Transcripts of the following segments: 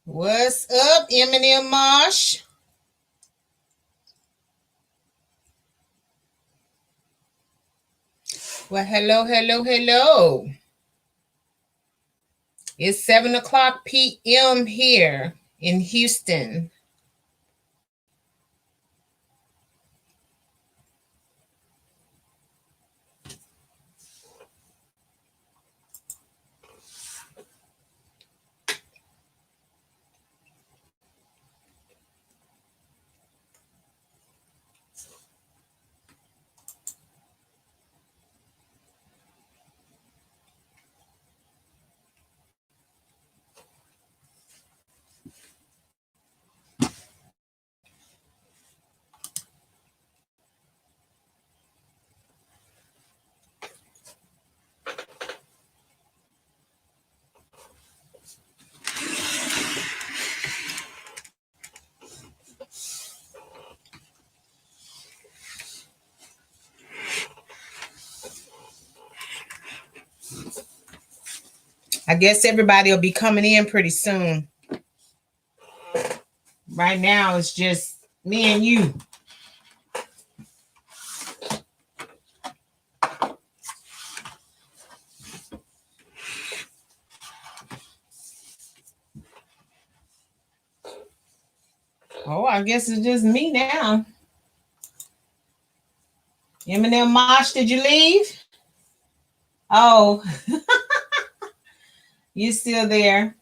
What's up, Eminem Marsh? Well, hello, hello, hello. It's 7 o'clock p.m. here in Houston. I guess everybody will be coming in pretty soon. Right now, it's just me and you. Oh, I guess it's just me now. Eminem Mosh, did you leave? Oh, you still there?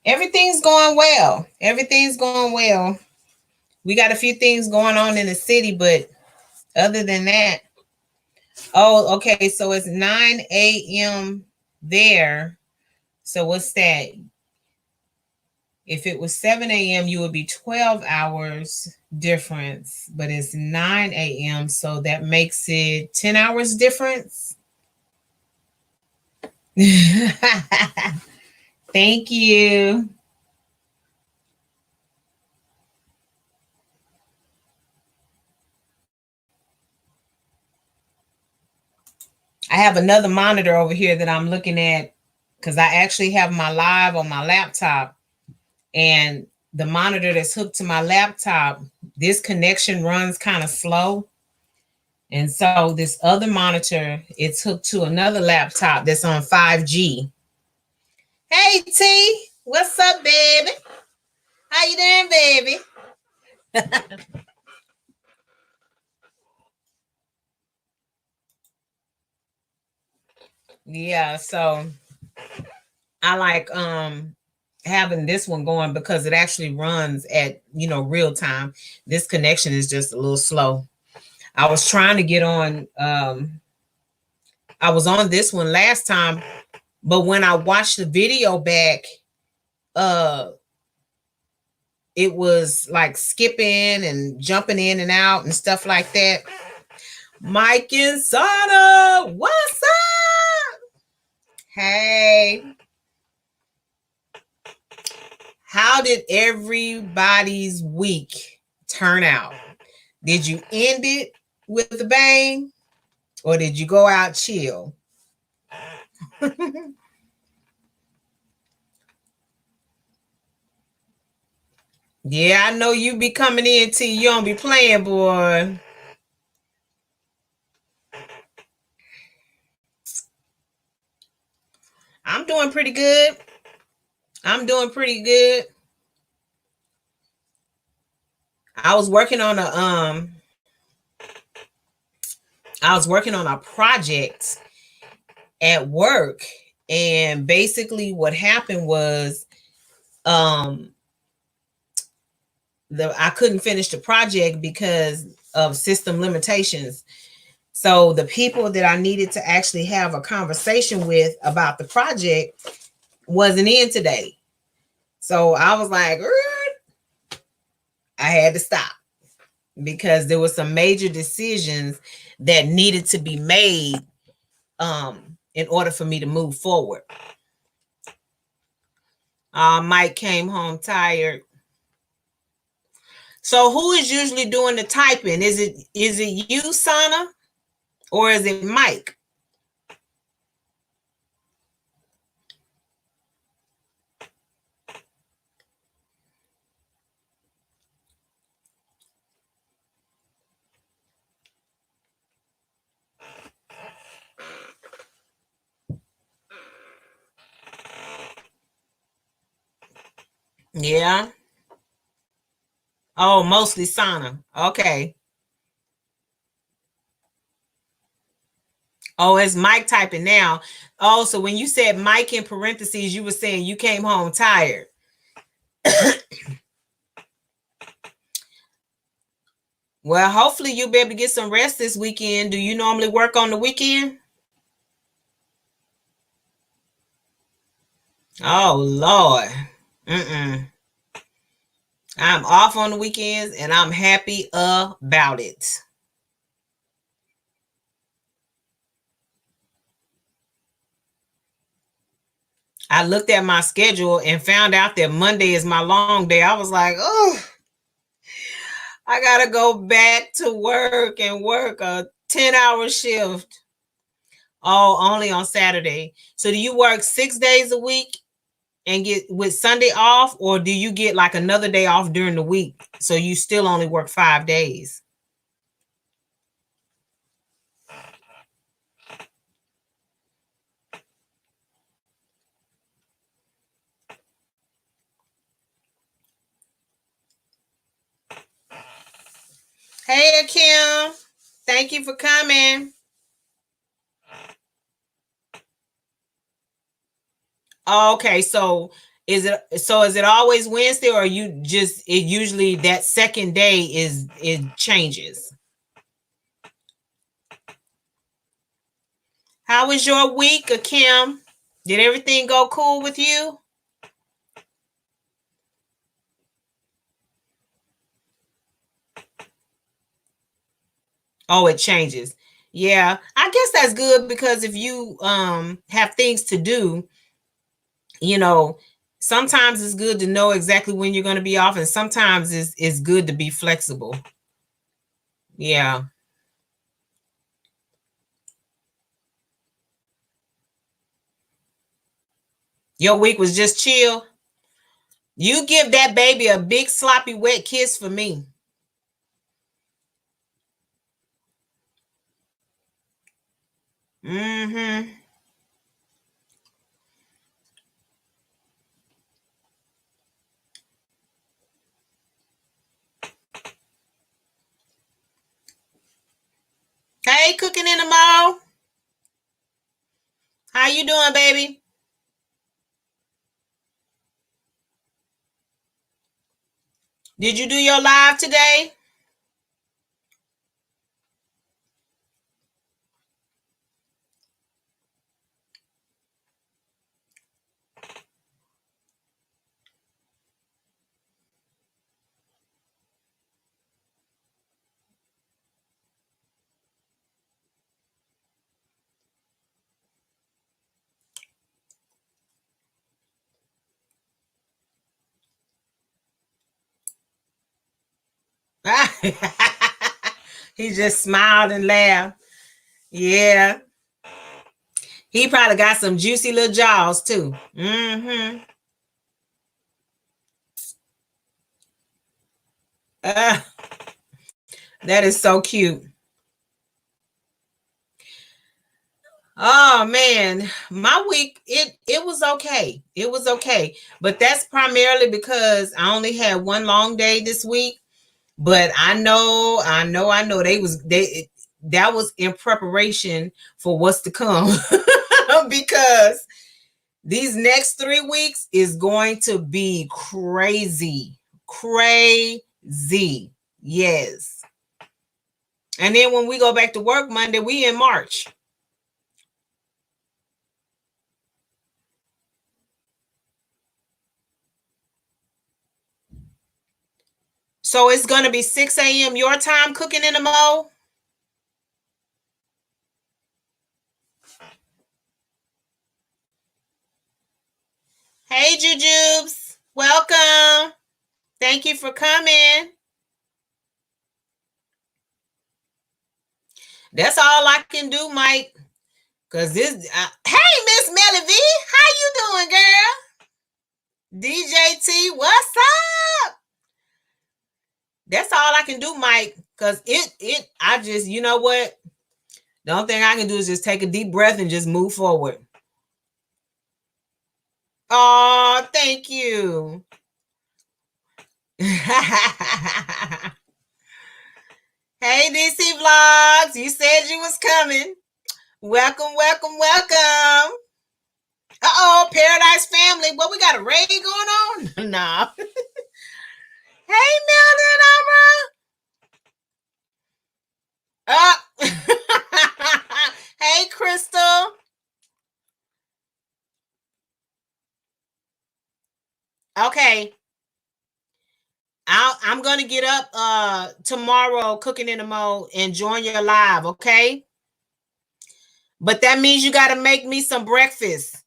Everything's going well. Everything's going well. We got a few things going on in the city, but other than that, oh, okay. So it's 9 a.m. there. So what's that? If it was 7 a.m., you would be 12 hours difference, but it's 9 a.m. So that makes it 10 hours difference. Thank you. I have another monitor over here that I'm looking at because I actually have my live on my laptop, and the monitor that's hooked to my laptop, this connection runs kind of slow. And so this other monitor, it's hooked to another laptop that's on 5G. Hey T, what's up, baby? How you doing, baby? Yeah, so I like having this one going because it actually runs at real time. This connection is just a little slow. I was trying to get on I was on this one last time, but when I watched the video back, uh it was like skipping and jumping in and out and stuff like that. Mike and Sana, what's up? Hey. How did everybody's week turn out? Did you end it with a bang or did you go out chill? Yeah, I know you be coming in till you don't be playing, boy. I'm doing pretty good. I'm doing pretty good. I was working on a project at work, And basically what happened was I couldn't finish the project because of system limitations. So the people that I needed to actually have a conversation with about the project wasn't in today. So I was like, I had to stop because there were some major decisions that needed to be made in order for me to move forward. Mike came home tired. So who is usually doing the typing? Is it you, Sana, or is it Mike? Yeah. Oh, mostly Sana. Okay. Oh, it's Mike typing now. Oh, so when you said Mike in parentheses, you were saying you came home tired. Well, hopefully you'll be able to get some rest this weekend. Do you normally work on the weekend? Oh, Lord. Mm-mm. I'm off on the weekends and I'm happy about it. I looked at my schedule and found out that Monday is my long day. I was like, oh, I got to go back to work and work a 10-hour shift. Oh, only on Saturday. So do you work 6 days a week and get with Sunday off, or do you get like another day off during the week? So you still only work 5 days? Hey, Kim. Thank you for coming. Okay, so is it always Wednesday, or you just it usually that second day is it changes? How was your week, Kim? Did everything go cool with you? Oh, it changes. Yeah, I guess that's good because if you have things to do, you know, sometimes it's good to know exactly when you're going to be off, and sometimes it's good to be flexible. Yeah. Your week was just chill. You give that baby a big sloppy wet kiss for me. Mm-hmm. Hey, cooking in the mall. How you doing, baby? Did you do your live today? He just smiled and laughed. Yeah. He probably got some juicy little jaws too. Mm-hmm. Uh, that is so cute. Oh man, my week it was okay. It was okay, but that's primarily because I only had one long day this week. But I know that was in preparation for what's to come because These next 3 weeks is going to be crazy. Crazy. Yes. And then when we go back to work Monday, we in March. So it's going to be 6 a.m. your time cooking in the mo. Hey, Jujubes. Welcome. Thank you for coming. That's all I can do, Mike. Cause this, hey, Miss Melly V, how you doing, girl? DJT, what's up? That's all I can do, Mike. Cause I just, you know what? The only thing I can do is just take a deep breath and just move forward. Oh, thank you. Hey, DC Vlogs, you said you was coming. Welcome, welcome, welcome. Uh-oh, Paradise Family. What, we got a raid going on? Nah. Hey, Mildred Amra. Hey, Crystal. Okay. I'm going to get up tomorrow cooking in the mo and join your live, okay? But that means you got to make me some breakfast.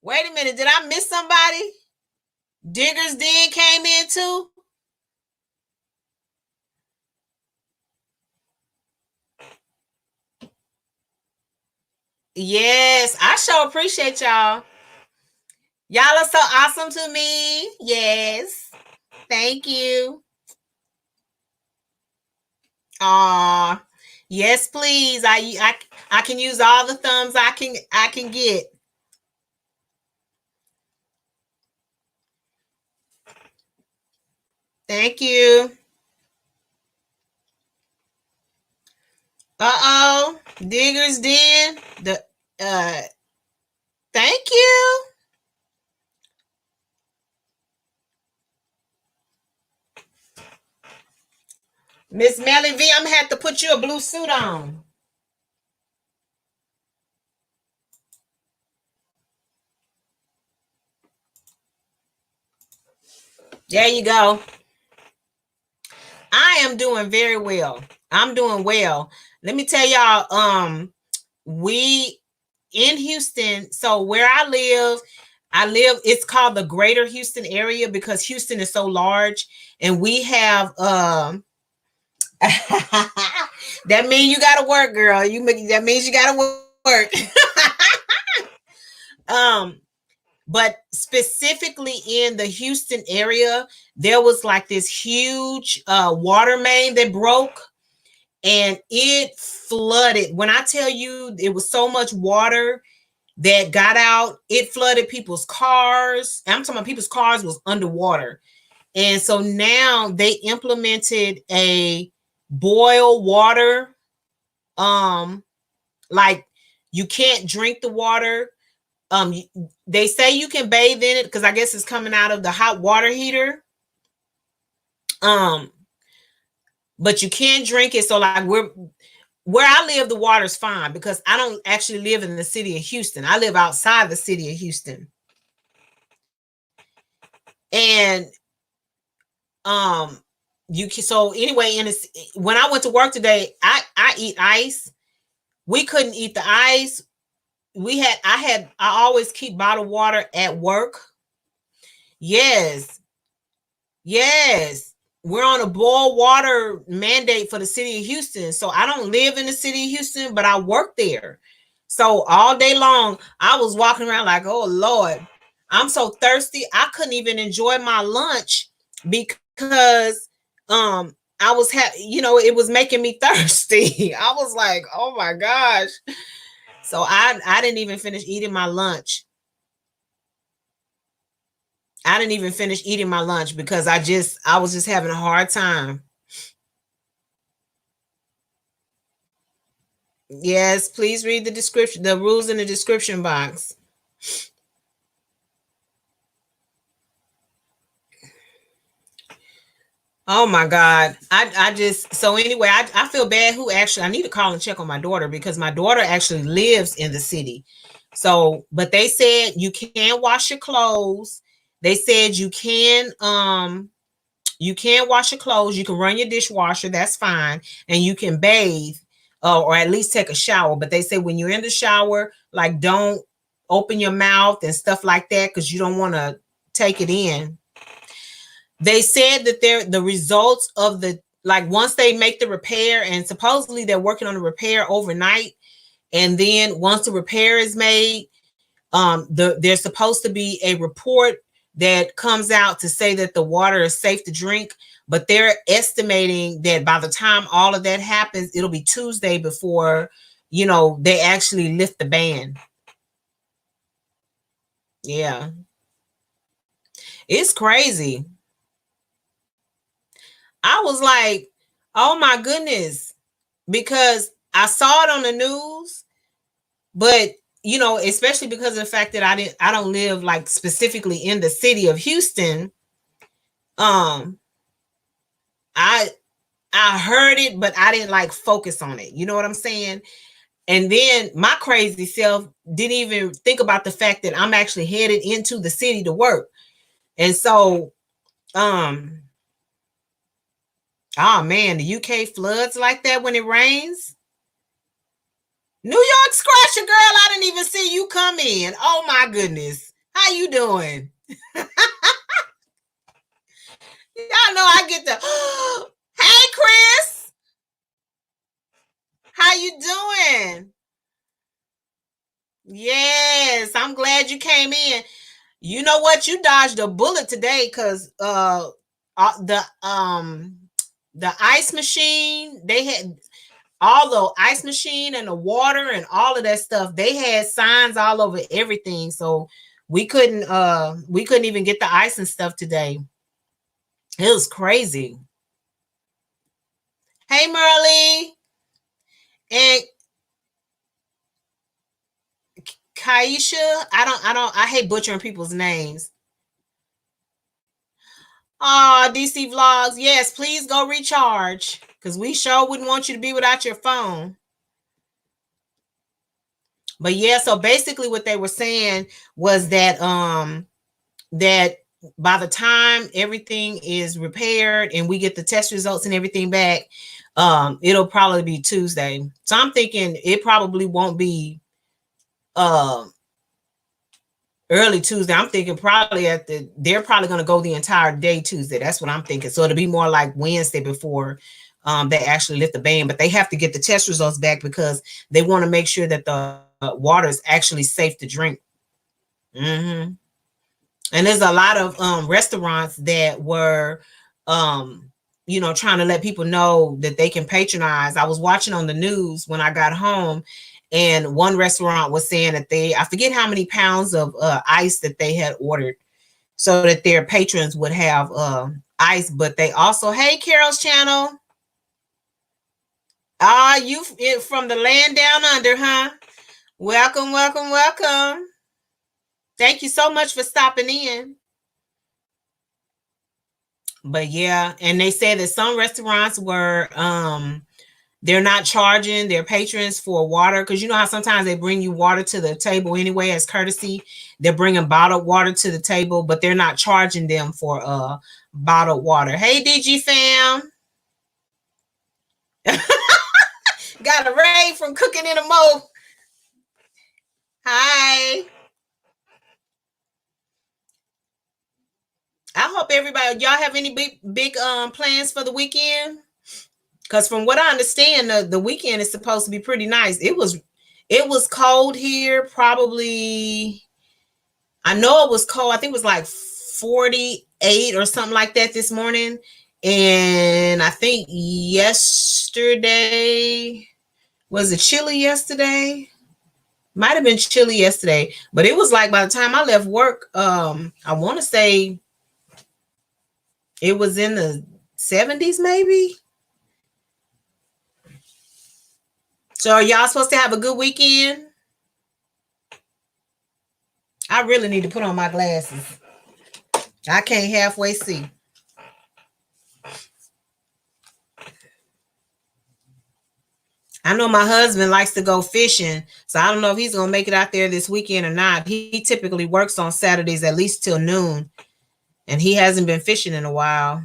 Wait a minute. Did I miss somebody? Diggers Den came in too? Yes. I sure appreciate y'all. Y'all are so awesome to me. Yes. Thank you. Aw. Yes, please. I can use all the thumbs I can get. Thank you. Uh-oh. Diggers Den. Thank you. Miss Melly V, I'm gonna have to put you a blue suit on. There you go. I am doing very well. I'm doing well. Let me tell y'all, we in Houston, so where I live, it's called the Greater Houston area because Houston is so large, and we have that means you gotta work, girl. That means you gotta work. But specifically in the Houston area, there was like this huge water main that broke, and it flooded. When I tell you it was so much water that got out, it flooded people's cars. I'm talking about people's cars was underwater. And so now they implemented a boil water. Like you can't drink the water. They say you can bathe in it because I guess it's coming out of the hot water heater. But you can't drink it. So like where I live, the water's fine because I don't actually live in the city of Houston. I live outside the city of Houston. And so anyway, when I went to work today, I eat ice. We couldn't eat the ice. I always keep bottled water at work. Yes. We're on a boil water mandate for the city of Houston. So I don't live in the city of Houston, but I work there. So all day long, I was walking around like, oh Lord, I'm so thirsty. I couldn't even enjoy my lunch because I was it was making me thirsty. I was like, oh my gosh. So I didn't even finish eating my lunch. I didn't even finish eating my lunch because I was just having a hard time. Yes, please read the description, the rules in the description box. Oh my God. I just, so anyway, I feel bad who actually, I need to call and check on my daughter because my daughter actually lives in the city. So, but they said you can wash your clothes. They said you can wash your clothes, you can run your dishwasher, that's fine, and you can bathe or at least take a shower. But they say when you're in the shower, like don't open your mouth and stuff like that because you don't want to take it in. They said that the results of the, like once they make the repair, and supposedly they're working on the repair overnight, and then once the repair is made, there's supposed to be a report that comes out to say that the water is safe to drink, but they're estimating that by the time all of that happens, it'll be Tuesday before, they actually lift the ban. Yeah, it's crazy. I was like, oh my goodness, because I saw it on the news, but especially because of the fact that I don't live like specifically in the city of Houston. um I I heard it, but I didn't like focus on it. You know what I'm saying? And then my crazy self didn't even think about the fact that I'm actually headed into the city to work. And so, oh man, the UK floods like that when it rains. New York scratcher girl, I didn't even see you come in. Oh my goodness. How you doing? Y'all know I get the hey Chris, how you doing? Yes, I'm glad you came in. You know what? You dodged a bullet today because the ice machine, they had all the ice machine and the water and all of that stuff. They had signs all over everything, so we couldn't even get the ice and stuff today. It was crazy. Hey Merle and Kaisha. I hate butchering people's names. DC Vlogs. Yes, please go recharge. Because we sure wouldn't want you to be without your phone. But yeah, so basically what they were saying was that by the time everything is repaired and we get the test results and everything back, it'll probably be Tuesday. So I'm thinking it probably won't be early Tuesday. I'm thinking probably they're probably going to go the entire day Tuesday. That's what I'm thinking. So it'll be more like Wednesday before they actually lift the ban. But they have to get the test results back because they want to make sure that the water is actually safe to drink. Mm-hmm. And there's a lot of restaurants that were trying to let people know that they can patronize. I was watching on the news when I got home, and one restaurant was saying that I forget how many pounds of ice that they had ordered so that their patrons would have ice. But they also, hey, Carol's channel. You from the land down under, huh? Welcome, welcome, welcome. Thank you so much for stopping in. But yeah, and they said that some restaurants were they're not charging their patrons for water, because you know how sometimes they bring you water to the table anyway as courtesy. They're bringing bottled water to the table, but they're not charging them for bottled water. Hey DG fam. Got a raid from cooking in a mo. Hi. I hope everybody, y'all have any big plans for the weekend? Because from what I understand, the weekend is supposed to be pretty nice. It was cold here, probably. I know it was cold. I think it was like 48 or something like that this morning. And I think yesterday, was it chilly yesterday? Might have been chilly yesterday, but it was like by the time I left work, I want to say it was in the 70s maybe. So are y'all supposed to have a good weekend? I really need to put on my glasses. I can't halfway see. I know my husband likes to go fishing, so I don't know if he's gonna make it out there this weekend or not. He typically works on Saturdays at least till noon, and he hasn't been fishing in a while.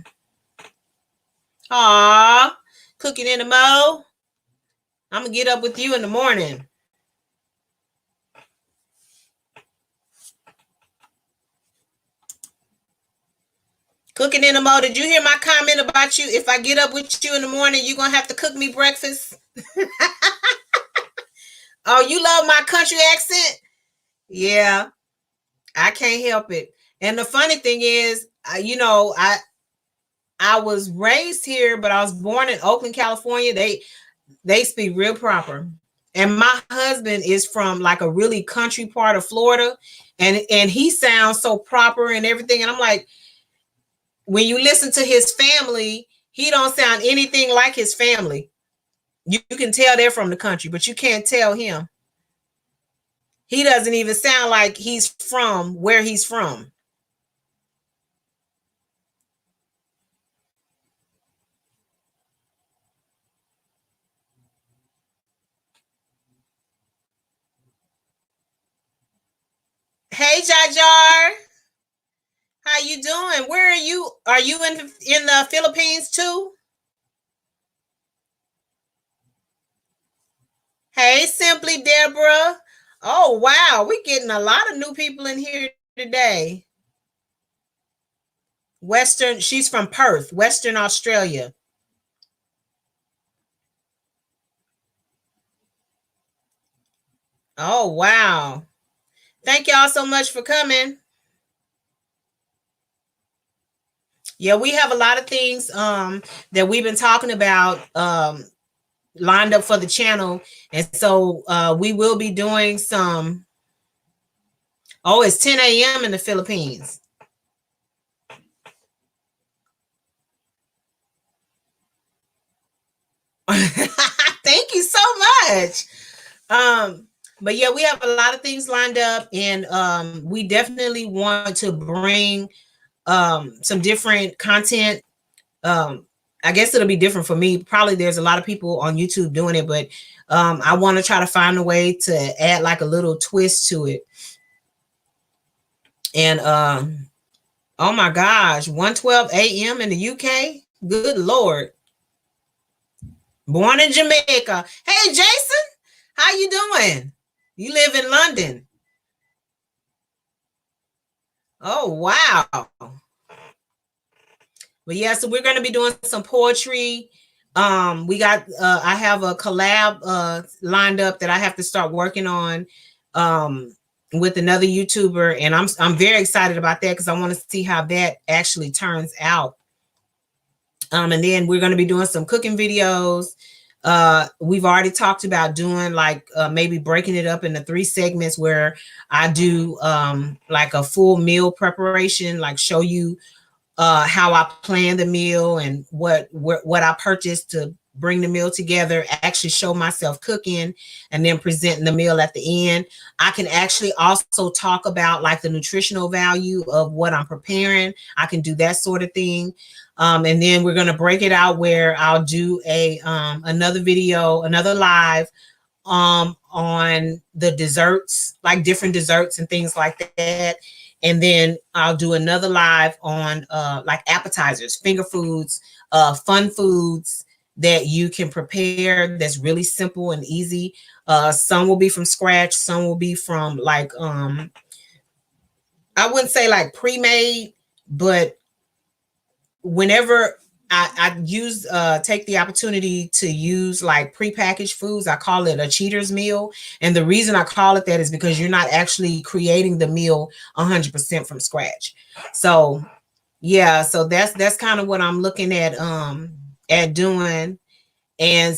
Aw, cooking in the mo. I'm gonna get up with you in the morning. Cooking in the mo. Did you hear my comment about you? If I get up with you in the morning, you're gonna have to cook me breakfast. Oh, you love my country accent? Yeah, I can't help it. And the funny thing is, I was raised here, but I was born in Oakland, California. They speak real proper. And my husband is from like a really country part of Florida, and he sounds so proper and everything. And I'm like, when you listen to his family, he don't sound anything like his family. You can tell they're from the country, but you can't tell him. He doesn't even sound like he's from where he's from. Hey, Jajar, how you doing? Where are you? Are you in the Philippines too? Hey, Simply Deborah. Oh wow, we're getting a lot of new people in here today. Western, she's from Perth, Western Australia. Oh wow. Thank y'all so much for coming. Yeah, we have a lot of things that we've been talking about lined up for the channel. And so we will be doing some. Oh, it's 10 a.m. in the Philippines. Thank you so much. But yeah, we have a lot of things lined up, and we definitely want to bring some different content. I guess it'll be different for me. Probably there's a lot of people on YouTube doing it, but I want to try to find a way to add like a little twist to it. And oh my gosh, 1:12 a.m. in the UK. Good Lord. Born in Jamaica. Hey Jason, how you doing? You live in London. Oh wow. But yeah, so we're going to be doing some poetry. We got I have a collab lined up that I have to start working on with another YouTuber, and I'm very excited about that because I want to see how that actually turns out. And then we're going to be doing some cooking videos. We've already talked about doing like maybe breaking it up into 3 segments where I do like a full meal preparation, like show you how I plan the meal and what I purchased to bring the meal together, actually show myself cooking and then presenting the meal at the end. I can actually also talk about like the nutritional value of what I'm preparing. I can do that sort of thing. And then we're going to break it out where I'll do a another video, another live on the desserts, like different desserts and things like that. And then I'll do another live on like appetizers, finger foods, fun foods that you can prepare that's really simple and easy. Some will be from scratch, some will be from like I wouldn't say like pre-made, but whenever I use take the opportunity to use like prepackaged foods, I call it a cheater's meal. And the reason I call it that is because you're not actually creating the meal 100% from scratch. So yeah, so that's kind of what I'm looking at doing. And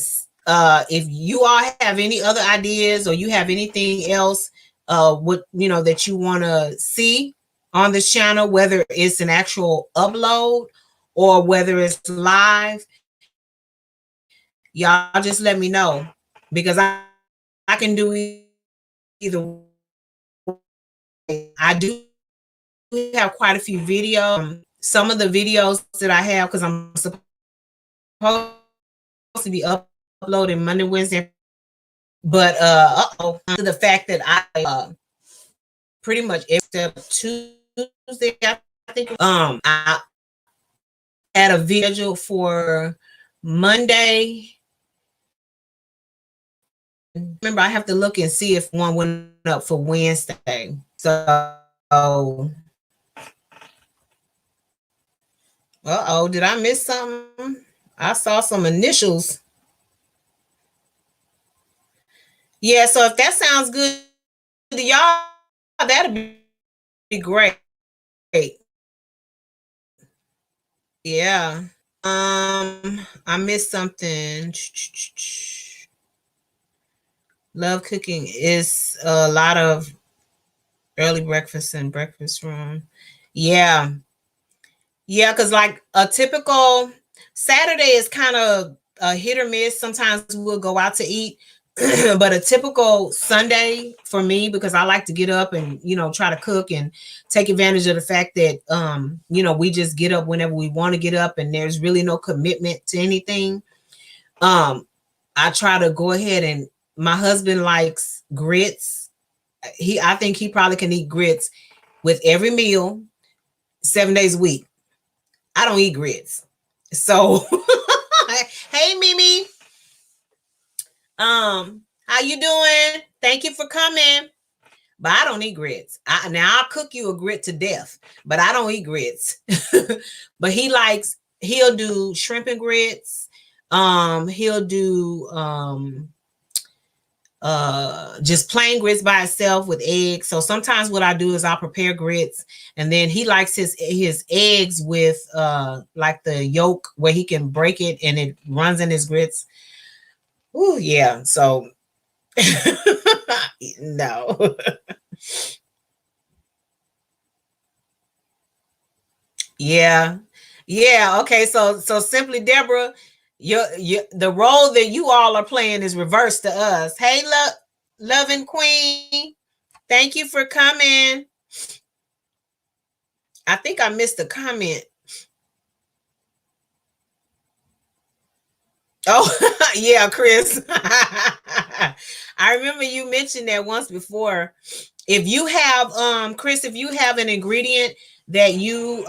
if you all have any other ideas or you have anything else what that you want to see on this channel, whether it's an actual upload or whether it's live, y'all just let me know, because I can do either way. I do have quite a few videos. Some of the videos that I have, because I'm supposed to be uploading Monday, Wednesday, but the fact that I pretty much except Tuesday, I think I had a video for Monday. Remember, I have to look and see if one went up for Wednesday. So, did I miss something? I saw some initials. Yeah, so if that sounds good to y'all, that'd be great. Yeah. I missed something. Love cooking is a lot of early breakfast and breakfast room. Yeah. Yeah, because like a typical Saturday is kind of a hit or miss. Sometimes we'll go out to eat. But a typical Sunday for me, because I like to get up and, try to cook and take advantage of the fact that, we just get up whenever we want to get up and there's really no commitment to anything. I try to go ahead, and my husband likes grits. I think he probably can eat grits with every meal 7 days a week. I don't eat grits. So, hey, Mimi. How you doing? Thank you for coming. But I don't eat grits. Now I'll cook you a grit to death, but I don't eat grits. But he'll do shrimp and grits. He'll do just plain grits by itself with eggs. So sometimes what I do is I'll prepare grits, and then he likes his eggs with like the yolk where he can break it and it runs in his grits. Oh yeah. So no. Yeah. Yeah. Okay. So Simply Deborah, the role that you all are playing is reversed to us. Hey, loving queen. Thank you for coming. I think I missed a comment. Oh, yeah, Chris. I remember you mentioned that once before. If you have, Chris, if you have an ingredient that you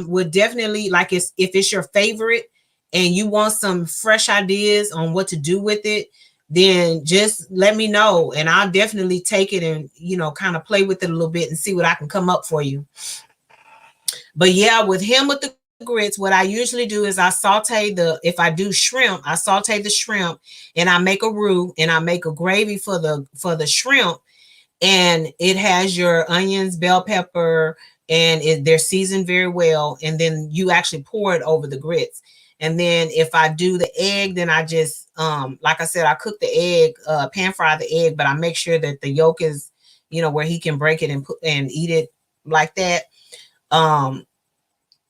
would definitely like, if it's your favorite and you want some fresh ideas on what to do with it, then just let me know and I'll definitely take it and, kind of play with it a little bit and see what I can come up for you. But yeah, with the grits, what I usually do is I saute if I do shrimp, I saute the shrimp and I make a roux and I make a gravy for the shrimp, and it has your onions, bell pepper, and they're seasoned very well. And then you actually pour it over the grits. And then if I do the egg, then I just, like I said, I cook the egg, pan fry the egg, but I make sure that the yolk is, where he can break it and eat it like that.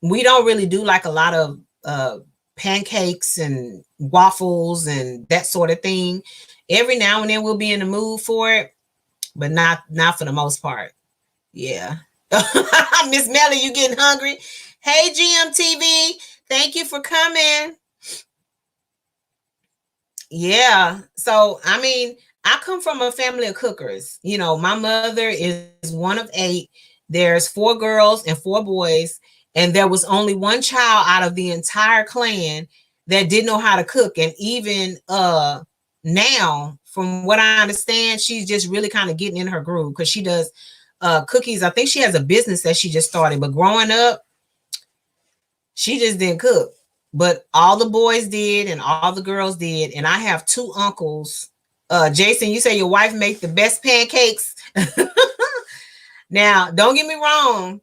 We don't really do like a lot of pancakes and waffles and that sort of thing. Every now and then we'll be in the mood for it, but not for the most part. Yeah. Miss Melly, you getting hungry? Hey, GMTV, thank you for coming. Yeah. So, I mean, I come from a family of cookers. My mother is one of 8. There's 4 girls and 4 boys. And there was only one child out of the entire clan that didn't know how to cook. And even now, from what I understand, she's just really kind of getting in her groove because she does cookies. I think she has a business that she just started. But growing up, she just didn't cook. But all the boys did and all the girls did. And I have 2 uncles. Jason, you say your wife makes the best pancakes. Now, don't get me wrong.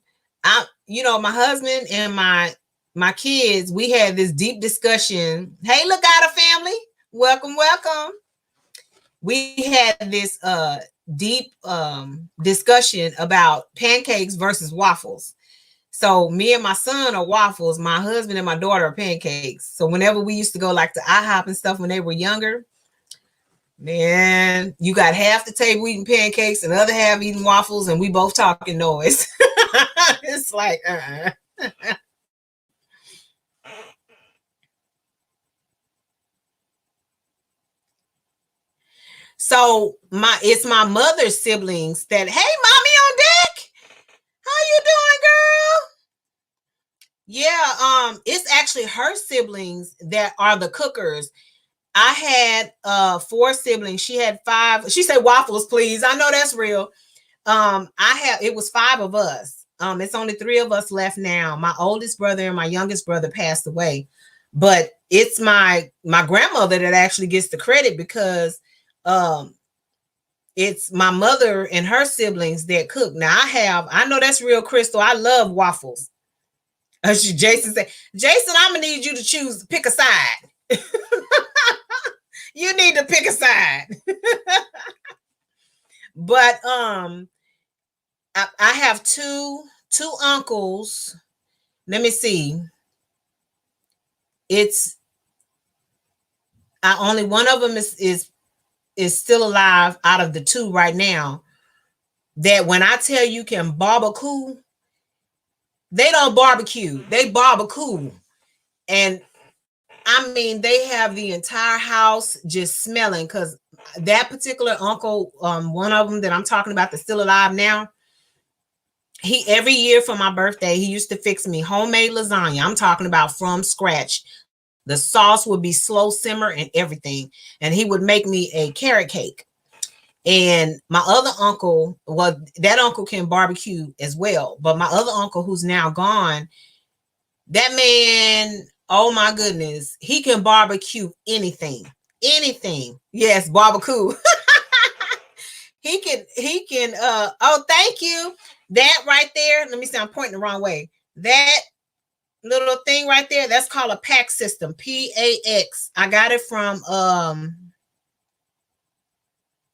My husband and my kids, we had this deep discussion. Hey, look out, a family. Welcome. We had this deep discussion about pancakes versus waffles. So me and my son are waffles. My husband and my daughter are pancakes. So whenever we used to go like to IHOP and stuff when they were younger, Man, you got half the table eating pancakes and the other half eating waffles, and we both talking noise. It's like, So it's my mother's siblings that, hey, mommy on deck. How you doing, girl? Yeah, it's actually her siblings that are the cookers. I had 4 siblings. She had 5. She said waffles, please. I know that's real. It was 5 of us. It's only 3 of us left now. My oldest brother and my youngest brother passed away. But it's my grandmother that actually gets the credit because it's my mother and her siblings that cook. Now I know that's real, Crystal. I love waffles. Jason said, Jason, I'm gonna need you to pick a side. You need to pick a side. But I have two uncles. Let me see. It's only one of them is still alive out of the 2 right now. That when I tell you can barbecue, they don't barbecue. They barbecue. And I mean, they have the entire house just smelling because that particular uncle, one of them that I'm talking about that's still alive now, he every year for my birthday, he used to fix me homemade lasagna. I'm talking about from scratch. The sauce would be slow simmer and everything. And he would make me a carrot cake. And my other uncle, well, that uncle can barbecue as well. But my other uncle, who's now gone, that man, oh my goodness, he can barbecue anything. Anything. Yes, barbecue. He can, oh, thank you. That right there, let me see, I'm pointing the wrong way. That little thing right there, that's called a PAX system, PAX. I got it from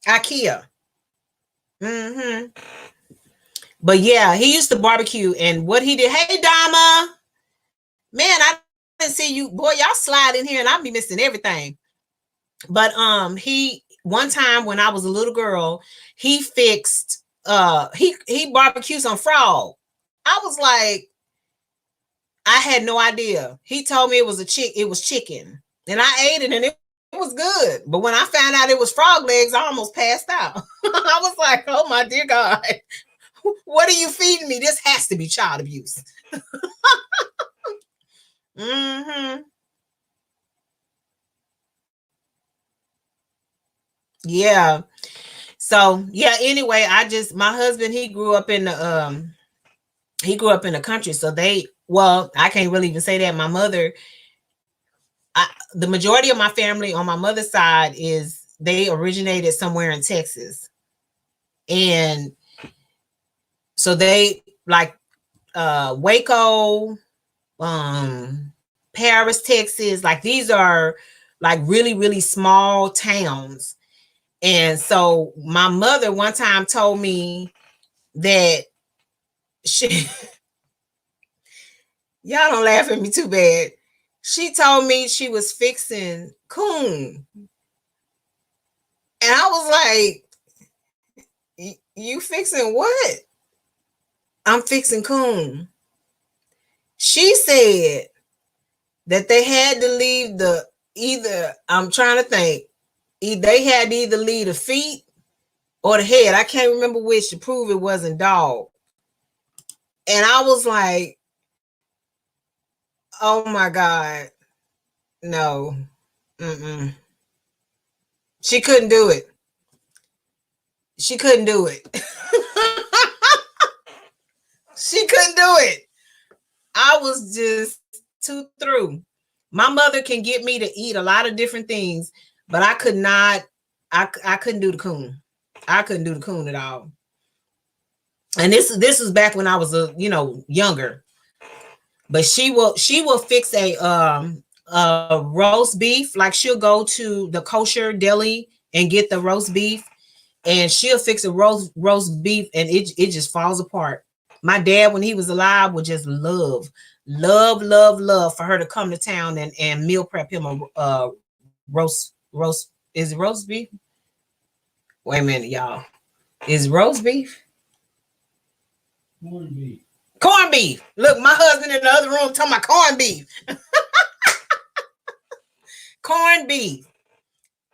IKEA. But yeah, he used to barbecue, and what he did, hey Dama, man, I didn't see you, boy, y'all slide in here and I'll be missing everything. But he one time when I was a little girl, he fixed he barbecued some frog. I was like, I had no idea. He told me it was chicken, and I ate it, and it was good. But when I found out it was frog legs, I almost passed out. I was like, oh my dear God, what are you feeding me? This has to be child abuse. Yeah. So yeah, anyway, my husband, he grew up in the country. So I can't really even say that. My mother, the majority of my family on my mother's side they originated somewhere in Texas. And so they like Waco, Paris, Texas, like these are like really, really small towns. And so my mother one time told me that y'all don't laugh at me too bad. She told me she was fixing coon. And I was like, you fixing what? I'm fixing coon. She said that they had to leave I'm trying to think, they had to either leave the feet or the head. I can't remember which to prove it wasn't dog. And I was like, oh my God, no. She couldn't do it. She couldn't do it. She couldn't do it. I was just too through. My mother can get me to eat a lot of different things, but I could not. I couldn't do the coon. I couldn't do the coon at all. And this was back when I was younger. But she will fix a roast beef. Like she'll go to the kosher deli and get the roast beef, and she'll fix a roast beef, and it just falls apart. My dad, when he was alive, would just love for her to come to town and meal prep him a roast. Is it roast beef? Wait a minute, y'all. Is roast beef? Corned beef. Corned beef. Look, my husband in the other room talking about corned beef. Corned beef.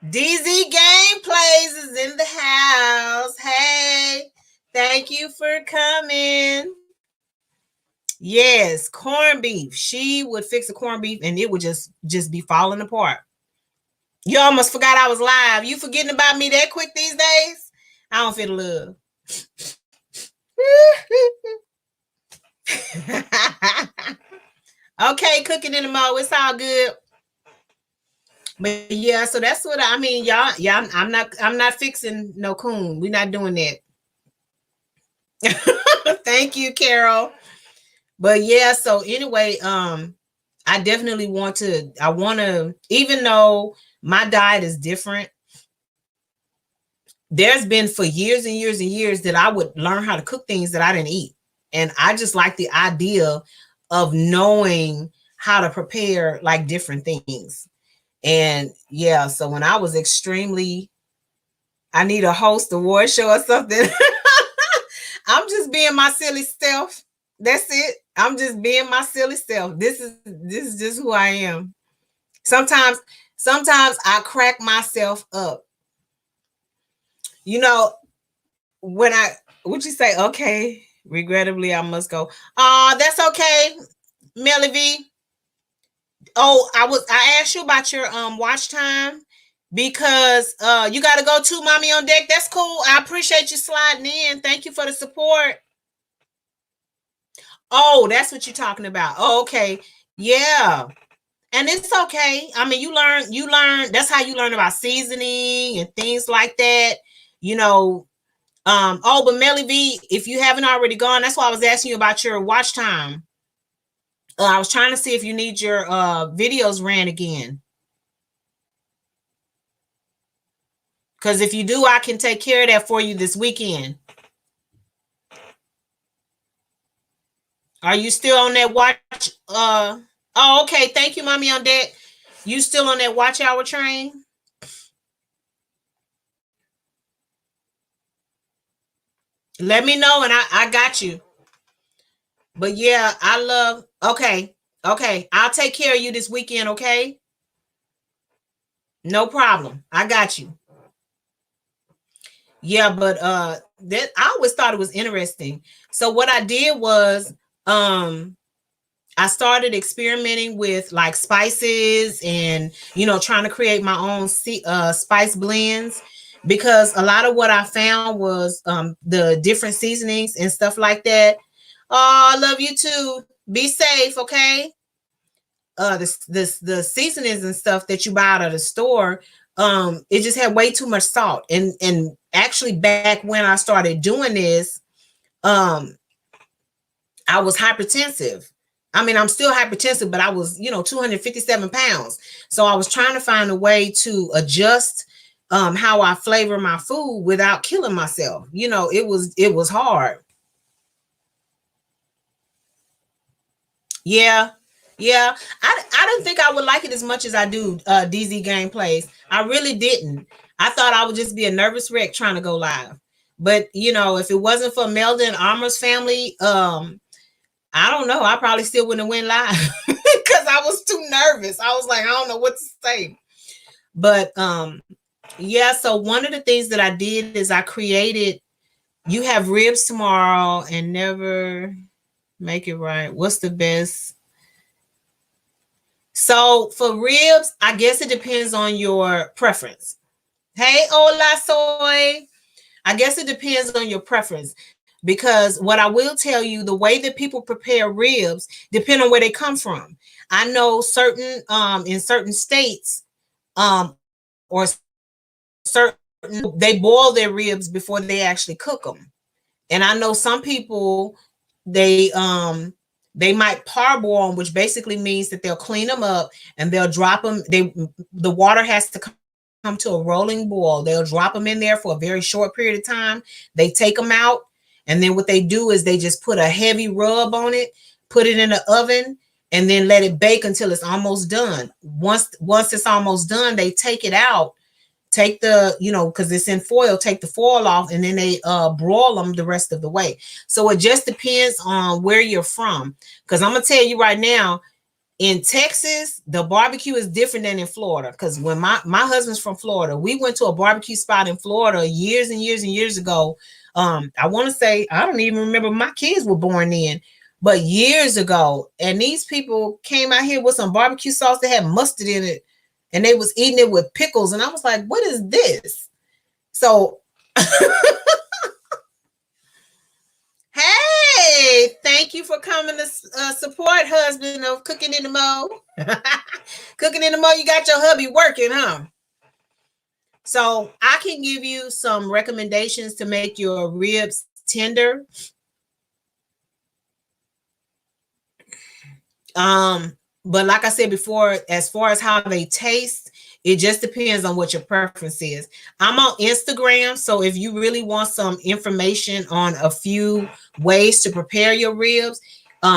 DZ Gameplays is in the house. Hey, thank you for coming. Yes, corned beef. She would fix a corned beef and it would just be falling apart. You almost forgot I was live. You forgetting about me that quick these days? I don't feel the love. Okay, cooking in the mode. It's all good. But yeah, so that's what I mean, y'all. Yeah, I'm not fixing no coon. We're not doing that. Thank you, Carol. But yeah, so anyway, I definitely want to, even though my diet is different, there's been for years and years and years that I would learn how to cook things that I didn't eat. And I just like the idea of knowing how to prepare like different things. And yeah, so when I was I need a host award show or something. I'm just being my silly self. That's it. I'm just being my silly self. This is just who I am. Sometimes I crack myself up. You know, would you say, okay, regrettably, I must go. That's okay, Melly V. Oh, I asked you about your watch time because you got to go to Mommy on Deck. That's cool. I appreciate you sliding in. Thank you for the support. Oh, that's what you're talking about. Oh, okay. Yeah. And it's okay. I mean, you learn. That's how you learn about seasoning and things like that. You know, but Melly V, if you haven't already gone, that's why I was asking you about your watch time. I was trying to see if you need your videos ran again. Because if you do, I can take care of that for you this weekend. Are you still on that watch? Oh, okay. Thank you, Mommy on Deck. You still on that watch hour train? Let me know and I got you. But yeah, I love, okay. I'll take care of you this weekend, okay? No problem. I got you. Yeah, but that I always thought it was interesting. So what I did was I started experimenting with like spices and trying to create my own spice blends, because a lot of what I found was the different seasonings and stuff like that. Oh, I love you too. Be safe, okay? The seasonings and stuff that you buy out of the store, it just had way too much salt. And actually back when I started doing this, I was hypertensive. I mean, I'm still hypertensive, but I was, 257 pounds. So I was trying to find a way to adjust how I flavor my food without killing myself. It was hard. Yeah. I didn't think I would like it as much as I do DZ Gameplays. I really didn't. I thought I would just be a nervous wreck trying to go live. But, if it wasn't for Melda and Armour's family, I don't know. I probably still wouldn't have went live because I was too nervous. I was like, I don't know what to say. But yeah, so one of the things that I did is I created, you have ribs tomorrow and never make it right. What's the best? So for ribs, I guess it depends on your preference. Hey, Hola Soy. I guess it depends on your preference. Because what I will tell you, the way that people prepare ribs depend on where they come from. I know certain in certain states or certain, they boil their ribs before they actually cook them. And I know some people, they might parboil them, which basically means that they'll clean them up and they'll drop them. The water has to come to a rolling boil. They'll drop them in there for a very short period of time. They take them out. And then what they do is they just put a heavy rub on it, put it in the oven, and then let it bake until it's almost done. Once it's almost done, they take it out take the, because it's in foil, take the foil off, and then they broil them the rest of the way. So it just depends on where you're from. Because I'm gonna tell you right now, in Texas, the barbecue is different than in Florida. Because when my husband's from Florida, we went to a barbecue spot in Florida years and years and years ago. I want to say, I don't even remember, my kids were born then, but years ago. And these people came out here with some barbecue sauce that had mustard in it, and they was eating it with pickles. And I was like, what is this? So hey, thank you for coming to support husband of Cooking in the Mo. Cooking in the Mo, you got your hubby working, huh? So I can give you some recommendations to make your ribs tender. But like I said before, as far as how they taste, it just depends on what your preference is. I'm on Instagram, so if you really want some information on a few ways to prepare your ribs,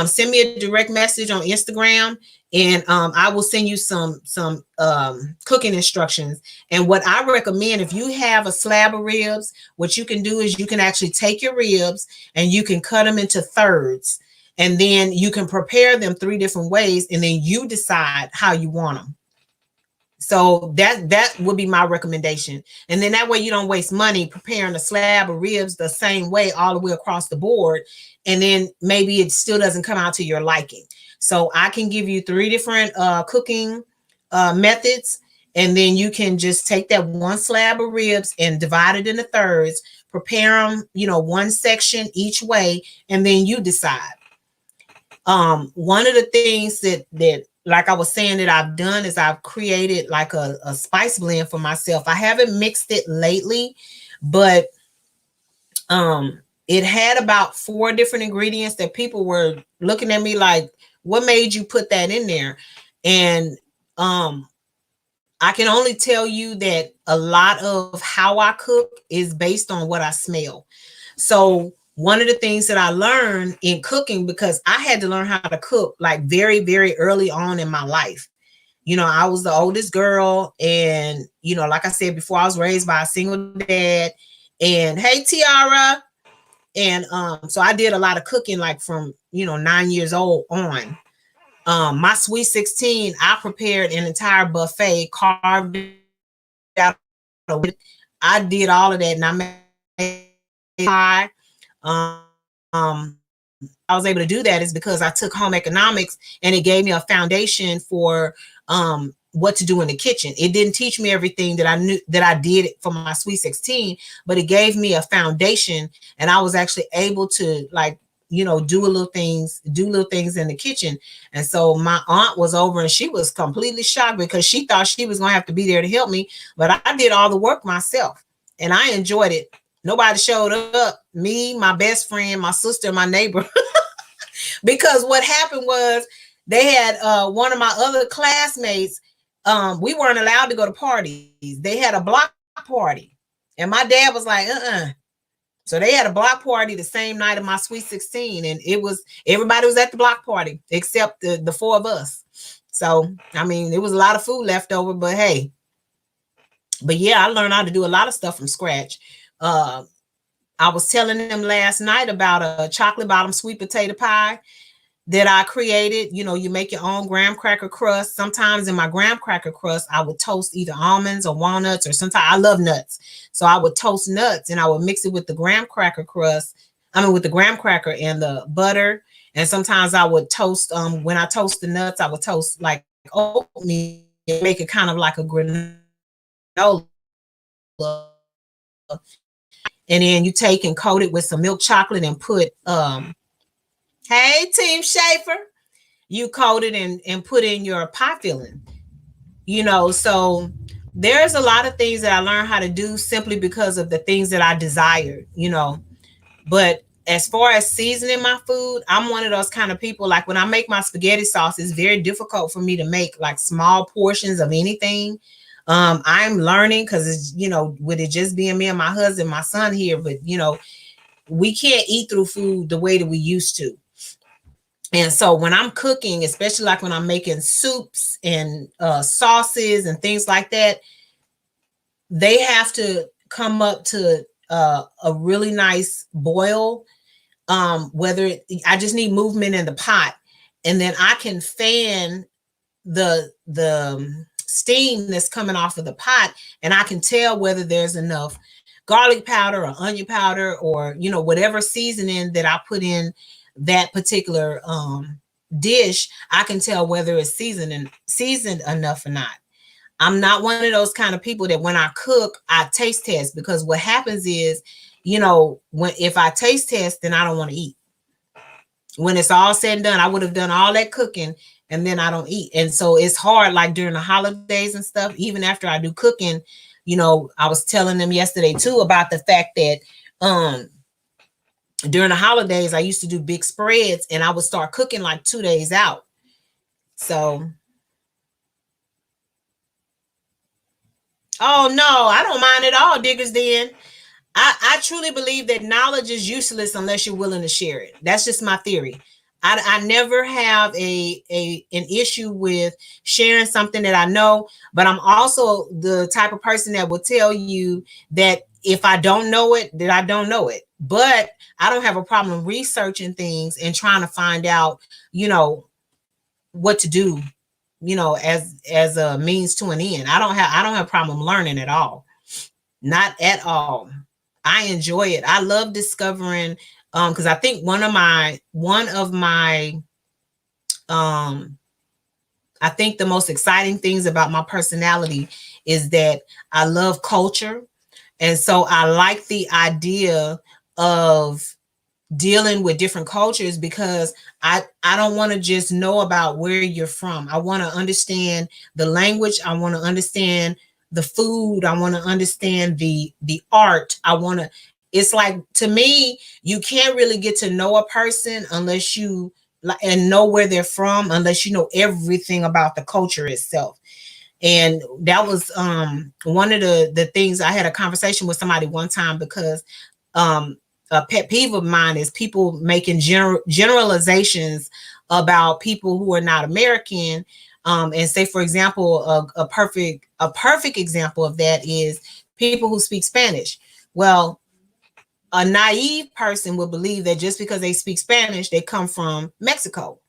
send me a direct message on Instagram, and I will send you some cooking instructions. And what I recommend, if you have a slab of ribs, what you can do is you can actually take your ribs and you can cut them into thirds. And then you can prepare them 3 different ways, and then you decide how you want them. So that would be my recommendation. And then that way you don't waste money preparing a slab of ribs the same way all the way across the board. And then maybe it still doesn't come out to your liking. So I can give you 3 different cooking methods. And then you can just take that one slab of ribs and divide it into thirds, prepare them, one section each way, and then you decide. One of the things that like I was saying that I've done is I've created like a spice blend for myself. I haven't mixed it lately, but it had about 4 different ingredients that people were looking at me like, what made you put that in there? And I can only tell you that a lot of how I cook is based on what I smell. So one of the things that I learned in cooking, because I had to learn how to cook like very, very early on in my life. I was the oldest girl, and, like I said before, I was raised by a single dad. And hey, Tiara. And so I did a lot of cooking like from, 9 years old on. My sweet 16, I prepared an entire buffet, carved out. I did all of that, and I made pie. I was able to do that is because I took home economics, and it gave me a foundation for what to do in the kitchen. It didn't teach me everything that I knew that I did for my sweet 16, but it gave me a foundation, and I was actually able to do little things in the kitchen. And so my aunt was over, and she was completely shocked because she thought she was going to have to be there to help me, but I did all the work myself, and I enjoyed it. Nobody showed up, me, my best friend, my sister, my neighbor. Because what happened was they had one of my other classmates. We weren't allowed to go to parties. They had a block party, and my dad was like, So they had a block party the same night of my sweet 16, and everybody was at the block party except the 4 of us. So I mean, there was a lot of food left over, but hey. But yeah, I learned how to do a lot of stuff from scratch. I was telling them last night about a chocolate bottom sweet potato pie that I created. You make your own graham cracker crust. Sometimes in my graham cracker crust, I would toast either almonds or walnuts, or sometimes I love nuts. So I would toast nuts, and I would mix it with the graham cracker crust. With the graham cracker and the butter. And sometimes I would toast, when I toast the nuts, I would toast like oatmeal, make it kind of like a granola. And then you take and coat it with some milk chocolate and put, hey, Team Schaefer, you coat it and put in your pie filling. So there's a lot of things that I learned how to do simply because of the things that I desired, But as far as seasoning my food, I'm one of those kind of people, like when I make my spaghetti sauce, it's very difficult for me to make like small portions of anything. I'm learning because it's, with it just being me and my husband, my son here, but we can't eat through food the way that we used to. And so when I'm cooking, especially like when I'm making soups and sauces and things like that, they have to come up to a really nice boil. I just need movement in the pot, and then I can fan the steam that's coming off of the pot, and I can tell whether there's enough garlic powder or onion powder, or whatever seasoning that I put in that particular dish. I can tell whether it's seasoned enough or not. I'm not one of those kind of people that when I cook, I taste test, because what happens is, if I taste test, then I don't want to eat. When it's all said and done, I would have done all that cooking and then I don't eat. And so it's hard, like during the holidays and stuff, even after I do cooking, I was telling them yesterday too about the fact that during the holidays, I used to do big spreads and I would start cooking like 2 days out. So, oh no, I don't mind at all, Diggers Den. I truly believe that knowledge is useless unless you're willing to share it. That's just my theory. I never have an issue with sharing something that I know, but I'm also the type of person that will tell you that if I don't know it, that I don't know it. But I don't have a problem researching things and trying to find out, what to do, as a means to an end. I don't have a problem learning at all. Not at all. I enjoy it. I love discovering, because I think one of my I think the most exciting things about my personality is that I love culture. And so I like the idea of dealing with different cultures, because I don't want to just know about where you're from. I want to understand the language. I want to understand the food. I want to understand the art. It's like, to me, you can't really get to know a person unless you and know where they're from, unless you know everything about the culture itself. And that was one of the things. I had a conversation with somebody one time, because a pet peeve of mine is people making generalizations about people who are not American. And say, for example, a perfect example of that is people who speak Spanish. Well, a naive person would believe that just because they speak Spanish, they come from Mexico.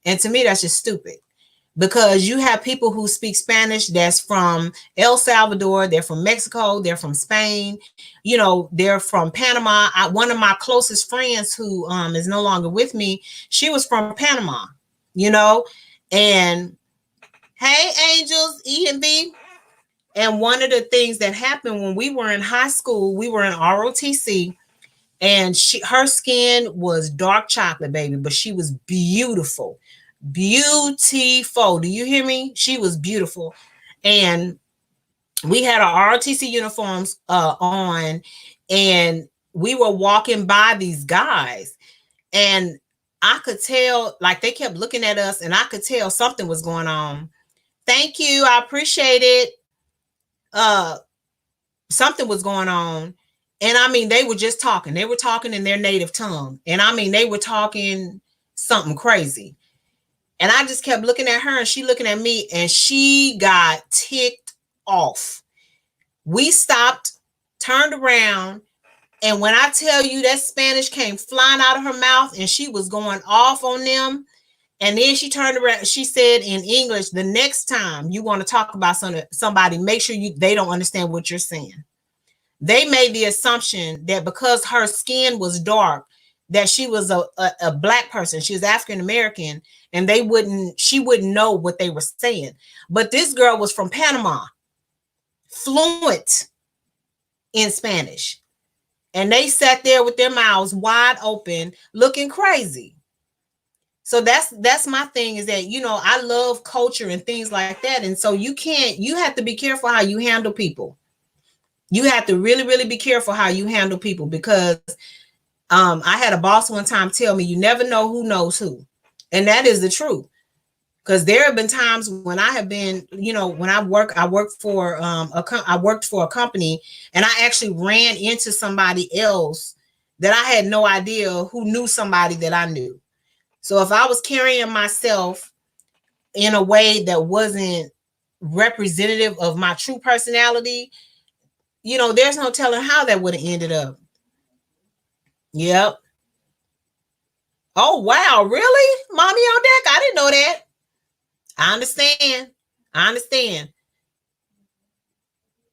And to me, that's just stupid, because you have people who speak Spanish that's from El Salvador, they're from Mexico, they're from Spain, they're from Panama. One of my closest friends, who is no longer with me, she was from Panama, and hey, Angels, E and B. And one of the things that happened when we were in high school, we were in ROTC, and her skin was dark chocolate, baby, but she was beautiful. Beautiful. Do you hear me? She was beautiful. And we had our ROTC uniforms on, and we were walking by these guys, and I could tell, like, they kept looking at us, and I could tell something was going on. Thank you. I appreciate it. Something was going on. And I mean, they were just talking. They were talking in their native tongue. And I mean, they were talking something crazy. And I just kept looking at her, and she looking at me, and she got ticked off. We stopped, turned around, and when I tell you that Spanish came flying out of her mouth, and she was going off on them. And then she turned around, she said in English, the next time you want to talk about somebody, make sure they don't understand what you're saying. They made the assumption that because her skin was dark, that she was a black person. She was African American, and she wouldn't know what they were saying. But this girl was from Panama, fluent in Spanish. And they sat there with their mouths wide open, looking crazy. So that's my thing, is that, I love culture and things like that. And so you have to be careful how you handle people. You have to really, really be careful how you handle people, because I had a boss one time tell me, you never know who knows who. And that is the truth. Because there have been times when I have been, when I worked for a company, and I actually ran into somebody else that I had no idea who knew somebody that I knew. So if I was carrying myself in a way that wasn't representative of my true personality, there's no telling how that would have ended up. Yep. Oh, wow. Really? Mommy on deck? I didn't know that. I understand. I understand.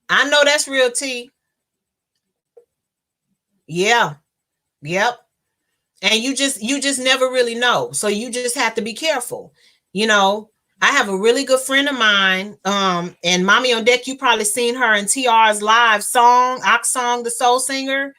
I know that's real tea. Yeah. Yep. And you just never really know. So you just have to be careful. You know, I have a really good friend of mine. And Mommy on Deck, you probably seen her in TR's live song, Oxsong, the soul singer.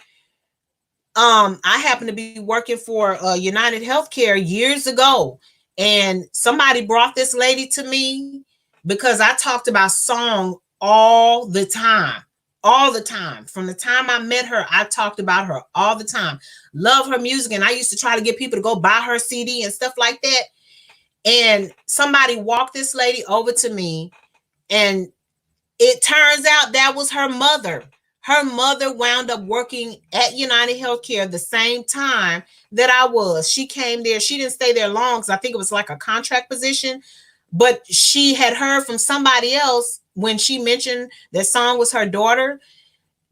I happened to be working for United Healthcare years ago, and somebody brought this lady to me because I talked about song all the time. All the time. From the time I met her, I talked about her all the time. Love her music, and I used to try to get people to go buy her CD and stuff like that. And somebody walked this lady over to me, and it turns out that was her mother. Her mother wound up working at United Healthcare the same time that I was. She came there. She didn't stay there long because I think it was like a contract position. But she had heard from somebody else when she mentioned that song was her daughter.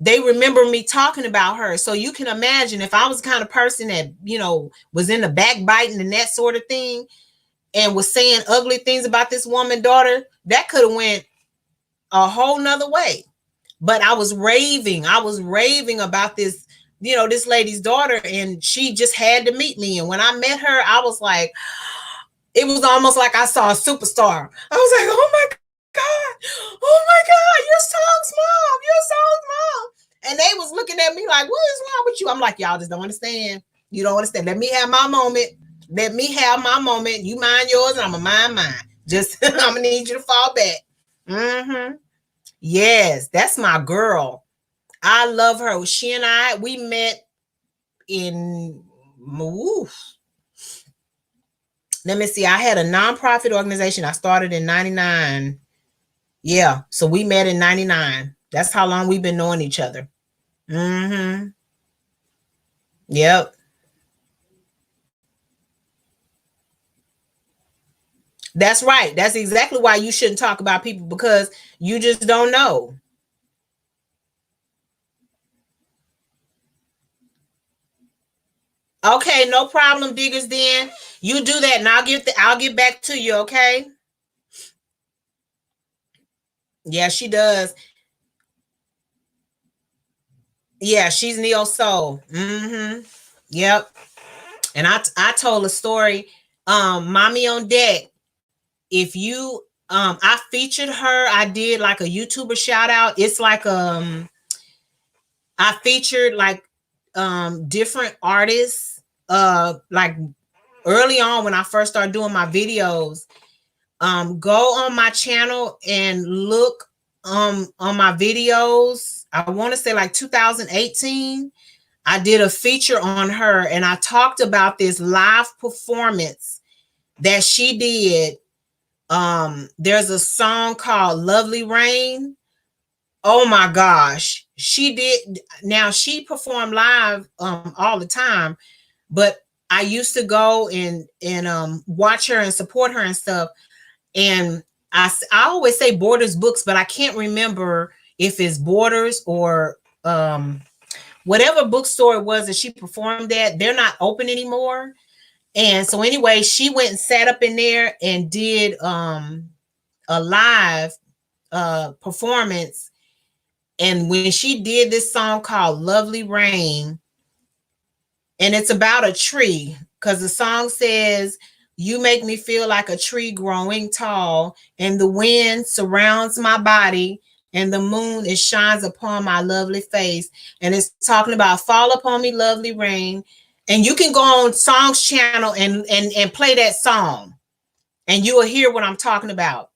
They remember me talking about her. So you can imagine if I was the kind of person that, was in the backbiting and that sort of thing and was saying ugly things about this woman daughter, that could have went a whole nother way. But I was raving about this lady's daughter, and she just had to meet me. And when I met her, I was like, it was almost like I saw a superstar. I was like, oh my God, your song's mom, your song's mom. And they was looking at me like, what is wrong with you? I'm like, y'all just don't understand. You don't understand. Let me have my moment. You mind yours, and I'm gonna mind mine. Just I'm gonna need you to fall back. Mm-hmm. Yes, that's my girl. I love her. She and we met in, let me see. I had a nonprofit organization. I started in 99. Yeah. So we met in 99. That's how long we've been knowing each other. Mm-hmm. Yep. That's right. That's exactly why you shouldn't talk about people, because you just don't know. Okay, no problem, Diggers. Then you do that, and I'll get back to you. Okay. Yeah, she does. Yeah, she's neo soul. Mm-hmm. Yep. And I told a story. Mommy on Deck. If you I featured her, I did like a YouTuber shout out. It's like I featured like different artists like early on when I first started doing my videos. Go on my channel and look on my videos. I want to say like 2018. I did a feature on her, and I talked about this live performance that she did. There's a song called Lovely Rain. Oh my gosh. She did. Now she performed live all the time, but I used to go and watch her and support her and stuff. And I always say Borders Books, but I can't remember if it's Borders or whatever bookstore it was that she performed at. They're not open anymore. And so anyway, she went and sat up in there and did a live performance. And when she did this song called Lovely Rain, and it's about a tree, because the song says, you make me feel like a tree growing tall, and the wind surrounds my body, and the moon it shines upon my lovely face. And it's talking about fall upon me, lovely rain. And you can go on Songs channel and play that song, and you will hear what I'm talking about.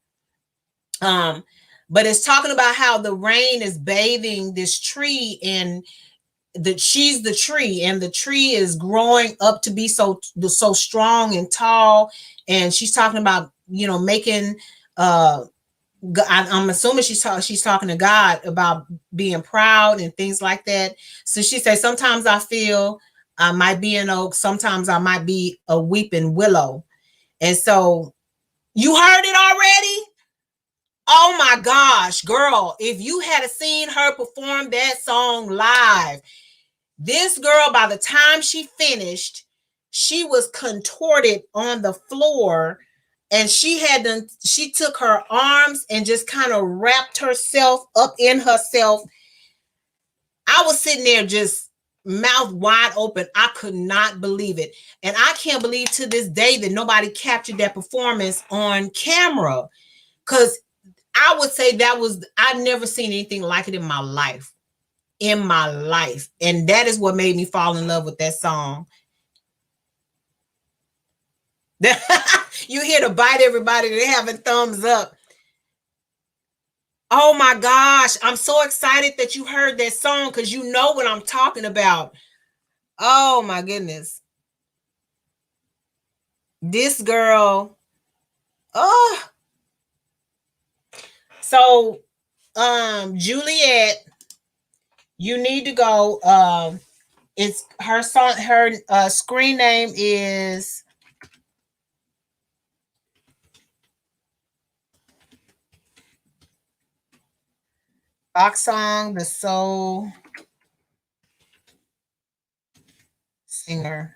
But it's talking about how the rain is bathing this tree, and that she's the tree, and the tree is growing up to be so strong and tall. And she's talking about making I'm assuming she's talking to God about being proud and things like that. So she says, sometimes I feel I might be an oak, sometimes I might be a weeping willow. And so you heard it already. Oh my gosh, girl, if you had seen her perform that song live, this girl, by the time she finished, she was contorted on the floor, and she took her arms and just kind of wrapped herself up in herself. I was sitting there just mouth wide open. I could not believe it. And I can't believe to this day that nobody captured that performance on camera. Because I would say I've never seen anything like it in my life. In my life. And that is what made me fall in love with that song. You hear to bite everybody, they're having thumbs up. Oh my gosh, I'm so excited that you heard that song, because you know what I'm talking about. Oh my goodness. This girl. Oh. So Juliet, you need to go. It's her song, her screen name is Oksong the Soul Singer.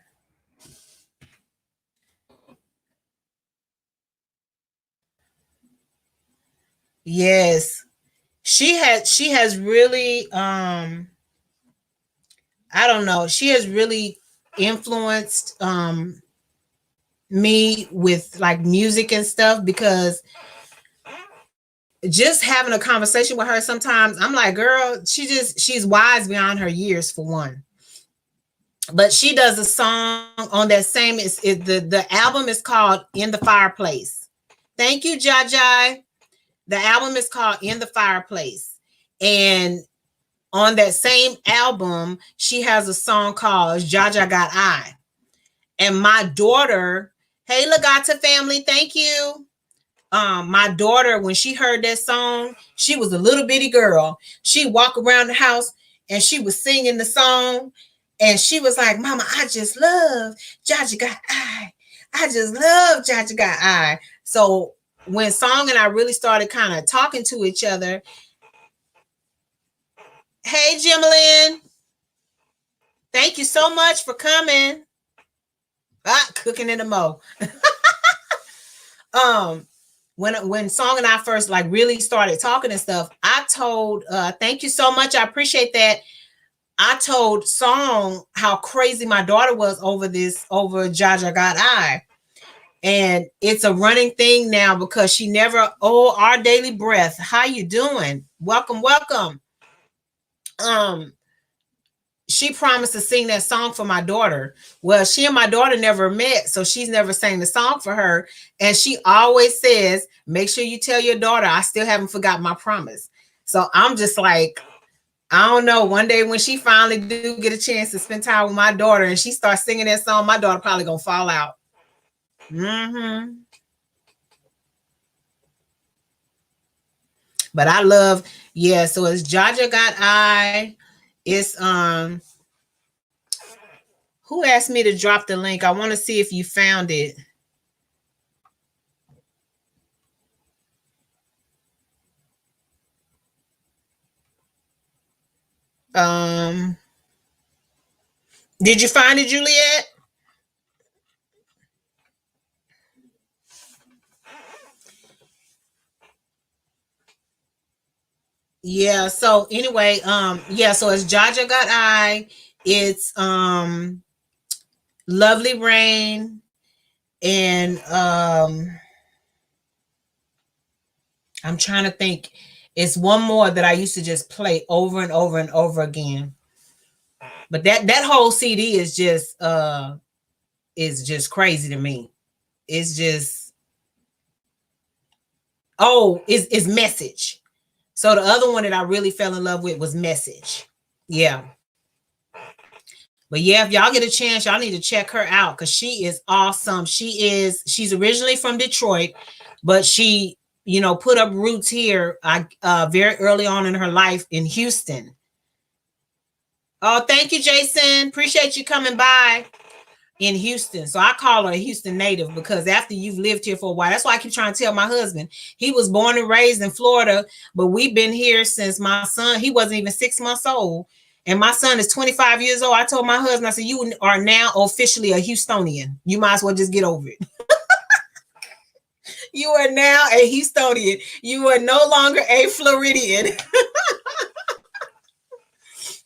Yes. She has really I don't know, she has really influenced me with like music and stuff, because just having a conversation with her sometimes, I'm like, girl, she's wise beyond her years, for one. But she does a song on that same, the album is called In the Fireplace. Thank you, Jajai. The album is called In the Fireplace. And on that same album, she has a song called Jaja Got I. And my daughter, hey Lagata family, thank you. My daughter, when she heard that song, she was a little bitty girl. She walked around the house and she was singing the song, and she was like, Mama, I just love Jaja Got I. I just love Jaja Got I. So when Song and I really started kind of talking to each other, hey Jimlyn, thank you so much for coming. Cooking in the mo. When Song and I first like really started talking and stuff, I told thank you so much, I appreciate that. I told Song how crazy my daughter was over Jaja Got I. And it's a running thing now, because she never, Our Daily Breath, how you doing? Welcome. She promised to sing that song for my daughter. Well, she and my daughter never met, so she's never sang the song for her. And she always says, make sure you tell your daughter I still haven't forgotten my promise. So I'm just like, I don't know. One day when she finally do get a chance to spend time with my daughter and she starts singing that song, my daughter probably gonna fall out. Mm-hmm. But I love, yeah. So it's Jaja Got I. It's who asked me to drop the link? I want to see if you found it. Did you find it, Juliet? Yeah, so anyway, yeah, so it's Jaja Got I, it's Lovely Rain, and I'm trying to think. It's one more that I used to just play over and over and over again. But that whole CD is just crazy to me. It's just it's Message. So the other one that I really fell in love with was Message. Yeah. But yeah, if y'all get a chance, y'all need to check her out, because she is awesome. She's originally from Detroit, but she, put up roots here very early on in her life in Houston. Oh, thank you, Jason. Appreciate you coming by. in Houston. So I call her a Houston native because after you've lived here for a while, that's why I keep trying to tell my husband. He was born and raised in Florida, but we've been here since my son, he wasn't even 6 months old. And my son is 25 years old. I told my husband, I said, you are now officially a Houstonian. You might as well just get over it. You are now a Houstonian. You are no longer a Floridian.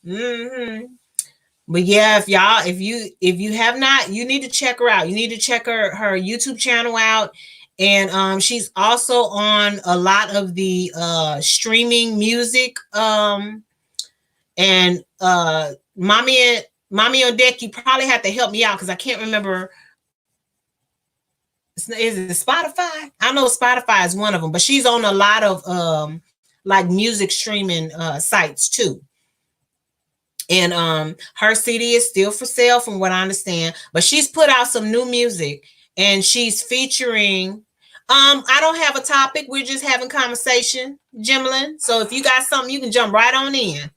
Mm-hmm. But yeah, if you have not, you need to check her out. You need to check her YouTube channel out. And she's also on a lot of the streaming music. And Mommy on Deck, you probably have to help me out because I can't remember. Is it Spotify? I know Spotify is one of them, but she's on a lot of like music streaming sites too. And her CD is still for sale from what I understand, but she's put out some new music and she's featuring I don't have a topic, we're just having conversation, Jimlin. So if you got something, you can jump right on in.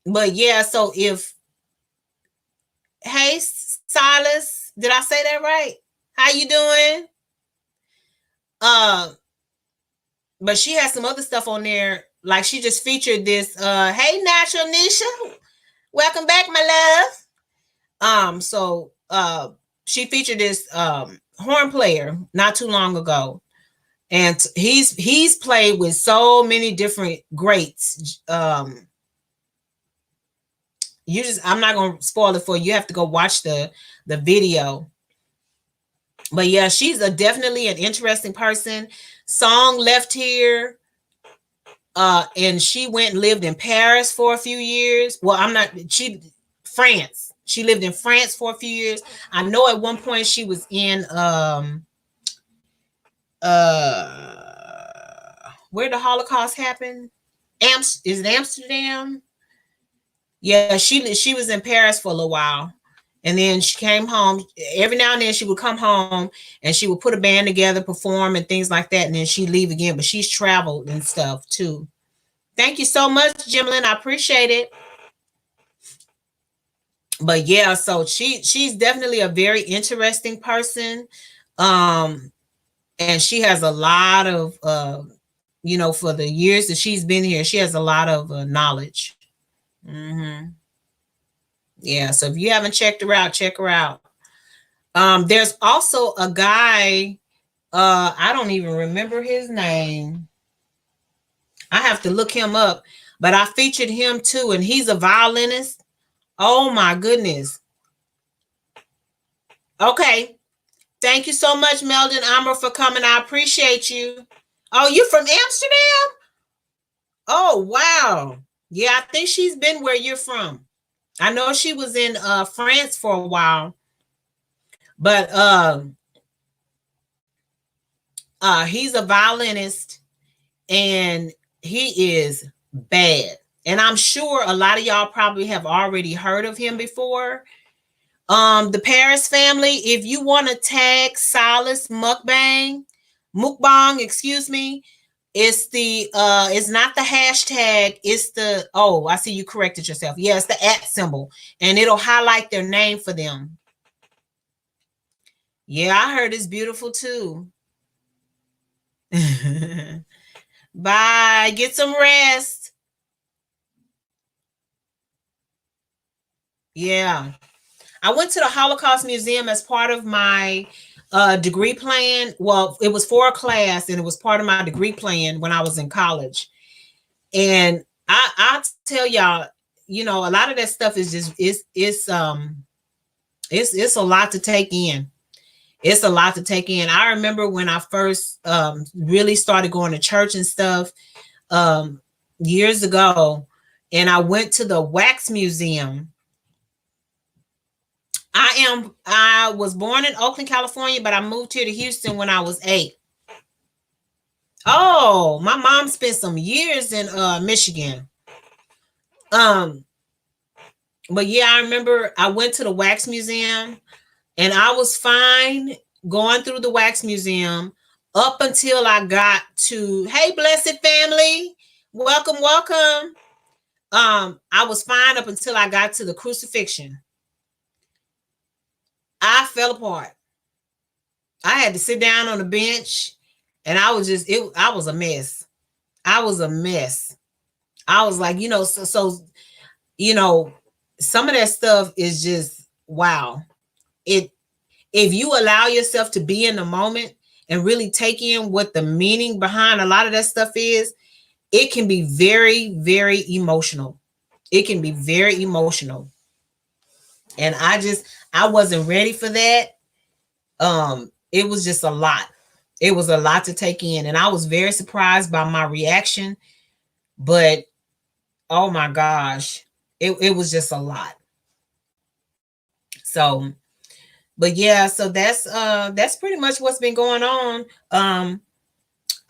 But yeah, so if hey Silas, did I say that right? How you doing? But she has some other stuff on there. Like she just featured this hey Natural Nisha, welcome back my love. So she featured this horn player not too long ago, and he's played with so many different greats. I'm not gonna spoil it for you. You have to go watch the video. But yeah, she's definitely an interesting person. Song left here. And she went and lived in Paris for a few years. Well, France. She lived in France for a few years. I know at one point she was in where the Holocaust happened? Is it Amsterdam? Yeah, she was in Paris for a little while. And then she came home. Every now and then she would come home and she would put a band together, perform and things like that. And then she'd leave again. But she's traveled and stuff too. Thank you so much, Jimlin. I appreciate it. But yeah, so she's definitely a very interesting person. And she has a lot of for the years that she's been here, she has a lot of knowledge. Mm-hmm. Yeah, so if you haven't checked her out, check her out. There's also a guy, I don't even remember his name. I have to look him up, but I featured him too, and he's a violinist. Oh my goodness. Okay. Thank you so much, Meldon Amber, for coming. I appreciate you. Oh, you from Amsterdam? Oh, wow. Yeah, I think she's been where you're from. I know she was in France for a while. But he's a violinist and he is bad. And I'm sure a lot of y'all probably have already heard of him before. The Paris family, if you want to tag Silas Mukbang, excuse me, it's the it's not the hashtag, it's the I see you corrected yourself. Yeah, it's the @ symbol, and it'll highlight their name for them. Yeah, I heard it's beautiful too. Bye. Get some rest. Yeah. I went to the Holocaust Museum as part of my degree plan. Well, it was for a class and it was part of my degree plan when I was in college. And I tell y'all, a lot of that stuff is just it's a lot to take in. It's a lot to take in. I remember when I first really started going to church and stuff years ago, and I went to the Wax Museum. I was born in Oakland, California, but I moved here to Houston when I was 8. Oh, my mom spent some years in Michigan. But yeah, I remember I went to the Wax Museum and I was fine going through the Wax Museum up until I got to, hey, blessed family, welcome. I was fine up until I got to the crucifixion. I fell apart. I had to sit down on the bench, and I was just I was a mess. I was a mess. I was like, so you know, some of that stuff is just wow. It If you allow yourself to be in the moment and really take in what the meaning behind a lot of that stuff is, it can be very, very emotional. It can be very emotional. And I wasn't ready for that. It was just a lot. It was a lot to take in. And I was very surprised by my reaction. But oh my gosh, it was just a lot. So, but yeah, so that's pretty much what's been going on.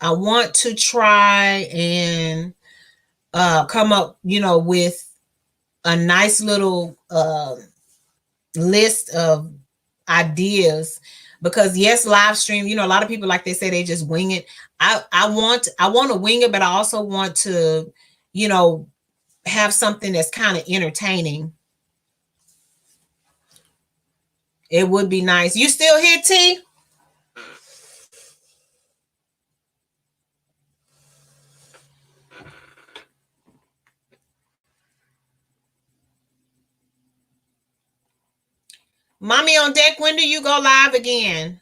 I want to try and come up, with a nice little list of ideas, because yes, live stream, a lot of people, like they say, they just wing it. I want to wing it, but I also want to, have something that's kind of entertaining. It would be nice. You still here, T? Mommy on deck, when do you go live again?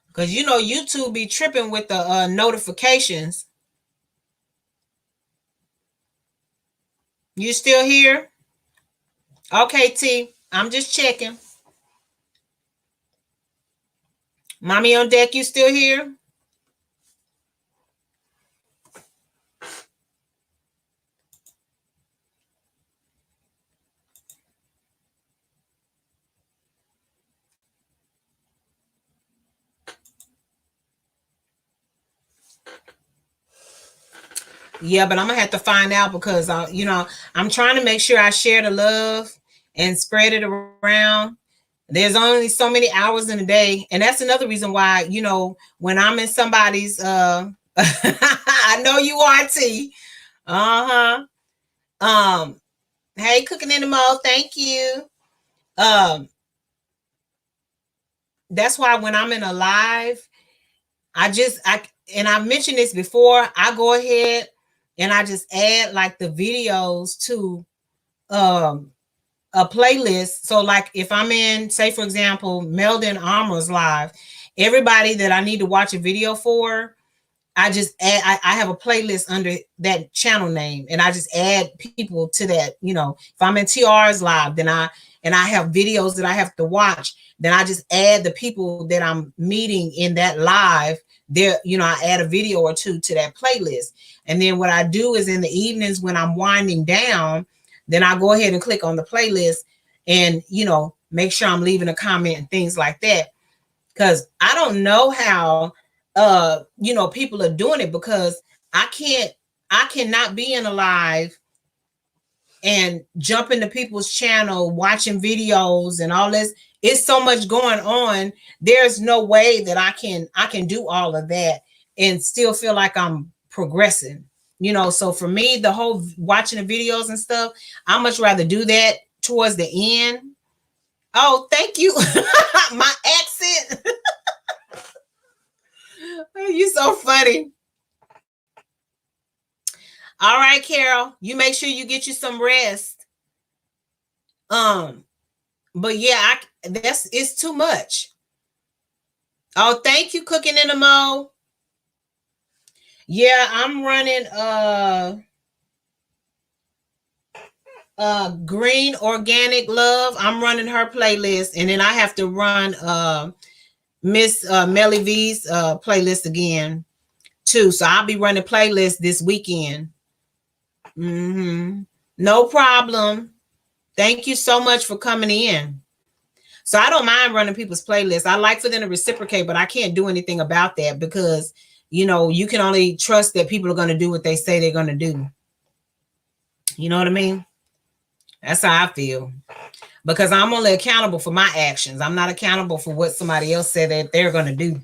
Because YouTube be tripping with the notifications. You still here? Okay, T. I'm just checking. Mommy on deck, you still here? Yeah, but I'm gonna have to find out, because I'm trying to make sure I share the love and spread it around. There's only so many hours in a day, and that's another reason why, when I'm in somebody's I know you are, T. Hey, cooking in the mode, thank you. That's why when I'm in a live, and I've mentioned this before, I go ahead and I just add like the videos to a playlist. So like if I'm in, say for example, Meldon Armour's live, everybody that I need to watch a video for, I just add, I have a playlist under that channel name, and I just add people to that. If I'm in TR's live, then I have videos that I have to watch, then I just add the people that I'm meeting in that live there. I add a video or two to that playlist. And then what I do is in the evenings when I'm winding down, then I go ahead and click on the playlist and, make sure I'm leaving a comment and things like that. Because I don't know how, people are doing it, because I cannot be in a live and jump into people's channel, watching videos and all this. It's so much going on. There's no way that I can do all of that and still feel like I'm progressing. So for me, the whole watching the videos and stuff, I much rather do that towards the end. Oh, thank you. My accent. You're so funny. All right, Carol, you make sure you get you some rest. But yeah, it's too much. Oh, thank you, cooking in the mode. Yeah, I'm running Green Organic Love. I'm running her playlist, and then I have to run Miss Melly V's playlist again too. So I'll be running playlists this weekend. No problem. Thank you so much for coming in. So I don't mind running people's playlists. I like for them to reciprocate, but I can't do anything about that, because you can only trust that people are going to do what they say they're going to do. You know what I mean? That's how I feel, because I'm only accountable for my actions. I'm not accountable for what somebody else said that they're going to do.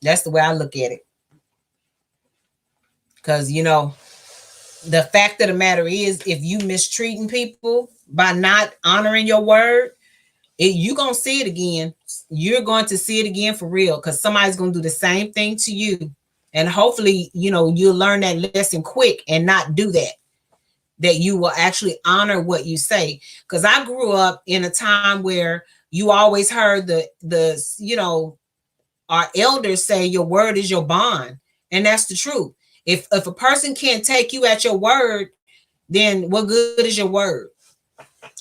That's the way I look at it. Because, the fact of the matter is, if you mistreating people by not honoring your word, you're going to see it again. You're going to see it again for real, because somebody's going to do the same thing to you. And hopefully, you'll learn that lesson quick and not do that you will actually honor what you say. Because I grew up in a time where you always heard our elders say your word is your bond. And that's the truth. If a person can't take you at your word, then what good is your word?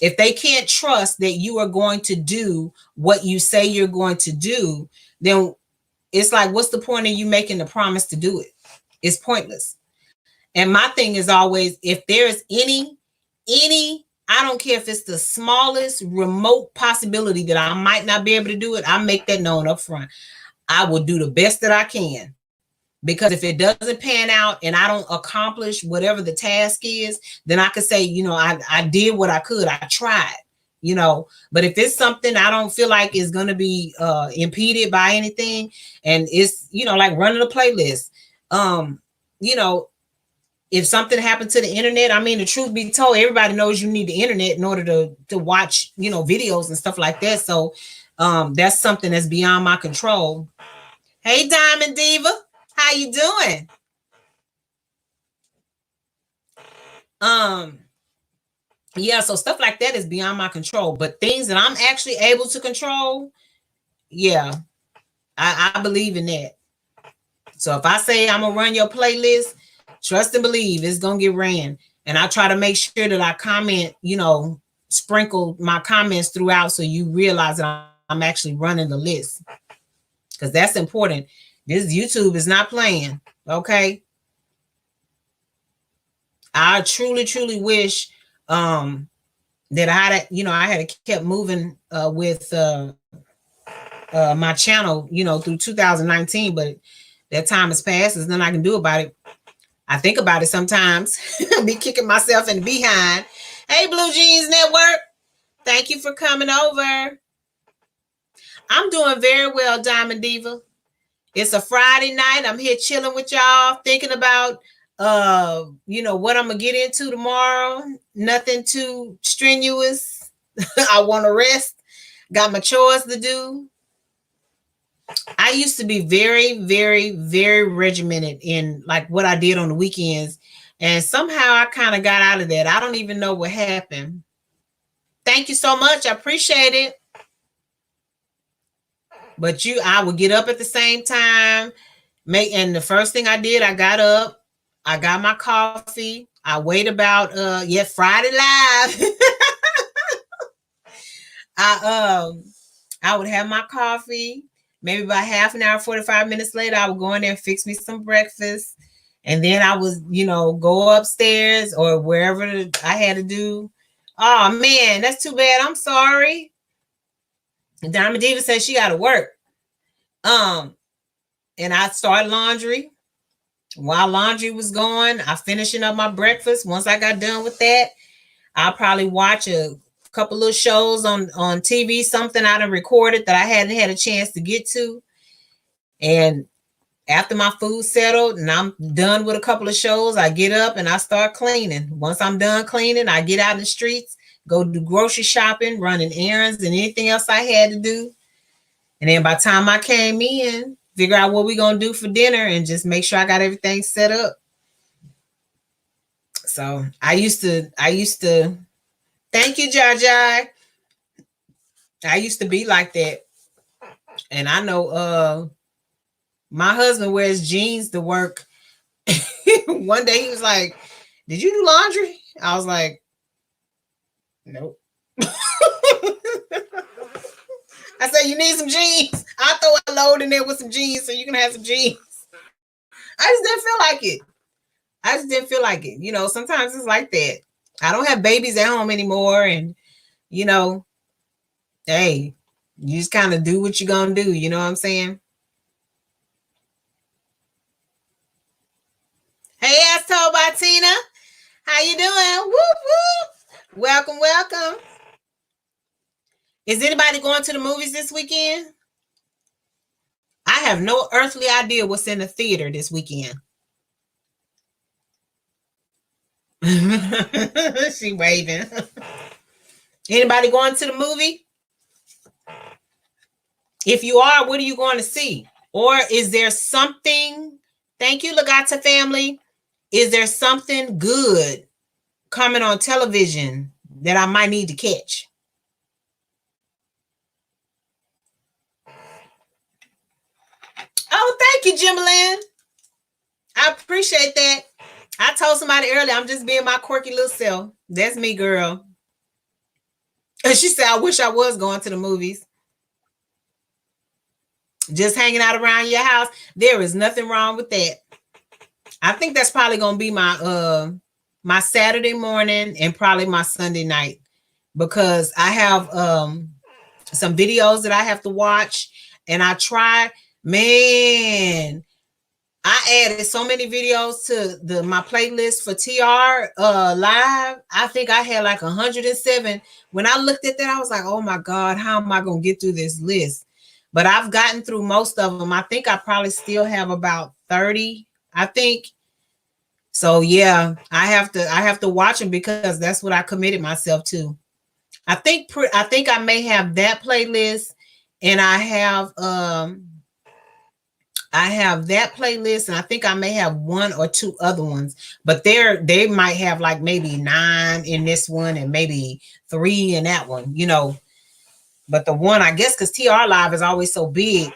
If they can't trust that you are going to do what you say you're going to do, then it's like, what's the point of you making the promise to do it? It's pointless. And my thing is always, if there's any, I don't care if it's the smallest remote possibility that I might not be able to do it, I make that known up front. I will do the best that I can. Because if it doesn't pan out and I don't accomplish whatever the task is, then I could say, I did what I could. I tried, But if it's something I don't feel like is going to be impeded by anything, and it's, like running a playlist, if something happened to the internet, I mean, the truth be told, everybody knows you need the internet in order to watch, videos and stuff like that. So that's something that's beyond my control. Hey, Diamond Diva. How you doing? Yeah, so stuff like that is beyond my control, but things that I'm actually able to control, yeah, I believe in that. So if I say I'm gonna run your playlist, trust and believe it's gonna get ran. And I try to make sure that I comment, sprinkle my comments throughout, so you realize that I'm actually running the list, because that's important. This YouTube is not playing. Okay. I truly, truly wish that I had kept moving with my channel, through 2019, but that time has passed. There's nothing I can do about it. I think about it sometimes. Be kicking myself in the behind. Hey, Blue Jeans Network. Thank you for coming over. I'm doing very well, Diamond Diva. It's a Friday night. I'm here chilling with y'all, thinking about what I'm gonna get into tomorrow. Nothing too strenuous. I want to rest. Got my chores to do. I used to be very, very, very regimented in like what I did on the weekends, and somehow I kind of got out of that. I don't even know what happened. Thank you so much. I appreciate it. But I would get up at the same time. And the first thing I did, I got up, I got my coffee. I wait about Friday Live. I would have my coffee. Maybe about half an hour, 45 minutes later, I would go in there and fix me some breakfast. And then I was, go upstairs or wherever I had to do. Oh man, that's too bad. I'm sorry. Diamond Diva says she got to work. And I started laundry. While laundry was going, I finishing up my breakfast. Once I got done with that, I'll probably watch a couple of shows on TV, something I done recorded that I hadn't had a chance to get to. And after my food settled and I'm done with a couple of shows, I get up and I start cleaning. Once I'm done cleaning, I get out in the streets, go do grocery shopping, running errands and anything else I had to do. And then by the time I came in, figure out what we're going to do for dinner and just make sure I got everything set up. So I used to, thank you, Jai. I used to be like that. And I know my husband wears jeans to work. One day he was like, did you do laundry? I was like, nope. I said, you need some jeans? I'll throw a load in there with some jeans so you can have some jeans. I just didn't feel like it. Sometimes it's like that. I don't have babies at home anymore. And, hey, you just kind of do what you're going to do. You know what I'm saying? Hey, as told by Tina. How you doing? Whoop, whoop. Welcome. Is anybody going to the movies this weekend? I have no earthly idea what's in the theater this weekend. She waving. Anybody going to the movie? If you are, what are you going to see? Or is there something? Thank you, Legata family. Is there something good coming on television that I might need to catch? Oh, thank you, Jimmalyn. I appreciate that. I told somebody earlier, I'm just being my quirky little self. That's me, girl. And she said, I wish I was going to the movies. Just hanging out around your house. There is nothing wrong with that. I think that's probably gonna be my Saturday morning and probably my Sunday night, because I have some videos that I have to watch, and I try, man, I added so many videos to my playlist for TR live. I think I had like 107. When I looked at that, I was like, oh my God, how am I gonna get through this list? But I've gotten through most of them. I think I probably still have about 30, I think. So yeah, I have to watch them because that's what I committed myself to. I think I may have that playlist, and I have that playlist, and I think I may have one or two other ones, but they might have like maybe 9 in this one and maybe 3 in that one, you know. But the one, I guess, because TR Live is always so big.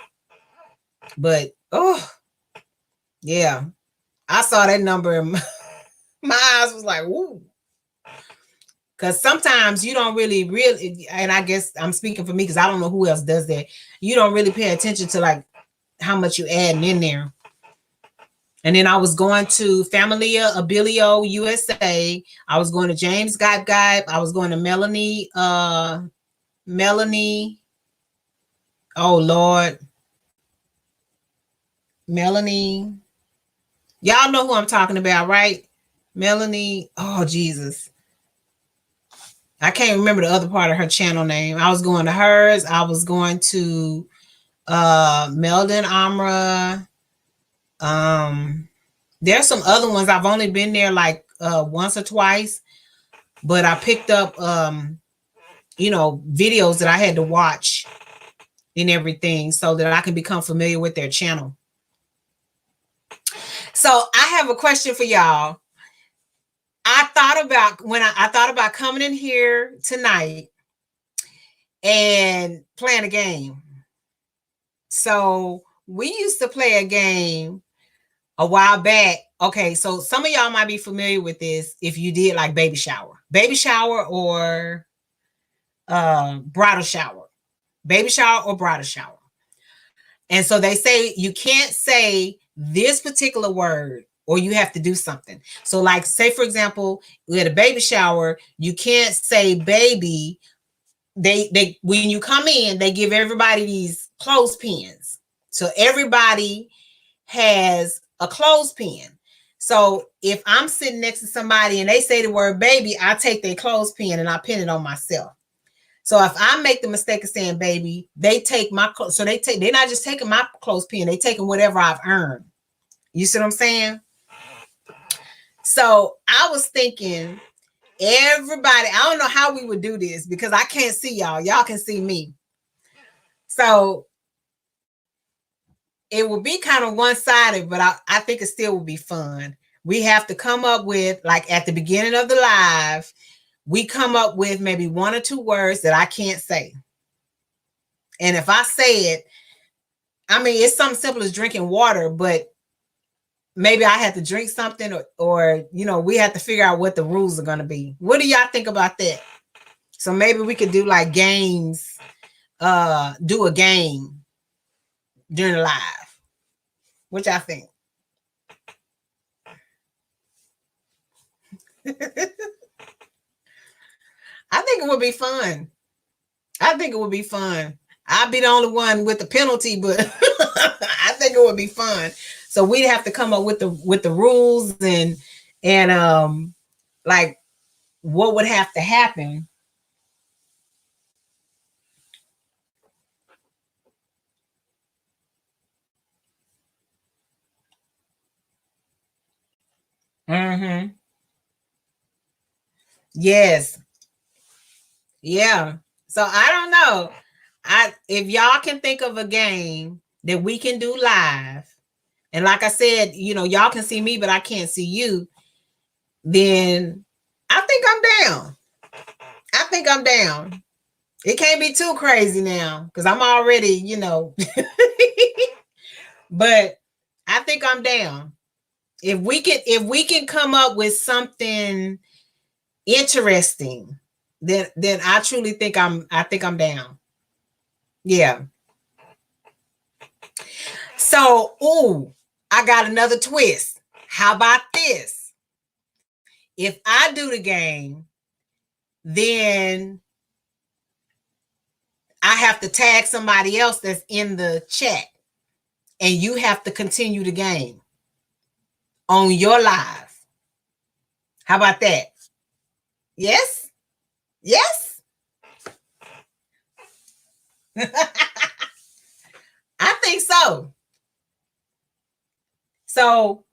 But oh yeah, I saw that number and my eyes was like, woo. Because sometimes you don't really, and I guess I'm speaking for me because I don't know who else does that. You don't really pay attention to like how much you adding in there. And then I was going to Familia Abilio USA. I was going to James Guy. I was going to Melanie. Oh Lord. Melanie. Y'all know who I'm talking about, right? Melanie. Oh Jesus. I can't remember the other part of her channel name. I was going to hers. I was going to Meldon Amra. There's some other ones. I've only been there like once or twice, but I picked up videos that I had to watch and everything so that I can become familiar with their channel. So I have a question for y'all. I thought about coming in here tonight and playing a game. So we used to play a game a while back. Okay, so some of y'all might be familiar with this if you did like baby shower or bridal shower, baby shower or bridal shower. And so they say you can't say this particular word or you have to do something. So like say, for example, we had a baby shower, you can't say baby. They when you come in, they give everybody these clothespins. So everybody has a clothespin. So if I'm sitting next to somebody and they say the word baby, I take their clothespin and I pin it on myself. So if I make the mistake of saying baby, they take my clothes. So they're not just taking my clothespin, they taking whatever I've earned. You see what I'm saying? So I was thinking, everybody, I don't know how we would do this because I can't see y'all. Y'all can see me. So it will be kind of one-sided, but I think it still will be fun. We have to come up with, like at the beginning of the live, we come up with maybe 1 or 2 words that I can't say. And if I say it, I mean, it's something simple as drinking water, but maybe I have to drink something or we have to figure out what the rules are going to be. What do y'all think about that? So maybe we could do like games, do a game during the live. What y'all think? I think it would be fun. I'd be the only one with the penalty, but I think it would be fun. So we'd have to come up with the rules and like what would have to happen. Mm-hmm. Yes. Yeah. So I don't know. If y'all can think of a game that we can do live, and like I said, you know, y'all can see me, but I can't see you, then I think I'm down. I think I'm down. It can't be too crazy now because I'm already, you know, but I think I'm down. If we can come up with something interesting, then I truly think I think I'm down. Yeah. So, ooh, I got another twist. How about this? If I do the game, then I have to tag somebody else that's in the chat, and you have to continue the game on your live. How about that? Yes? Yes? I think so. So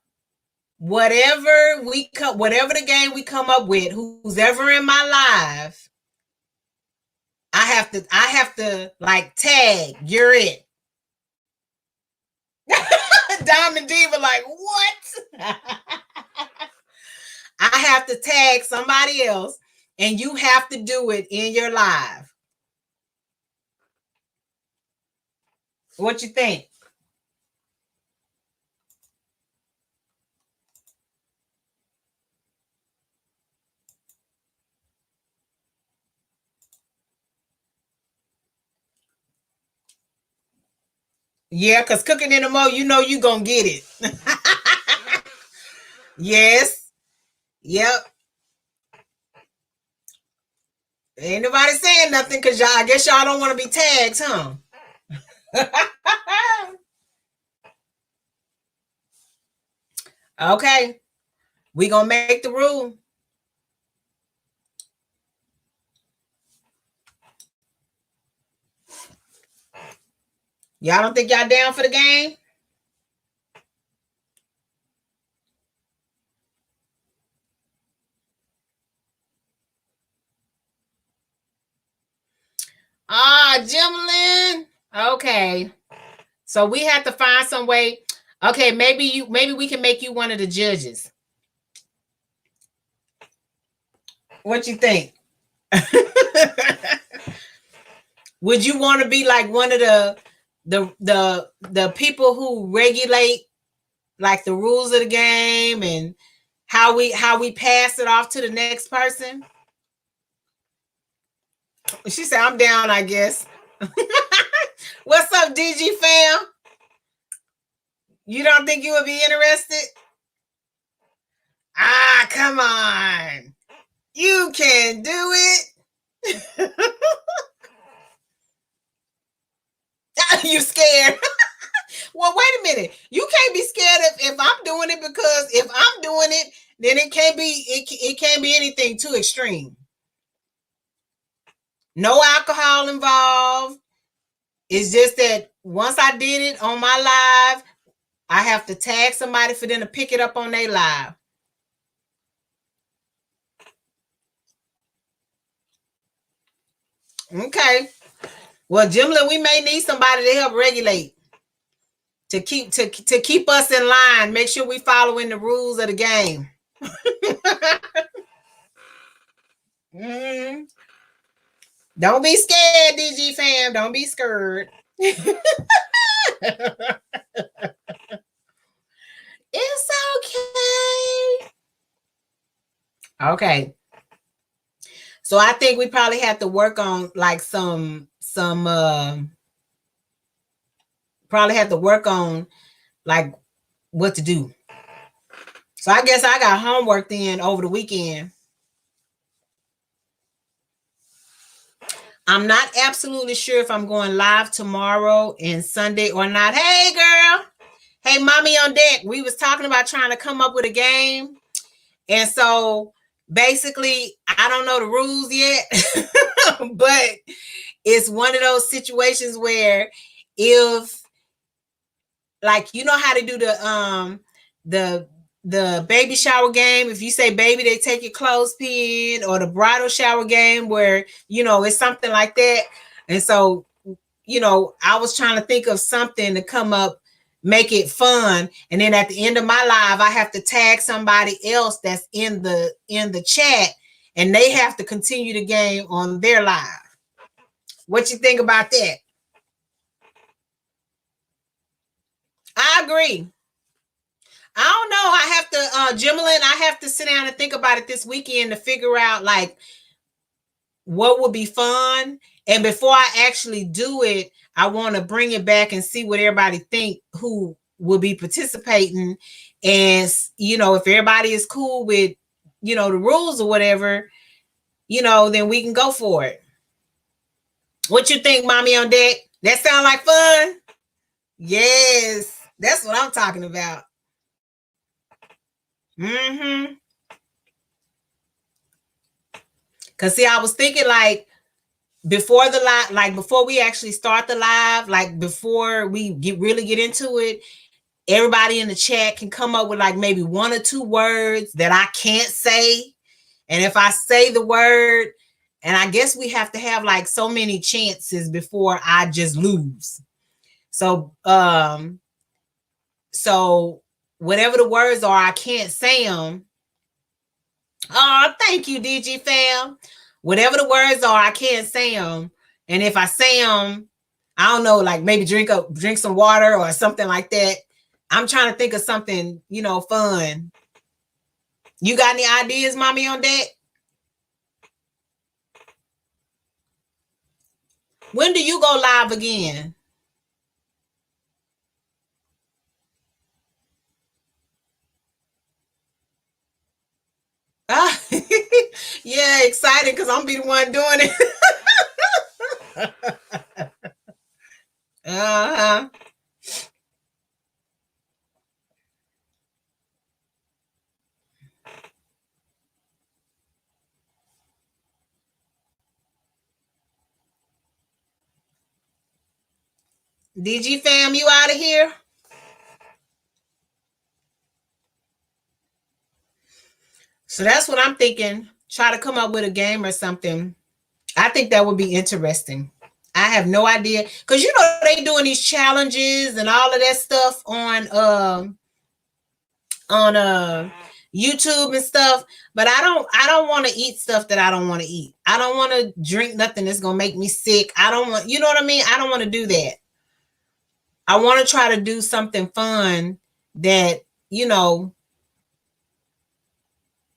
whatever the game we come up with, who's ever in my live, I have to like tag, you're it. Diamond Diva, like, what? I have to tag somebody else, and you have to do it in your live. What you think? Yeah, because cooking in the mo, you know you gonna get it. Yes. Yep. Ain't nobody saying nothing because y'all, I guess y'all don't want to be tagged, huh? Okay. We gonna make the rule. Y'all don't think y'all down for the game? Ah, Jimlyn. Okay. So we have to find some way. Okay, maybe we can make you one of the judges. What you think? Would you want to be like one of the people who regulate like the rules of the game and how we pass it off to the next person? She said, I'm down, I guess. What's up, DG fam? You don't think you would be interested? Ah, come on. You can do it. You scared? Well, wait a minute. You can't be scared if I'm doing it, because if I'm doing it, then it can't be anything too extreme. No alcohol involved. It's just that once I did it on my live, I have to tag somebody for them to pick it up on their live. Okay. Well, Jimlyn, we may need somebody to help regulate, to keep us in line. Make sure we following the rules of the game. Mm-hmm. Don't be scared, DG fam. Don't be scared. It's okay. Okay. So I think we probably have to work on like probably have to work on like what to do. So I guess I got homework then over the weekend. I'm not absolutely sure if I'm going live tomorrow and Sunday or not. Hey girl. Hey, mommy on deck. We was talking about trying to come up with a game. And so basically, I don't know the rules yet, but it's one of those situations where if, like, you know how to do the the baby shower game, if you say baby, they take your clothespin, or the bridal shower game where, it's something like that. And so, I was trying to think of something to come up, make it fun. And then at the end of my live, I have to tag somebody else that's in the chat, and they have to continue the game on their live. What you think about that? I agree. I don't know. I have to, Jimlin, I have to sit down and think about it this weekend to figure out like what would be fun. And before I actually do it, I want to bring it back and see what everybody think who will be participating. And, if everybody is cool with, the rules or whatever, then we can go for it. What you think, mommy on deck? That sound like fun? Yes, that's what I'm talking about. Mm-hmm. Cause see, I was thinking like before the live, like before we actually start the live, like before we really get into it, everybody in the chat can come up with like maybe 1 or 2 words that I can't say. And if I say the word, and I guess we have to have like so many chances before I just lose. So, so whatever the words are, I can't say them. Oh, thank you, DG fam. Whatever the words are, I can't say them. And if I say them, I don't know, like maybe drink some water or something like that. I'm trying to think of something, fun. You got any ideas, mommy, on that? When do you go live again? Yeah, excited because I'm be the one doing it. Uh-huh. DG fam, you out of here? So that's what I'm thinking. Try to come up with a game or something. I think that would be interesting. I have no idea because they doing these challenges and all of that stuff on YouTube and stuff. But I don't want to eat stuff that I don't want to eat. I don't want to drink nothing that's gonna make me sick. I don't want, you know what I mean? I don't want to do that. I want to try to do something fun that,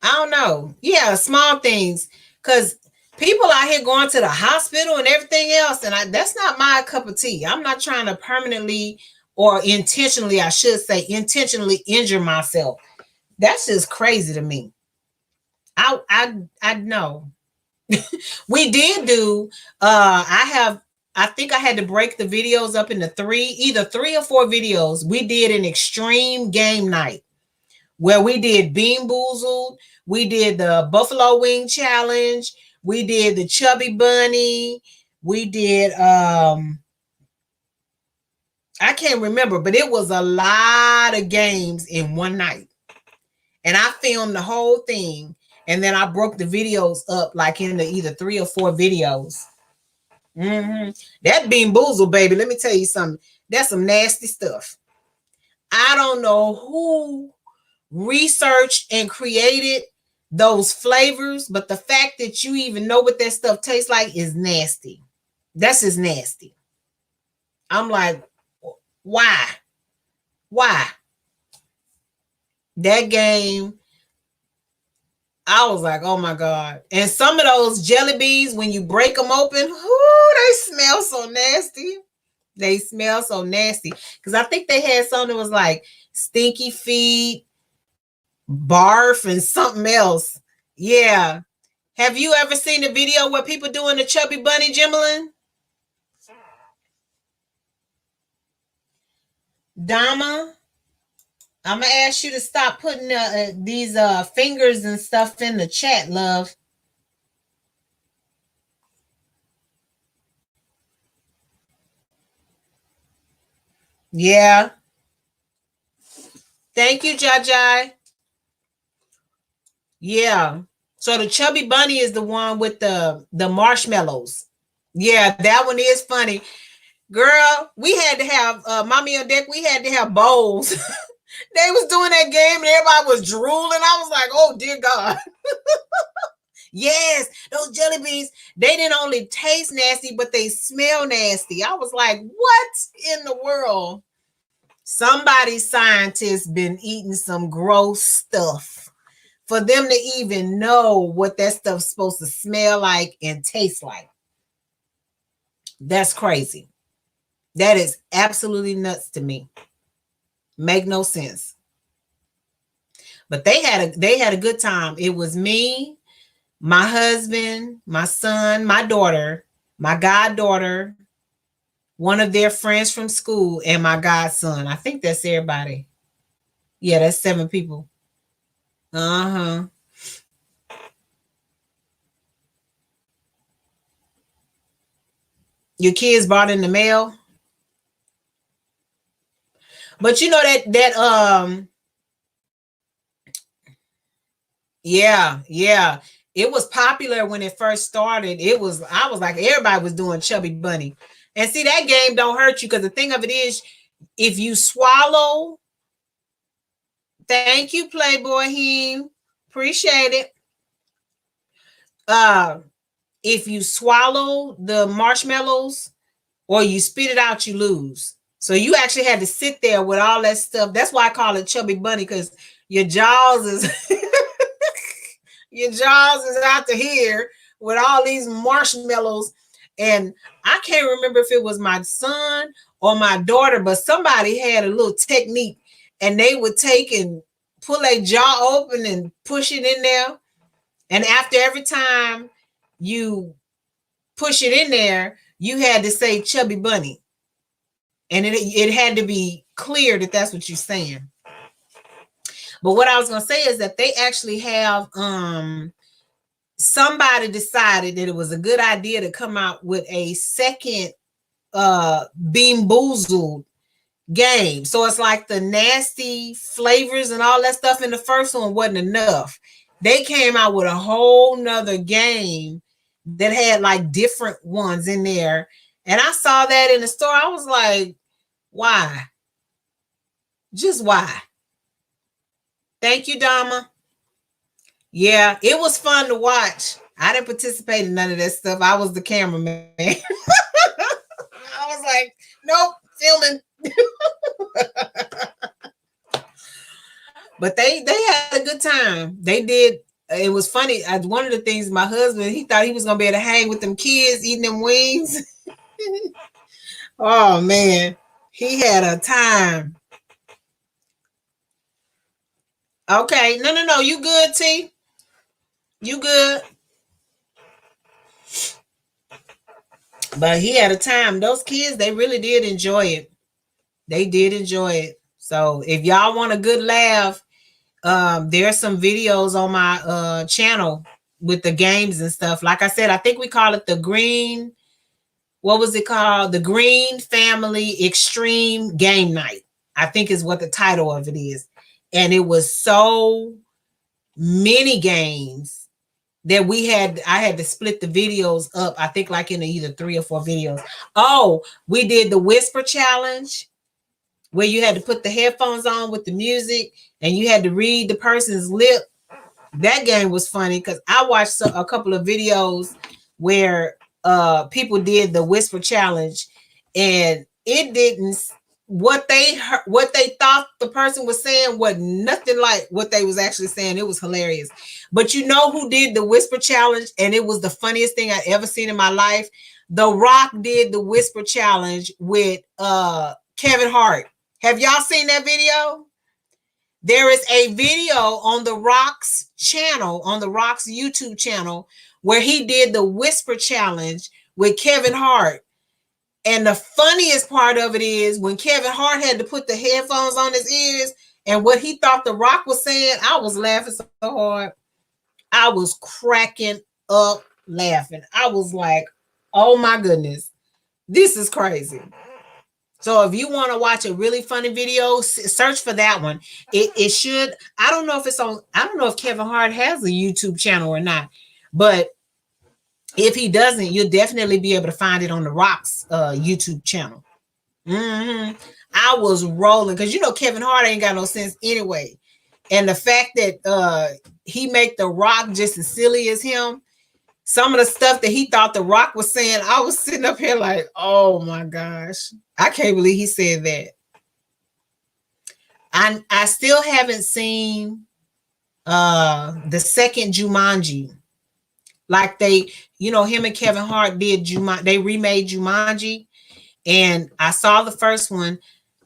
I don't know. Yeah, small things. Because people out here going to the hospital and everything else, and that's not my cup of tea. I'm not trying to permanently or intentionally, I should say, intentionally injure myself. That's just crazy to me. I know. We did do, I think I had to break the videos up into either 3 or 4 videos. We did an extreme game night where we did Bean Boozled, we did the Buffalo Wing Challenge, we did the Chubby Bunny, we did I can't remember, but it was a lot of games in one night. And I filmed the whole thing, and then I broke the videos up like into either 3 or 4 videos. Mm-hmm. That Bean Boozled, baby, let me tell you something. That's some nasty stuff. I don't know who researched and created those flavors, but the fact that you even know what that stuff tastes like is nasty. That's just nasty. I'm like, why? That game, I was like, oh my God. And some of those jelly beans, when you break them open, they smell so nasty. They smell so nasty. Because I think they had something that was like stinky feet, barf, and something else. Yeah. Have you ever seen the video where people doing the Chubby Bunny, Jimlin? Dama, I'm going to ask you to stop putting these fingers and stuff in the chat, love. Yeah. Thank you, Jajai. Yeah. So the chubby bunny is the one with the marshmallows. Yeah, that one is funny. Girl, we had to have mommy on deck. We had to have bowls. They was doing that game and everybody was drooling. I was like, oh dear God. Yes, those jelly beans, they didn't only taste nasty, but they smell nasty. I was like, what in the world? Somebody's scientist been eating some gross stuff for them to even know what that stuff's supposed to smell like and taste like. That's crazy. That is absolutely nuts to me. Make no sense. But they had a good time. It was me, my husband, my son, my daughter, my goddaughter, one of their friends from school, and my godson. I think that's everybody. Yeah, that's 7 people. Uh-huh. Your kids brought in the mail. But you know that yeah, yeah. It was popular when it first started. I was like, everybody was doing Chubby Bunny. And see, that game don't hurt you because the thing of it is, if you swallow, thank you, Playboy him. Appreciate it. Uh, if you swallow the marshmallows or you spit it out, you lose. So you actually had to sit there with all that stuff. That's why I call it Chubby Bunny, because your jaws is your jaws is out to here with all these marshmallows. And I can't remember if it was my son or my daughter, but somebody had a little technique and they would take and pull a jaw open and push it in there. And after every time you push it in there, you had to say Chubby Bunny. And it had to be clear that that's what you're saying. But what I was going to say is that they actually have somebody decided that it was a good idea to come out with a second Bean Boozled game. So it's like the nasty flavors and all that stuff in the first one wasn't enough. They came out with a whole nother game that had like different ones in there. And I saw that in the store. I was like, why? Just why? Thank you, Dama. Yeah, it was fun to watch. I didn't participate in none of that stuff. I was the cameraman. I was like, nope, filming. But they had a good time. They did. It was funny. One of the things, my husband, he thought he was gonna be able to hang with them kids eating them wings. Oh man, he had a time. Okay, no. You good, T? You good? But he had a time. Those kids, they really did enjoy it. They did enjoy it. So if y'all want a good laugh, there's some videos on my channel with the games and stuff. Like I said, I think we call it the green. What was it called? The Green Family Extreme Game Night, I think is what the title of it is. And it was so many games that I had to split the videos up. I think like in either 3 or 4 videos. Oh, we did the whisper challenge where you had to put the headphones on with the music and you had to read the person's lip. That game was funny because I watched a couple of videos where people did the whisper challenge and it didn't, what they heard, what they thought the person was saying was nothing like what they was actually saying. It was hilarious. But you know who did the whisper challenge and it was the funniest thing I'd ever seen in my life? The Rock did the whisper challenge with Kevin Hart. Have y'all seen that video? There is a video on The Rock's channel, on The Rock's YouTube channel, where he did the whisper challenge with Kevin Hart. And the funniest part of it is when Kevin Hart had to put the headphones on his ears and what he thought The Rock was saying, I was laughing so hard. I was cracking up laughing. I was like, oh my goodness, this is crazy. So if you want to watch a really funny video, search for that one. It should. I don't know if it's on. I don't know if Kevin Hart has a YouTube channel or not, but if he doesn't, you'll definitely be able to find it on The Rock's YouTube channel. I was rolling because you know Kevin Hart ain't got no sense anyway, and the fact that he make The Rock just as silly as him. Some of the stuff that he thought The Rock was saying, I was sitting up here like, oh my gosh, I can't believe he said that. I still haven't seen the second Jumanji. Like they, you know, him and Kevin Hart did Jumanji. They remade Jumanji, and I saw the first one.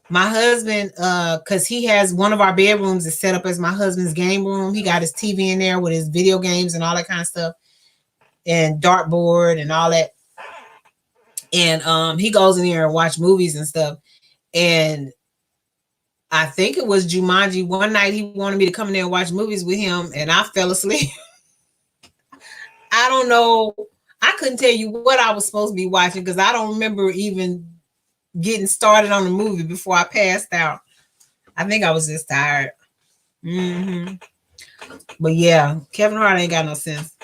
My husband, because he has one of our bedrooms is set up as my husband's game room. He got his TV in there with his video games and all that kind of stuff, and dartboard and all that. And he goes in there and watch movies and stuff. And I think it was Jumanji. One night he wanted me to come in there and watch movies with him, and I fell asleep. I don't know. I couldn't tell you what I was supposed to be watching because I don't remember even getting started on the movie before I passed out. I think I was just tired. But yeah, Kevin Hart ain't got no sense.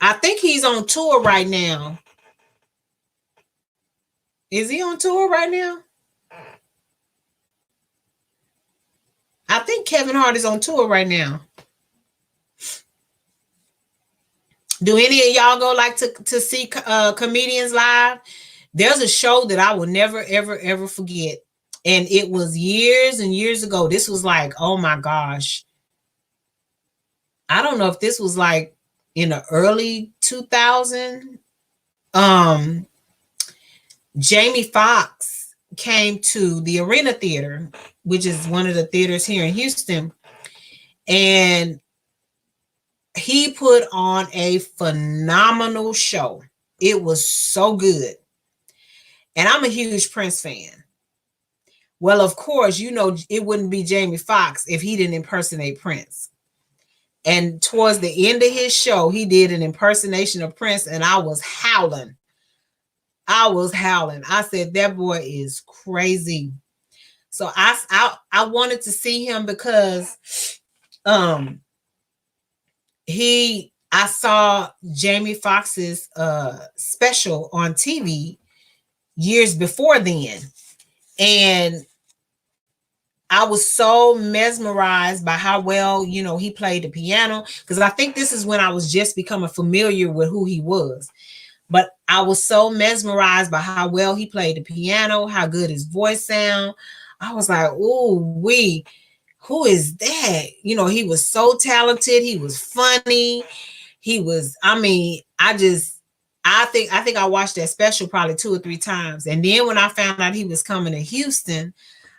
I think he's on tour right now. Is he on tour right now? I think Kevin Hart is on tour right now. Do any of y'all go like to see comedians live? There's a show that I will never, ever, ever forget. And it was years and years ago. This was like, oh my gosh. I don't know if this was like in the early 2000s. Jamie Foxx came to the Arena Theater, which is one of the theaters here in Houston. And he put on a phenomenal show. It was so good. And I'm a huge Prince fan. Well, of course, you know, it wouldn't be Jamie Foxx if he didn't impersonate Prince. And towards the end of his show, he did an impersonation of Prince, and I was howling. I said, that boy is crazy. So I wanted to see him because I saw Jamie Foxx's special on TV years before then. And I was so mesmerized by how well, you know, he played the piano, because I think this is when I was just becoming familiar with who he was. But I was so mesmerized by how well he played the piano, how good his voice sound. I was like, ooh, who is that? You know, he was so talented. He was funny. He was, I mean, I think I watched that special probably 2 or 3 times. And then when I found out he was coming to Houston,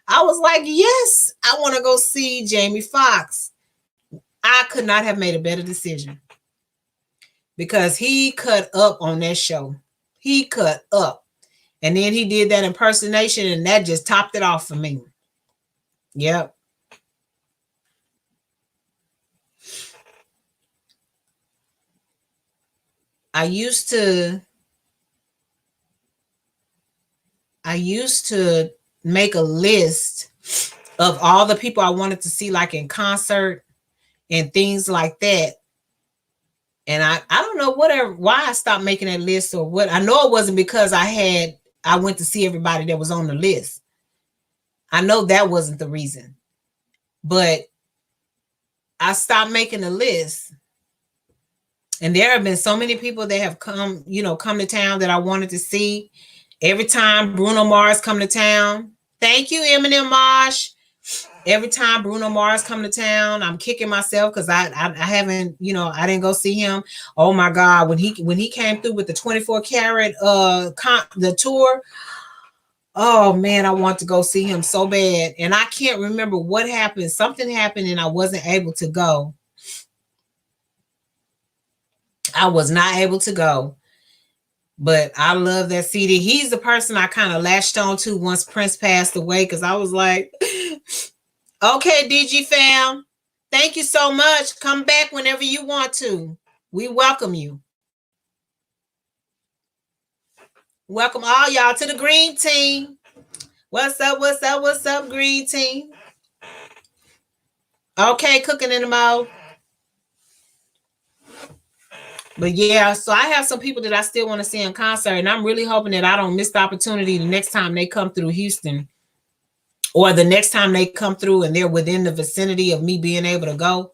I was like, yes, I want to go see Jamie Foxx. I could not have made a better decision because he cut up on that show. He cut up. And then he did that impersonation, and that just topped it off for me. Yep. I used to make a list of all the people I wanted to see, like in concert and things like that. And I don't know why I stopped making that list or what. I know it wasn't because I went to see everybody that was on the list. I know that wasn't the reason, but I stopped making a list. And there have been so many people that have come to town that I wanted to see. Every time Bruno Mars come to town, thank you, Eminem Mosh. Every time Bruno Mars come to town, I'm kicking myself because I haven't, I didn't go see him. Oh my God, when he came through with the 24 karat the tour, oh man, I want to go see him so bad. And I can't remember what happened. Something happened and I wasn't able to go. I was not able to go. But I love that CD. He's the person I kind of latched on to once Prince passed away, because I was like, okay, DG fam, thank you so much. Come back whenever you want to. We welcome you. Welcome all y'all to the green team. What's up? What's up? What's up, green team? Okay, cooking in the mode. But yeah, so I have some people that I still want to see in concert, and I'm really hoping that I don't miss the opportunity the next time they come through Houston, or the next time they come through and they're within the vicinity of me being able to go,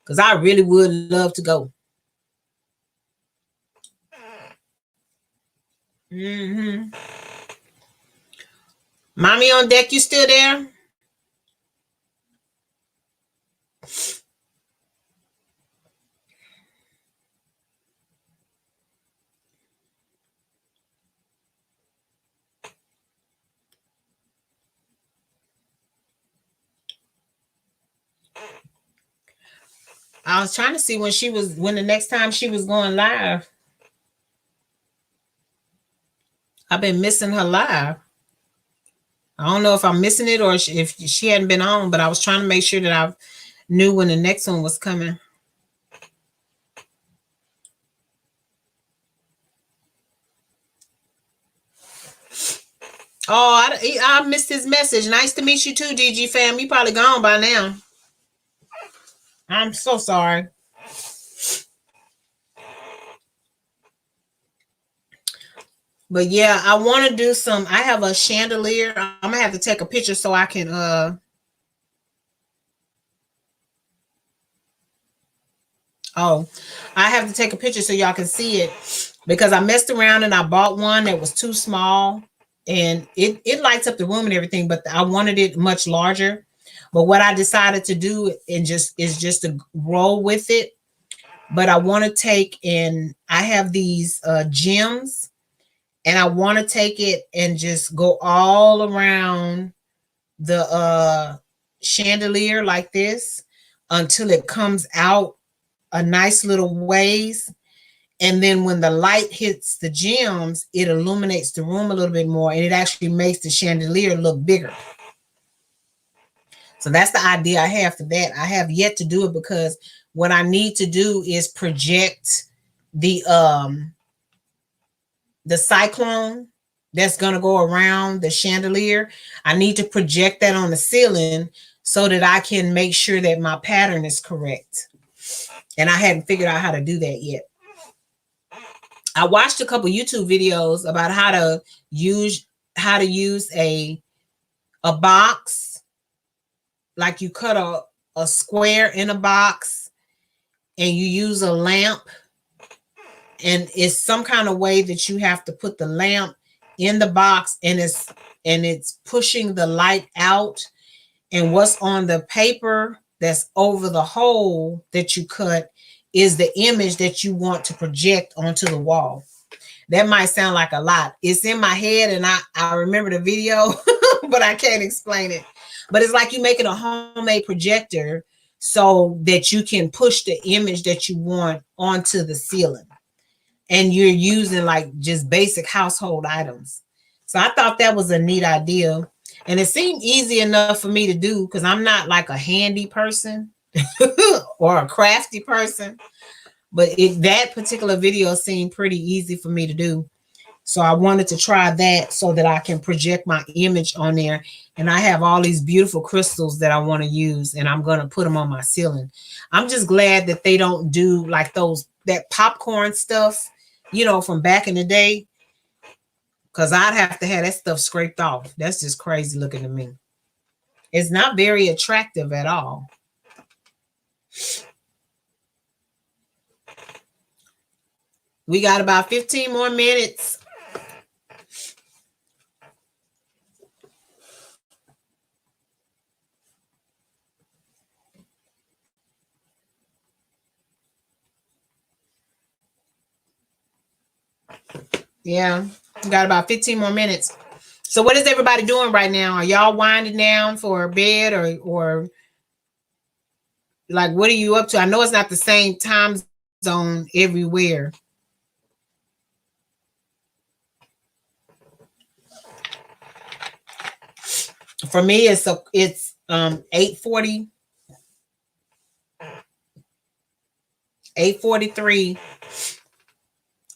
because I really would love to go. Mm-hmm. Mommy on deck, you still there? I was trying to see when the next time she was going live. I've been missing her live. I don't know if I'm missing it or if she hadn't been on, but I was trying to make sure that I knew when the next one was coming. Oh, I missed his message. Nice to meet you too, DG fam. You probably gone by now. I'm so sorry. But yeah, I want to do some. I have a chandelier. I'm gonna have to take a picture so I can oh, I have to take a picture so y'all can see it, because I messed around and I bought one that was too small, and it lights up the room and everything, but I wanted it much larger. But what I decided to do and just is just to roll with it. But I want to take, and I have these gems, and I want to take it and just go all around the chandelier like this until it comes out a nice little ways. And then when the light hits the gems, it illuminates the room a little bit more, and it actually makes the chandelier look bigger. So that's the idea I have for that. I have yet to do it because what I need to do is project the cyclone that's going to go around the chandelier. I need to project that on the ceiling so that I can make sure that my pattern is correct. And I hadn't figured out how to do that yet. I watched a couple YouTube videos about how to use a box, like you cut a square in a box and you use a lamp, and it's some kind of way that you have to put the lamp in the box, and it's pushing the light out, and what's on the paper that's over the hole that you cut is the image that you want to project onto the wall. That might sound like a lot. It's in my head and I remember the video, but I can't explain it. But it's like you making a homemade projector so that you can push the image that you want onto the ceiling. And you're using like just basic household items. So I thought that was a neat idea. And it seemed easy enough for me to do because I'm not like a handy person or a crafty person. But that particular video seemed pretty easy for me to do. So I wanted to try that so that I can project my image on there. And I have all these beautiful crystals that I want to use, and I'm going to put them on my ceiling. I'm just glad that they don't do like that popcorn stuff, from back in the day, because I'd have to have that stuff scraped off. That's just crazy looking to me. It's not very attractive at all. We got about 15 more minutes. Yeah, we got about 15 more minutes. So what is everybody doing right now? Are y'all winding down for bed or like what are you up to? I know it's not the same time zone everywhere. For me, it's 8:40, 8:43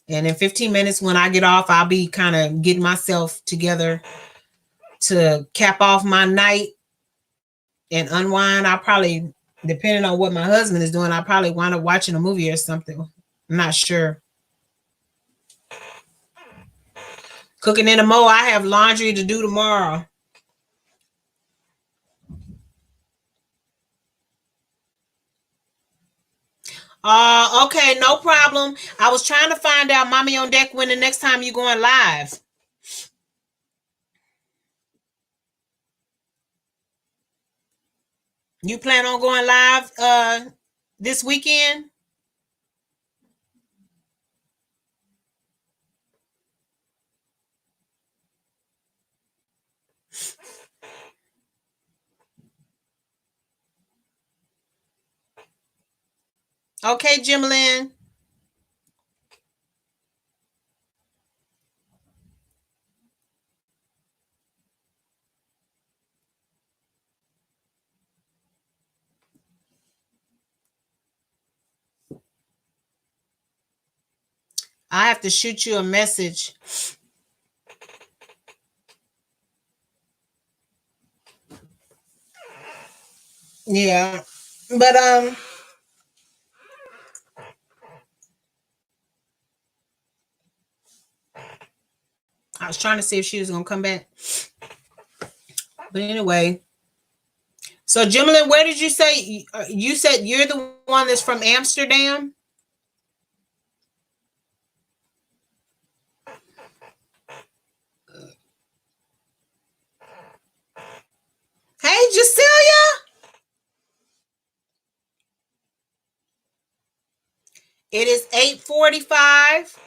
And in 15 minutes when I get off, I'll be kind of getting myself together to cap off my night and unwind. I'll probably, depending on what my husband is doing, I'll probably wind up watching a movie or something. I'm not sure. Cooking in the mo. I have laundry to do tomorrow. Okay, no problem. I was trying to find out, Mommy on Deck, when the next time you going live. You plan on going live this weekend? Okay, Jimlyn. I have to shoot you a message. Yeah. But I was trying to see if she was gonna come back. But anyway. So Jimlyn, where did you say you said you're the one that's from Amsterdam? Hey, Jacilia. It is 8:45.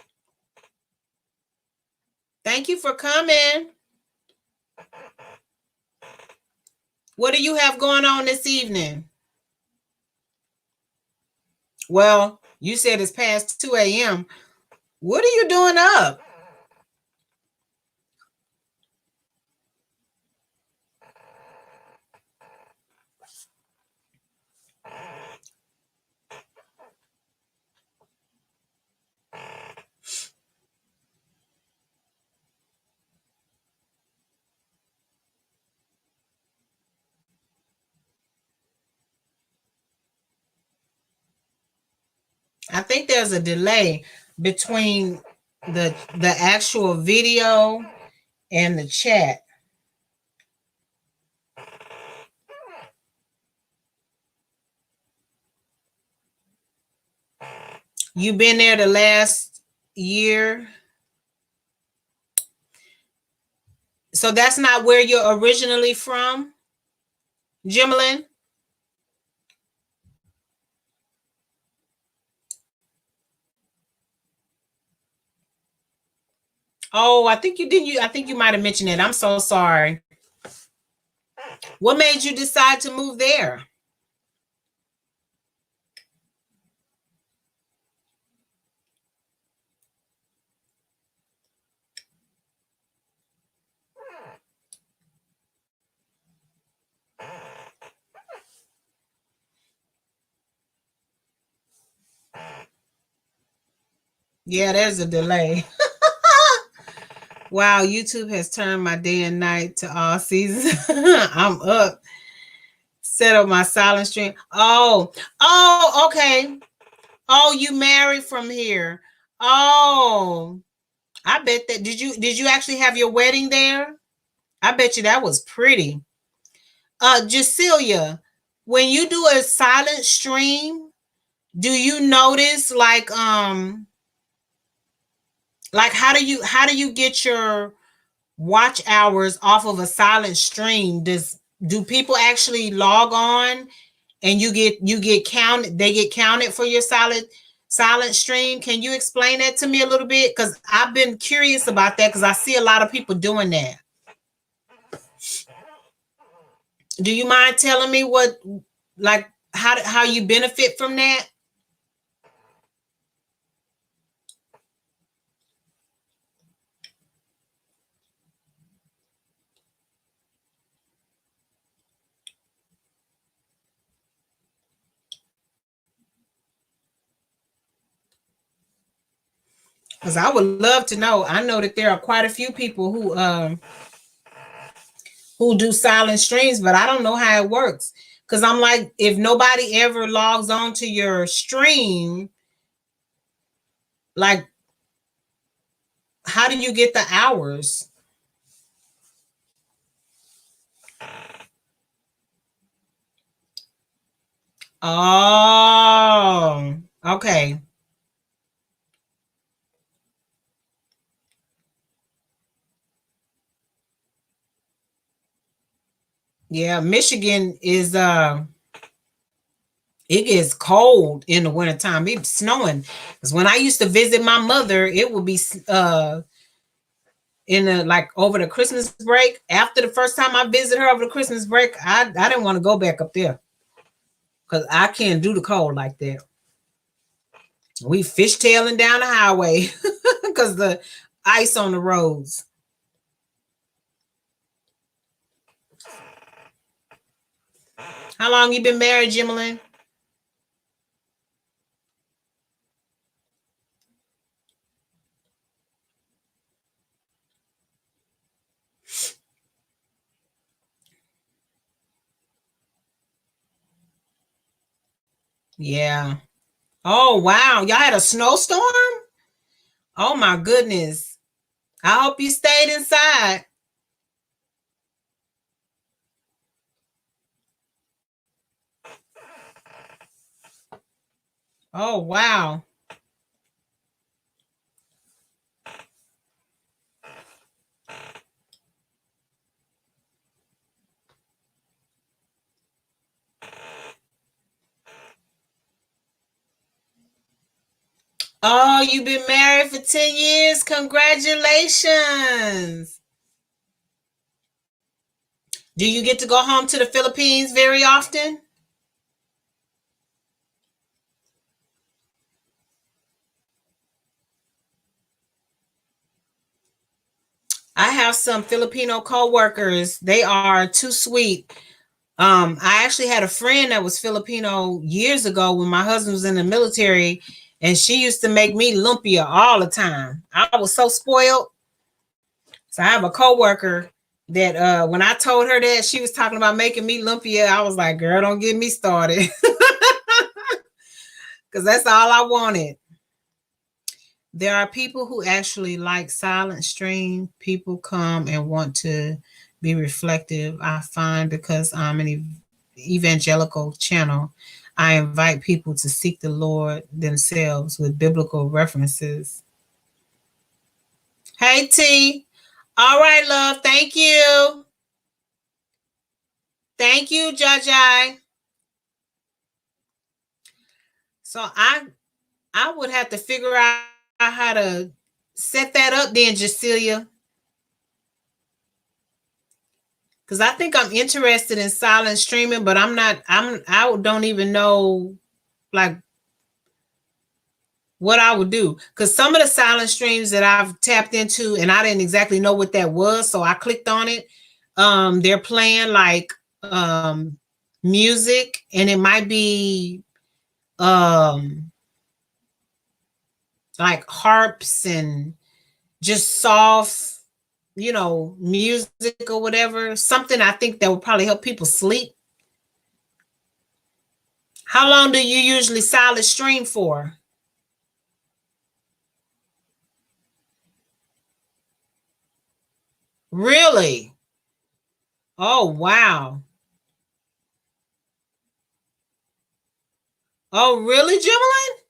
Thank you for coming. What do you have going on this evening? Well, you said it's past 2 a.m. What are you doing up? I think there's a delay between the actual video and the chat. You've been there the last year. So that's not where you're originally from, Jimlyn? Oh, I think you didn't. I think you might have mentioned it. I'm so sorry. What made you decide to move there? Yeah, there's a delay. Wow, YouTube has turned my day and night to all seasons. I'm up. Set up my silent stream. Oh, okay. Oh, you married from here. Oh, I bet that did you actually have your wedding there? I bet you that was pretty. Jacilia, when you do a silent stream, do you notice like how do you get your watch hours off of a silent stream? Do people actually log on and you get counted, they get counted for your silent stream? Can you explain that to me a little bit? Because I've been curious about that because I see a lot of people doing that. Do you mind telling me what, like, how you benefit from that? Because I would love to know. I know that there are quite a few people who do silent streams, but I don't know how it works. Because I'm like, if nobody ever logs on to your stream, like, how do you get the hours? Oh, okay. Yeah, Michigan is it gets cold in the wintertime. It's snowing. Because when I used to visit my mother, it would be in the like over the Christmas break. After the first time I visited her over the Christmas break, I didn't want to go back up there because I can't do the cold like that. We fishtailing down the highway because the ice on the roads. How long you been married, Jimlyn? Yeah. Oh wow, y'all had a snowstorm? Oh my goodness. I hope you stayed inside. Oh wow. Oh, you've been married for 10 years. Congratulations. Do you get to go home to the Philippines very often? I have some Filipino co-workers. They are too sweet. I actually had a friend that was Filipino years ago when my husband was in the military, and she used to make me lumpia all the time. I was so spoiled. So I have a coworker that when I told her that she was talking about making me lumpia, I was like, girl, don't get me started. Because that's all I wanted. There are people who actually like silent stream. People come and want to be reflective. I find because I'm an evangelical channel, I invite people to seek the Lord themselves with biblical references. Hey T. All right, love. Thank you. Thank you, Jajai. So I would have to figure out how to set that up then, Jacilia. Because I think I'm interested in silent streaming, but I don't even know like what I would do. Because some of the silent streams that I've tapped into and I didn't exactly know what that was, so I clicked on it. They're playing like music, and it might be like harps and just soft, music or whatever. Something I think that would probably help people sleep. How long do you usually silent stream for? Really? Oh, wow. Oh, really, Jimlyn?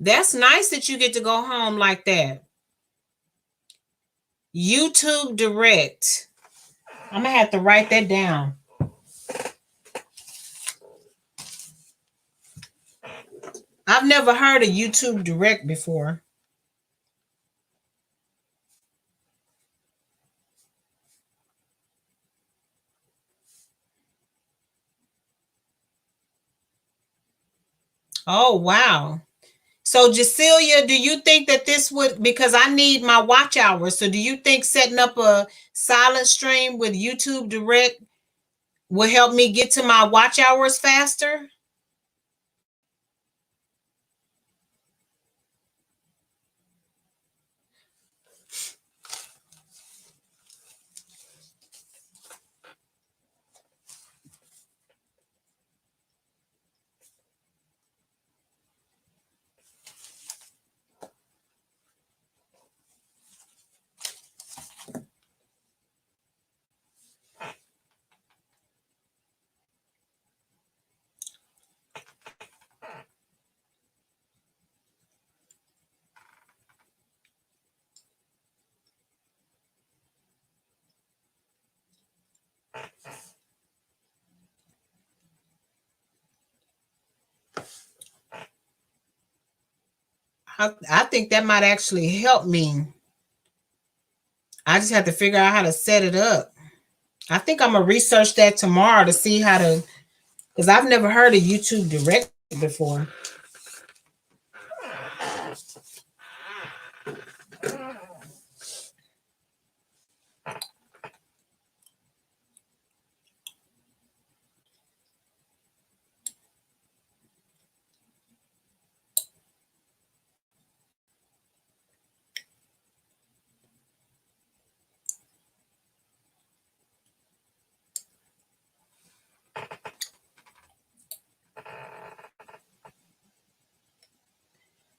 That's nice that you get to go home like that. YouTube Direct. I'm going to have to write that down. I've never heard of YouTube Direct before. Oh, wow. So, Jacilia, do you think that this would, because I need my watch hours, so do you think setting up a silent stream with YouTube Direct will help me get to my watch hours faster? I think that might actually help me. I just have to figure out how to set it up. I think I'm gonna research that tomorrow to see how to, because I've never heard of YouTube Direct before.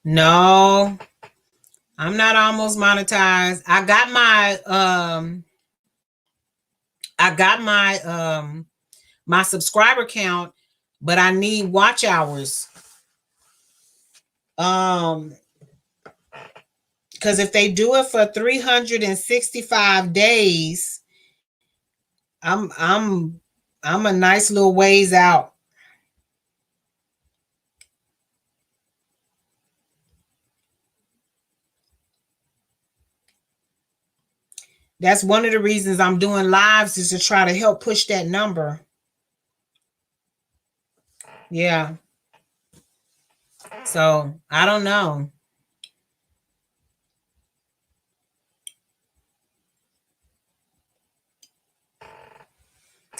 No, I'm not almost monetized. I got my subscriber count, but I need watch hours. Because if they do it for 365 days, I'm a nice little ways out. That's one of the reasons I'm doing lives, is to try to help push that number. Yeah. So I don't know.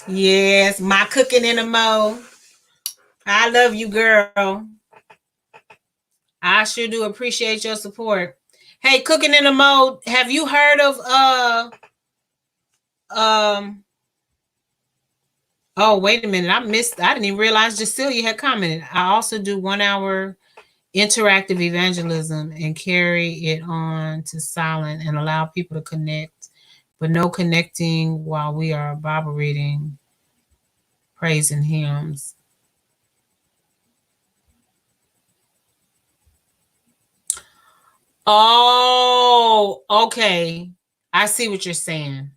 Yes, my cooking in a mo. I love you, girl. I sure do appreciate your support. Hey, cooking in a mode. Have you heard of oh, wait a minute. I didn't even realize Jacilia had commented. I also do 1 hour interactive evangelism and carry it on to silent and allow people to connect, but no connecting while we are Bible reading, praise and hymns. Oh, okay. I see what you're saying.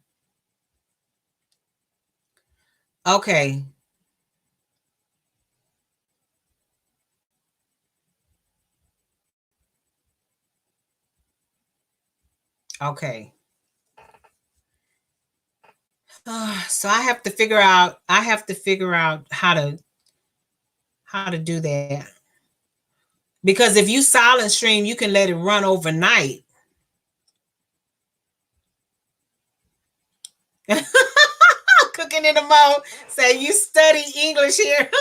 Okay. Okay. So I have to figure out how to do that. Because if you silent stream, you can let it run overnight. Cooking in the mode. Say you study English here.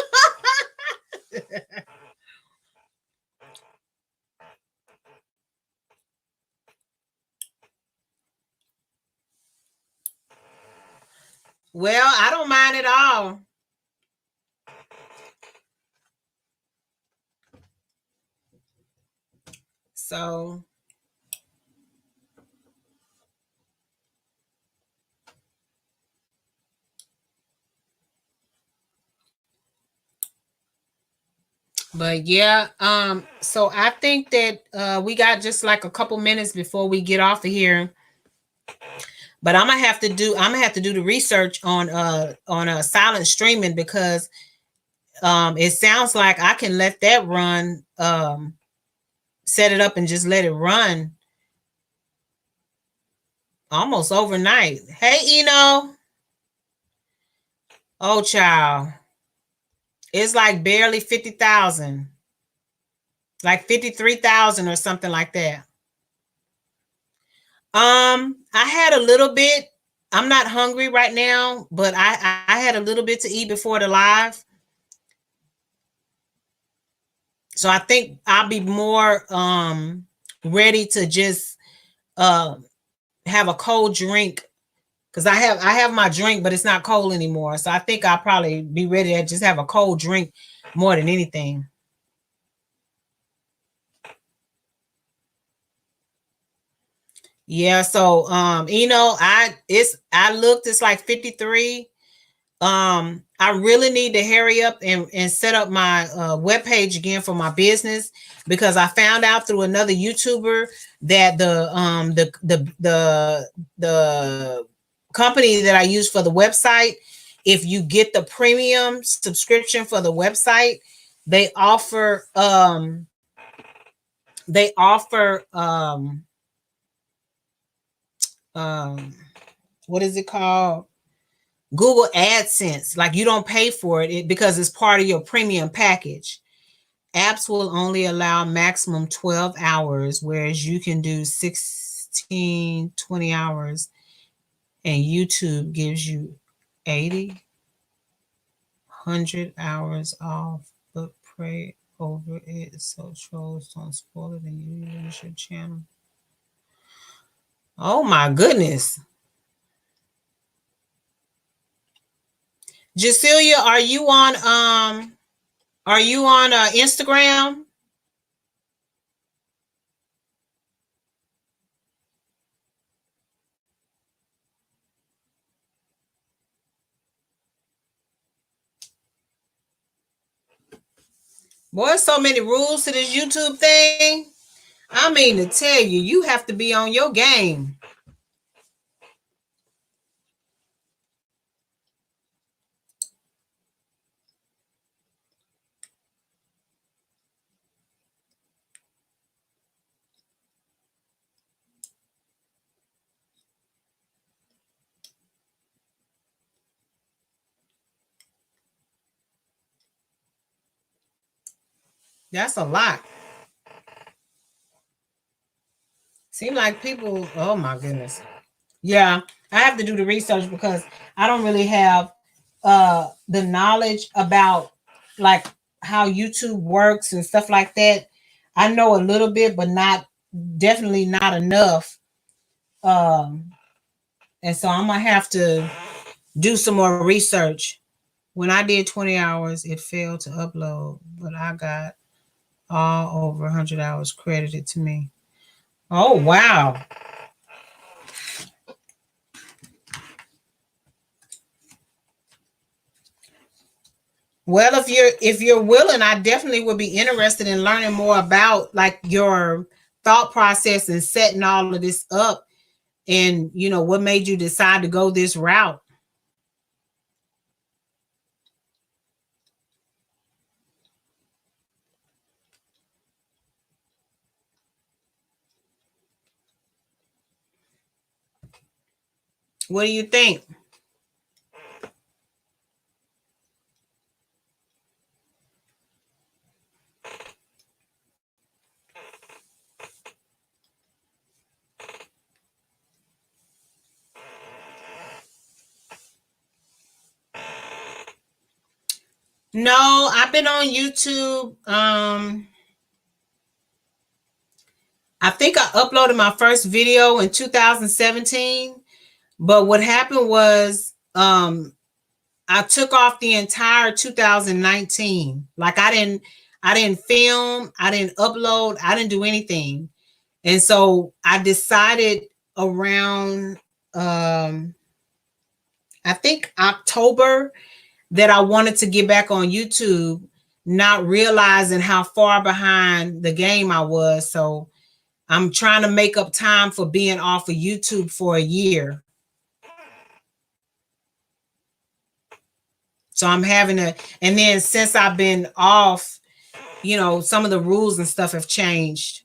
Well, I don't mind at all. So but yeah, so I think that we got just like a couple minutes before we get off of here. But I'm gonna have to do the research on silent streaming, because it sounds like I can let that run, set it up and just let it run almost overnight. Hey, Eno. Oh, child. It's like barely 50,000. Like 53,000 or something like that. I had a little bit. I'm not hungry right now, but I had a little bit to eat before the live. So I think I'll be more ready to just have a cold drink, because I have my drink, but it's not cold anymore. So I think I'll probably be ready to just have a cold drink more than anything. Yeah, so I looked, it's like 53. I really need to hurry up and set up my webpage again for my business, because I found out through another YouTuber that the company that I use for the website, if you get the premium subscription for the website, they offer they offer what is it called? Google AdSense. Like you don't pay for it because it's part of your premium package. Apps will only allow maximum 12 hours, whereas you can do 16, 20 hours, and YouTube gives you 80, 100 hours off, but pray over it so trolls don't spoil it and you use your channel. Oh my goodness. Jasilia, are you on Instagram? Boy, so many rules to this YouTube thing. I mean to tell you, you have to be on your game. That's a lot. Seem like people, oh my goodness. Yeah, I have to do the research because I don't really have the knowledge about like how YouTube works and stuff like that. I know a little bit, but not definitely not enough. Um, and so I'm gonna have to do some more research. When I did 20 hours, it failed to upload, but I got all over 100 hours credited to me. Oh wow. Well, if you're willing, I definitely would be interested in learning more about like your thought process and setting all of this up, and what made you decide to go this route. What do you think? No, I've been on YouTube. I think I uploaded my first video in 2017, but what happened was I took off the entire 2019. Like I didn't film, I didn't upload, I didn't do anything. And so I decided around I think October that I wanted to get back on YouTube, not realizing how far behind the game I was. So I'm trying to make up time for being off of YouTube for a year. So I'm having to, and then since I've been off, some of the rules and stuff have changed.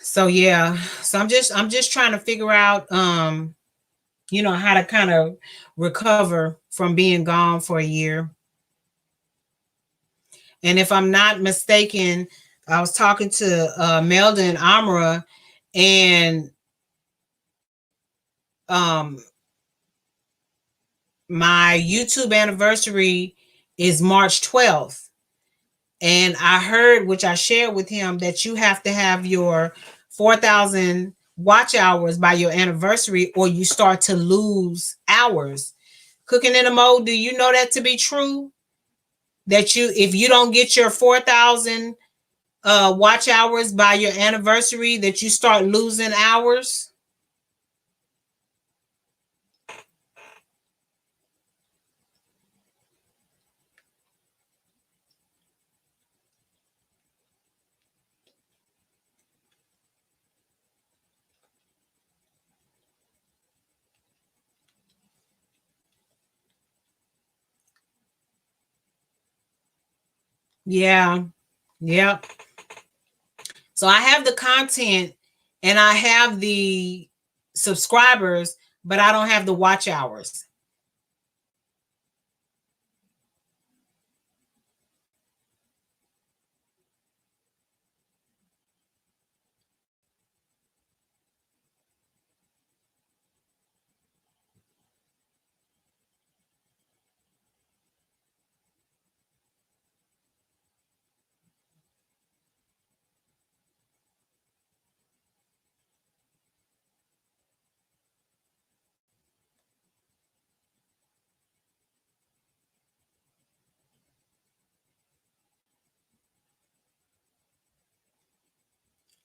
So yeah, so I'm just trying to figure out how to kind of recover from being gone for a year. And if I'm not mistaken, I was talking to Melda and Amra, and um, my YouTube anniversary is March 12th. And I heard, which I shared with him, that you have to have your 4,000 watch hours by your anniversary or you start to lose hours. Cooking in a Mode, do you know that to be true? That if you don't get your 4,000 watch hours by your anniversary, that you start losing hours? Yeah. Yep. So I have the content and I have the subscribers, but I don't have the watch hours.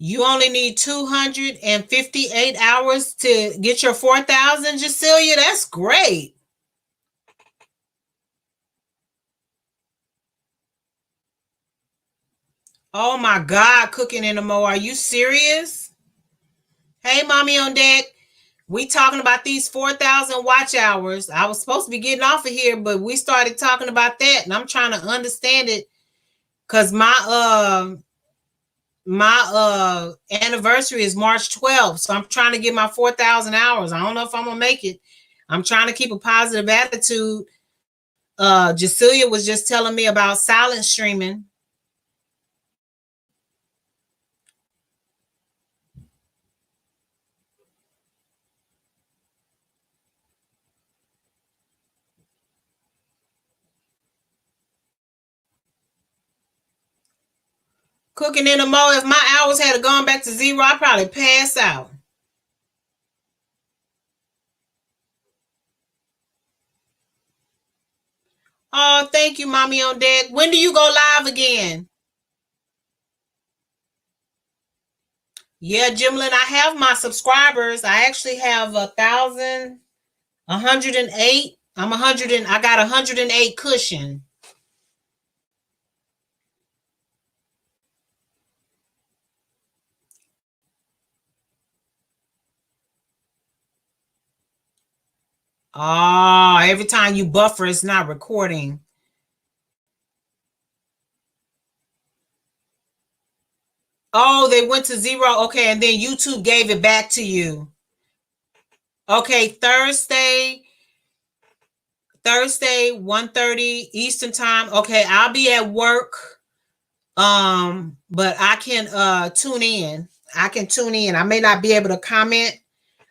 You only need 258 hours to get your 4,000, Jasilia. That's great. Oh my God, cooking in the mo. Are you serious? Hey, mommy on deck. We talking about these 4,000 watch hours. I was supposed to be getting off of here, but we started talking about that, and I'm trying to understand it because my anniversary is March 12th, so I'm trying to get my 4,000 hours. I don't know if I'm gonna make it. I'm trying to keep a positive attitude. Jasilia was just telling me about silent streaming. Cooking in the mo. If my hours had gone back to zero, I'd probably pass out. Oh, thank you, mommy on deck. When do you go live again? Yeah, Jimlin, I have my subscribers. I actually have 108. I'm 100 and I got 108 cushion. Oh, every time you buffer, it's not recording. Oh, they went to zero. Okay, and then YouTube gave it back to you. Okay, Thursday, 1:30 Eastern time. Okay, I'll be at work. But I can tune in. I can tune in. I may not be able to comment,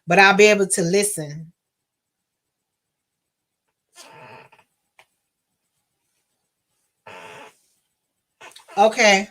but I'll be able to listen. Okay.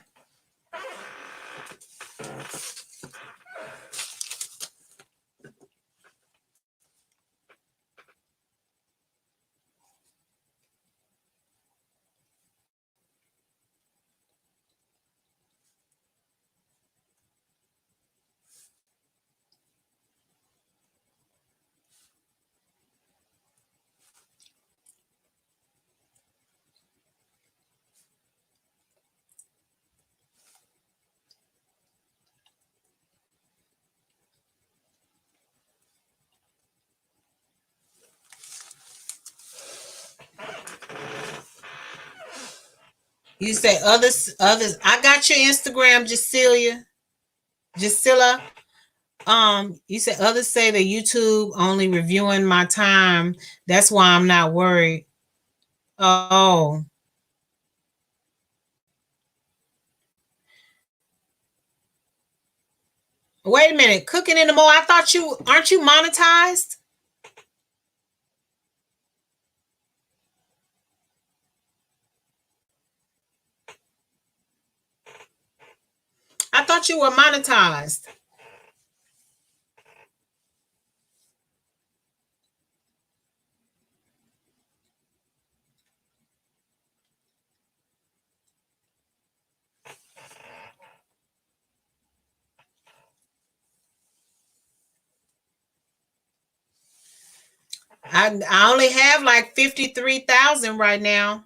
You say others. I got your Instagram, Jasilla. You said others say that YouTube only reviewing my time. That's why I'm not worried. Oh, wait a minute. Cooking in the mo. I thought you aren't you monetized? I thought you were monetized. I only have like 53,000 right now.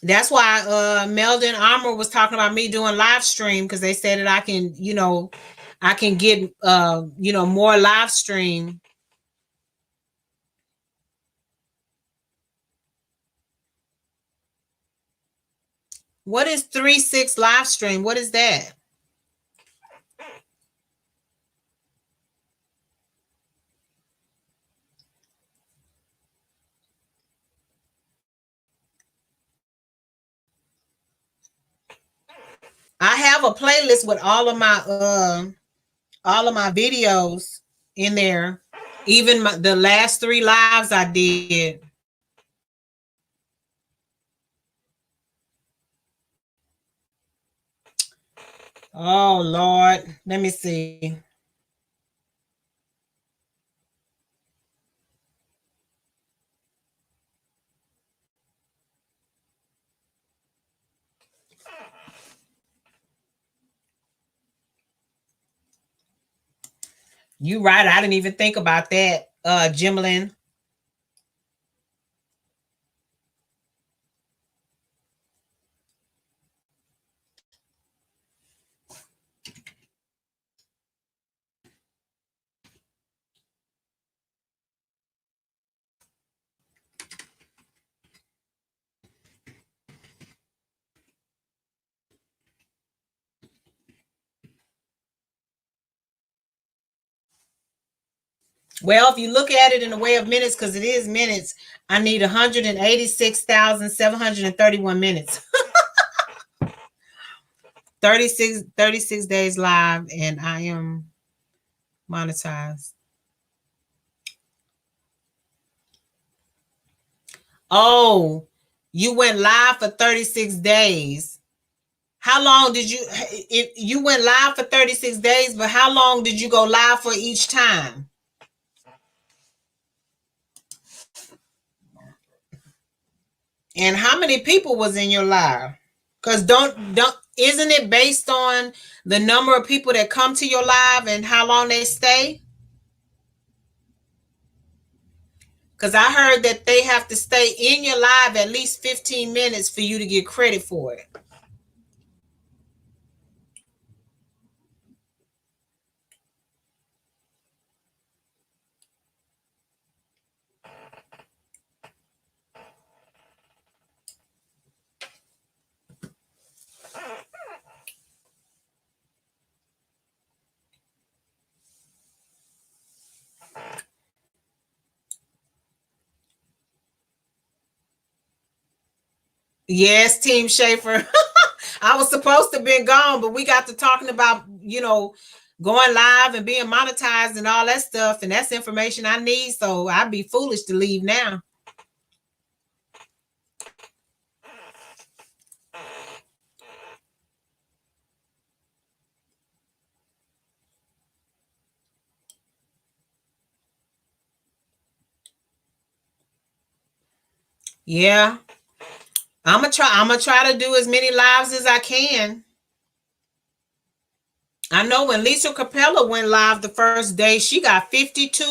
That's why Meldon Armour was talking about me doing live stream because they said that I can, I can get more live stream. What is 3-6 live stream? What is that? I have a playlist with all of my videos in there. Even the last 3 lives I did. Oh Lord, let me see. You right. I didn't even think about that, Jimlin. Well, if you look at it in the way of minutes, because it is minutes, I need 186,731 minutes. 36 days live, and I am monetized. Oh, you went live for 36 days. How long did you, if you went live for 36 days, but how long did you go live for each time? And how many people was in your live? Because don't isn't it based on the number of people that come to your live and how long they stay? Because I heard that they have to stay in your live at least 15 minutes for you to get credit for it. Yes, Team Schaefer. I was supposed to have been gone, but we got to talking about, going live and being monetized and all that stuff. And that's information I need. So I'd be foolish to leave now. Yeah. I'm gonna try to do as many lives as I can. I know when Lisa Capella went live the first day, she got 52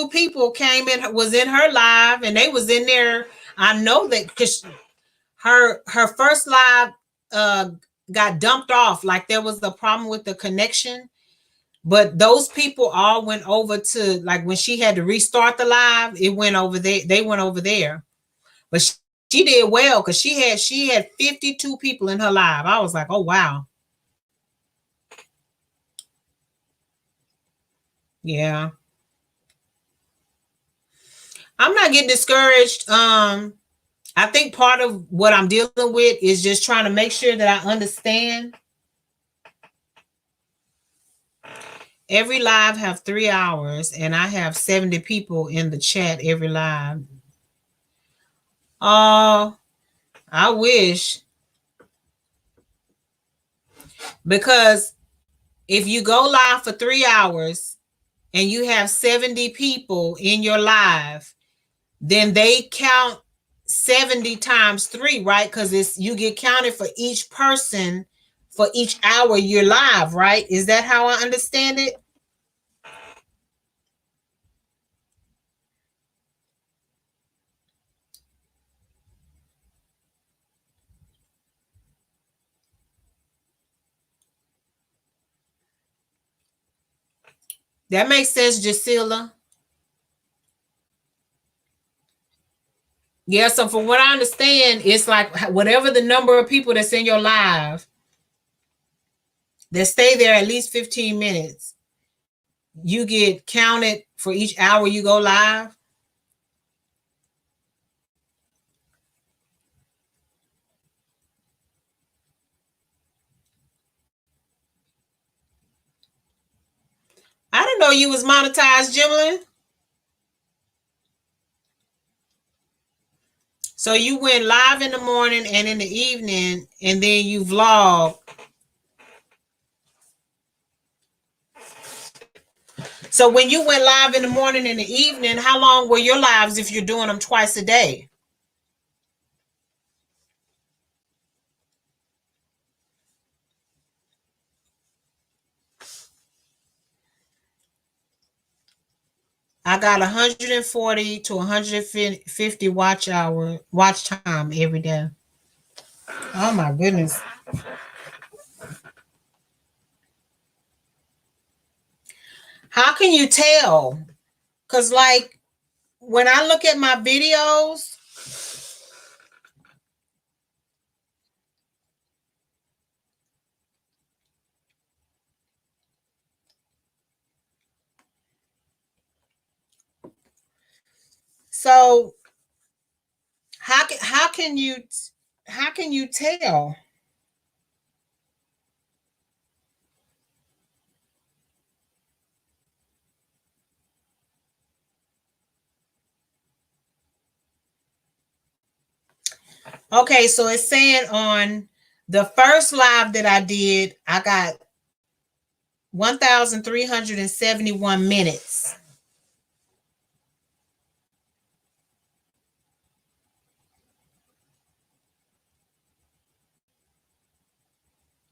people came in, was in her live, and they was in there. I know that because her first live uh got dumped off, like there was a problem with the connection. But those people all went over to, like, when she had to restart the live, it went over there. They went over there. But she did well because she had 52 people in her live. I was like, oh wow. Yeah. I'm not getting discouraged. I think part of what I'm dealing with is just trying to make sure that I understand. Every live have 3 hours, and I have 70 people in the chat every live. Oh, I wish. Because if you go live for 3 hours and you have 70 people in your live, then they count 70 times 3, right? Because it's, you get counted for each person for each hour you're live, right? Is that how I understand it? That makes sense, Jasila. Yeah, so from what I understand, it's like whatever the number of people that's in your live that stay there at least 15 minutes, you get counted for each hour you go live. I didn't know you was monetized, Jimlin. So you went live in the morning and in the evening, and then you vlog. So when you went live in the morning and the evening, how long were your lives if you're doing them twice a day? I got 140 to 150 watch time every day. Oh my goodness. How can you tell? Cause like when I look at my videos, so how can you tell? Okay, so it's saying on the first live that I did, I got 1,371 minutes.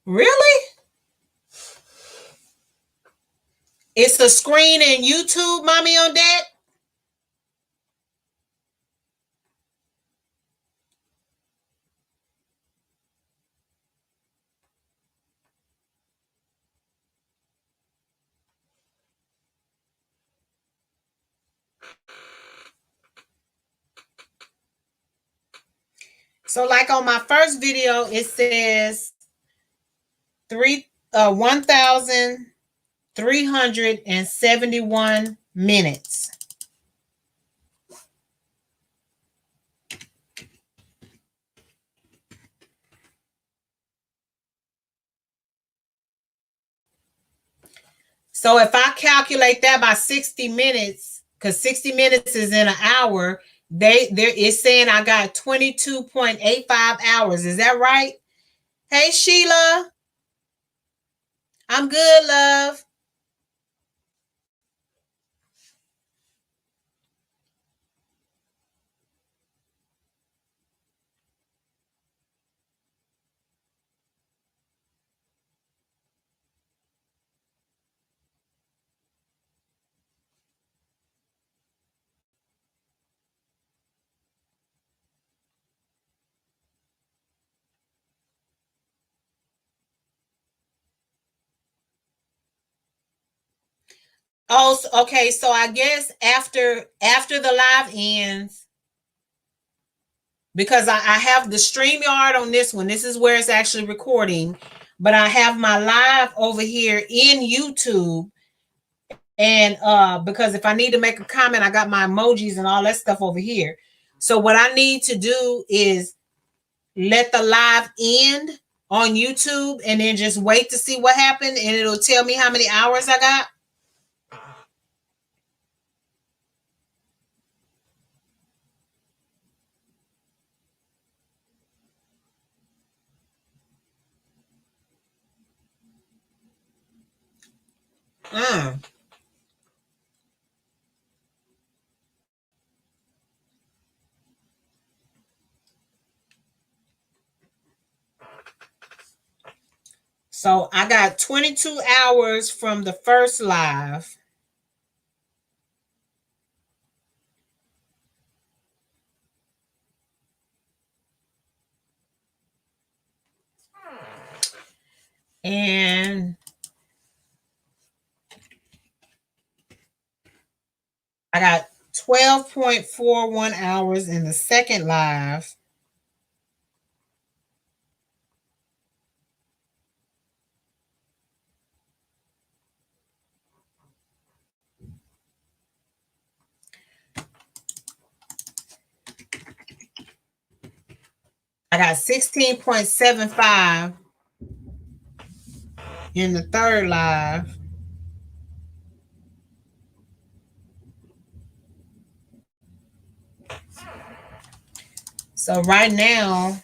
Really? It's a screen in YouTube, mommy on that? So like on my first video, it says 1,371 minutes. So if I calculate that by 60 minutes, because 60 minutes is in an hour, there is saying I got 22.85 hours. Is that right? Hey Sheila, I'm good, love. Oh, okay. So I guess after the live ends, because I have the StreamYard on this one. This is where it's actually recording, but I have my live over here in YouTube. And because if I need to make a comment, I got my emojis and all that stuff over here. So what I need to do is let the live end on YouTube and then just wait to see what happened, and it'll tell me how many hours I got. Mm. So I got 22 hours from the first live. And I got 12.41 hours in the second live. I got 16.75 in the third live. So right now,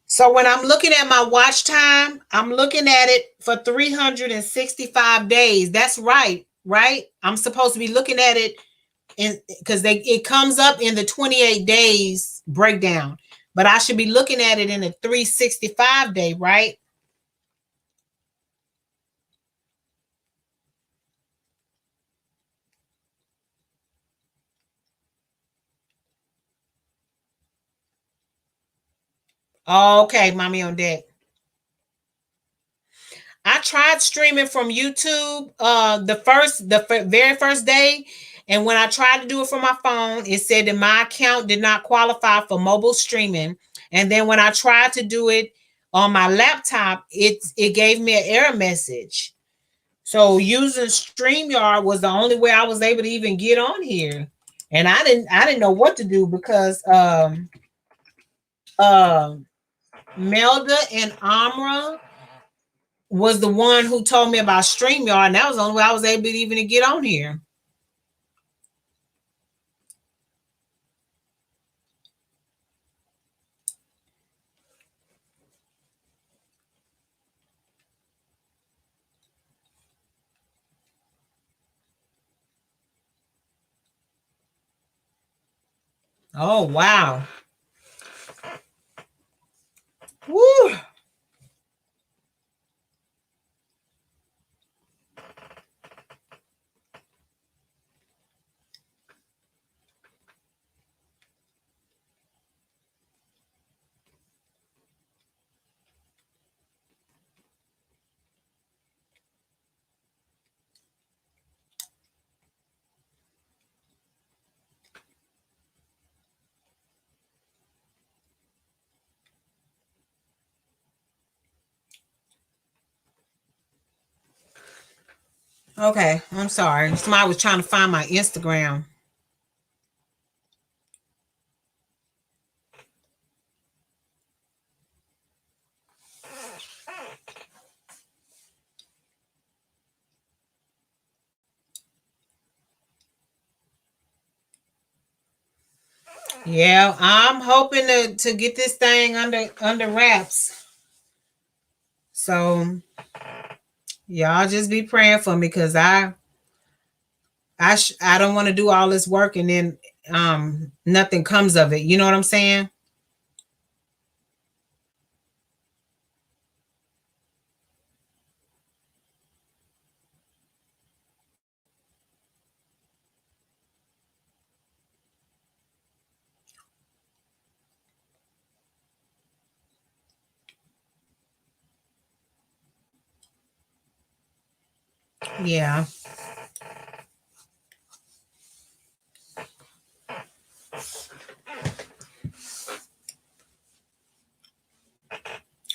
so when I'm looking at my watch time, I'm looking at it for 365 days. That's right, right? I'm supposed to be looking at it in because it comes up in the 28 days breakdown, but I should be looking at it in a 365 day, right? Okay, mommy on deck. I tried streaming from YouTube the very first day, and when I tried to do it from my phone, it said that my account did not qualify for mobile streaming. And then when I tried to do it on my laptop, it gave me an error message. So using StreamYard was the only way I was able to even get on here. And I didn't know what to do because Melda and Amra was the one who told me about StreamYard, and that was the only way I was able to even get on here. Oh wow. Woo. Okay, I'm sorry. Somebody was trying to find my Instagram. Yeah, I'm hoping to get this thing under wraps. So y'all just be praying for me because I don't want to do all this work and then nothing comes of it. You know what I'm saying? Yeah.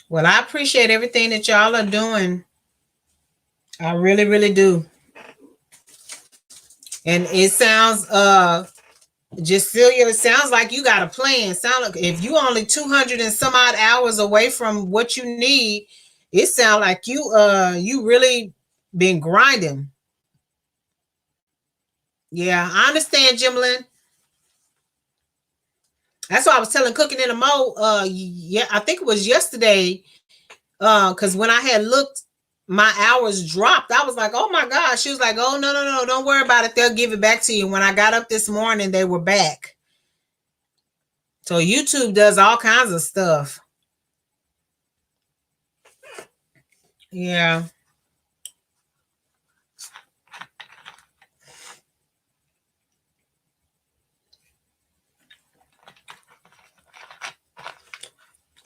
Well, I appreciate everything that y'all are doing. I really, really do. And it sounds Jasilia, it sounds like you got a plan. Sound like if you only 200 and some odd hours away from what you need, it sounds like you really been grinding. Yeah, I understand, Jimlyn. That's why I was telling Cooking in a Mo. Yeah, I think it was yesterday. Because when I had looked, my hours dropped. I was like, oh my gosh. She was like, oh no, don't worry about it. They'll give it back to you. When I got up this morning, they were back. So YouTube does all kinds of stuff. Yeah.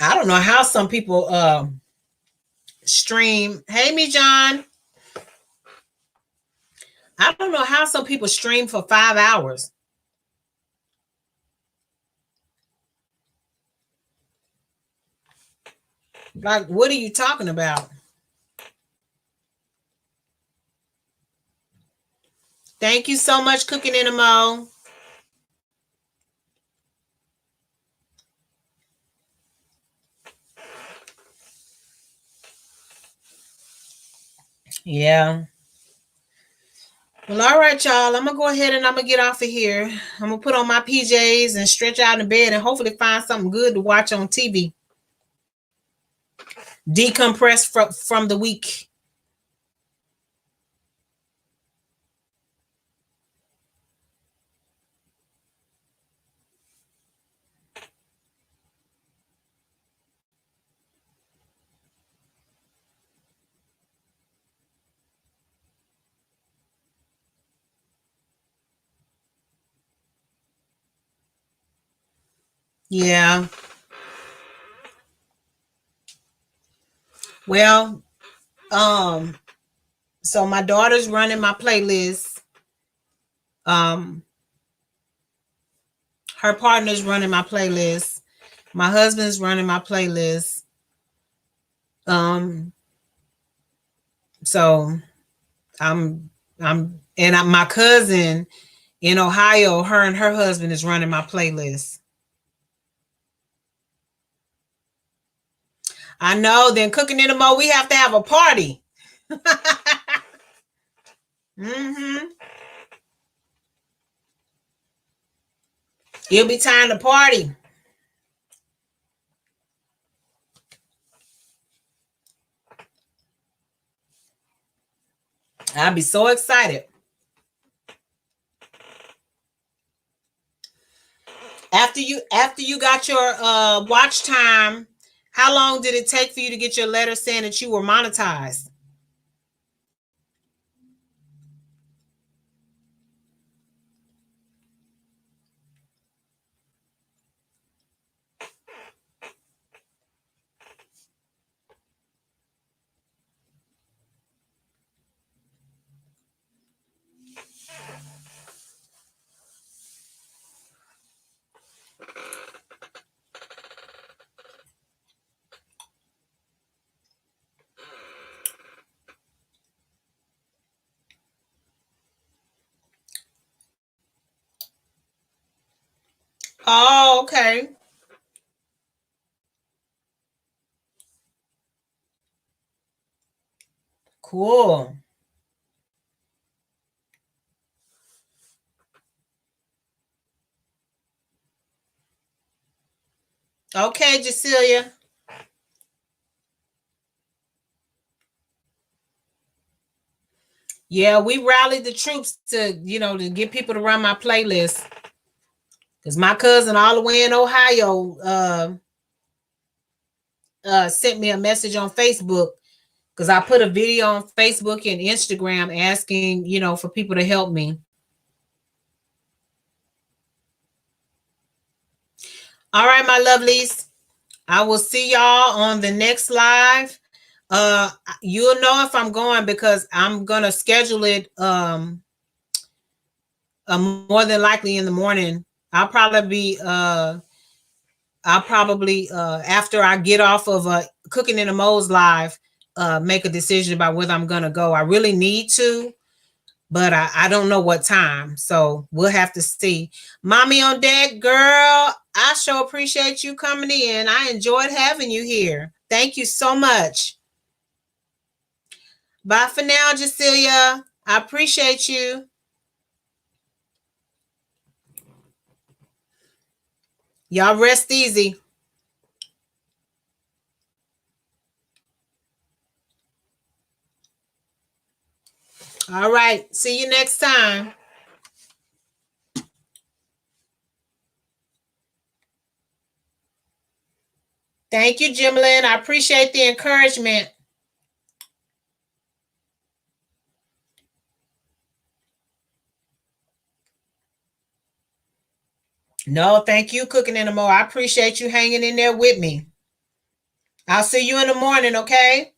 I don't know how some people stream. Hey, me, John. I don't know how some people stream for 5 hours. Like, what are you talking about? Thank you so much, Cooking in a Mo. Yeah. Well, all right, y'all. I'm gonna go ahead and I'm gonna get off of here. I'm gonna put on my PJs and stretch out in bed and hopefully find something good to watch on TV. Decompress from the week. Yeah. Well, so my daughter's running my playlist. Um, her partner's running my playlist. My husband's running my playlist. Um, so I'm my cousin in Ohio, her and her husband is running my playlist. I know. Then Cooking in the Mo, we have to have a party. Mm-hmm. It'll be time to party. I'll be so excited. After you got your watch time, how long did it take for you to get your letter saying that you were monetized? Oh, okay. Cool. Okay, Jasilia. Yeah, we rallied the troops to get people to run my playlist. Because my cousin all the way in Ohio sent me a message on Facebook because I put a video on Facebook and Instagram asking, for people to help me. All right, my lovelies. I will see y'all on the next live. Uh, you'll know if I'm going because I'm gonna schedule it more than likely in the morning. I'll probably be after I get off of Cooking in the Mo's live, make a decision about whether I'm gonna go. I really need to, but I don't know what time. So we'll have to see. Mommy on deck, girl. I sure appreciate you coming in. I enjoyed having you here. Thank you so much. Bye for now, Jasilia. I appreciate you. Y'all rest easy. All right. See you next time. Thank you, Jimlyn. I appreciate the encouragement. No, thank you, Cooking in the Mo. I appreciate you hanging in there with me. I'll see you in the morning, okay?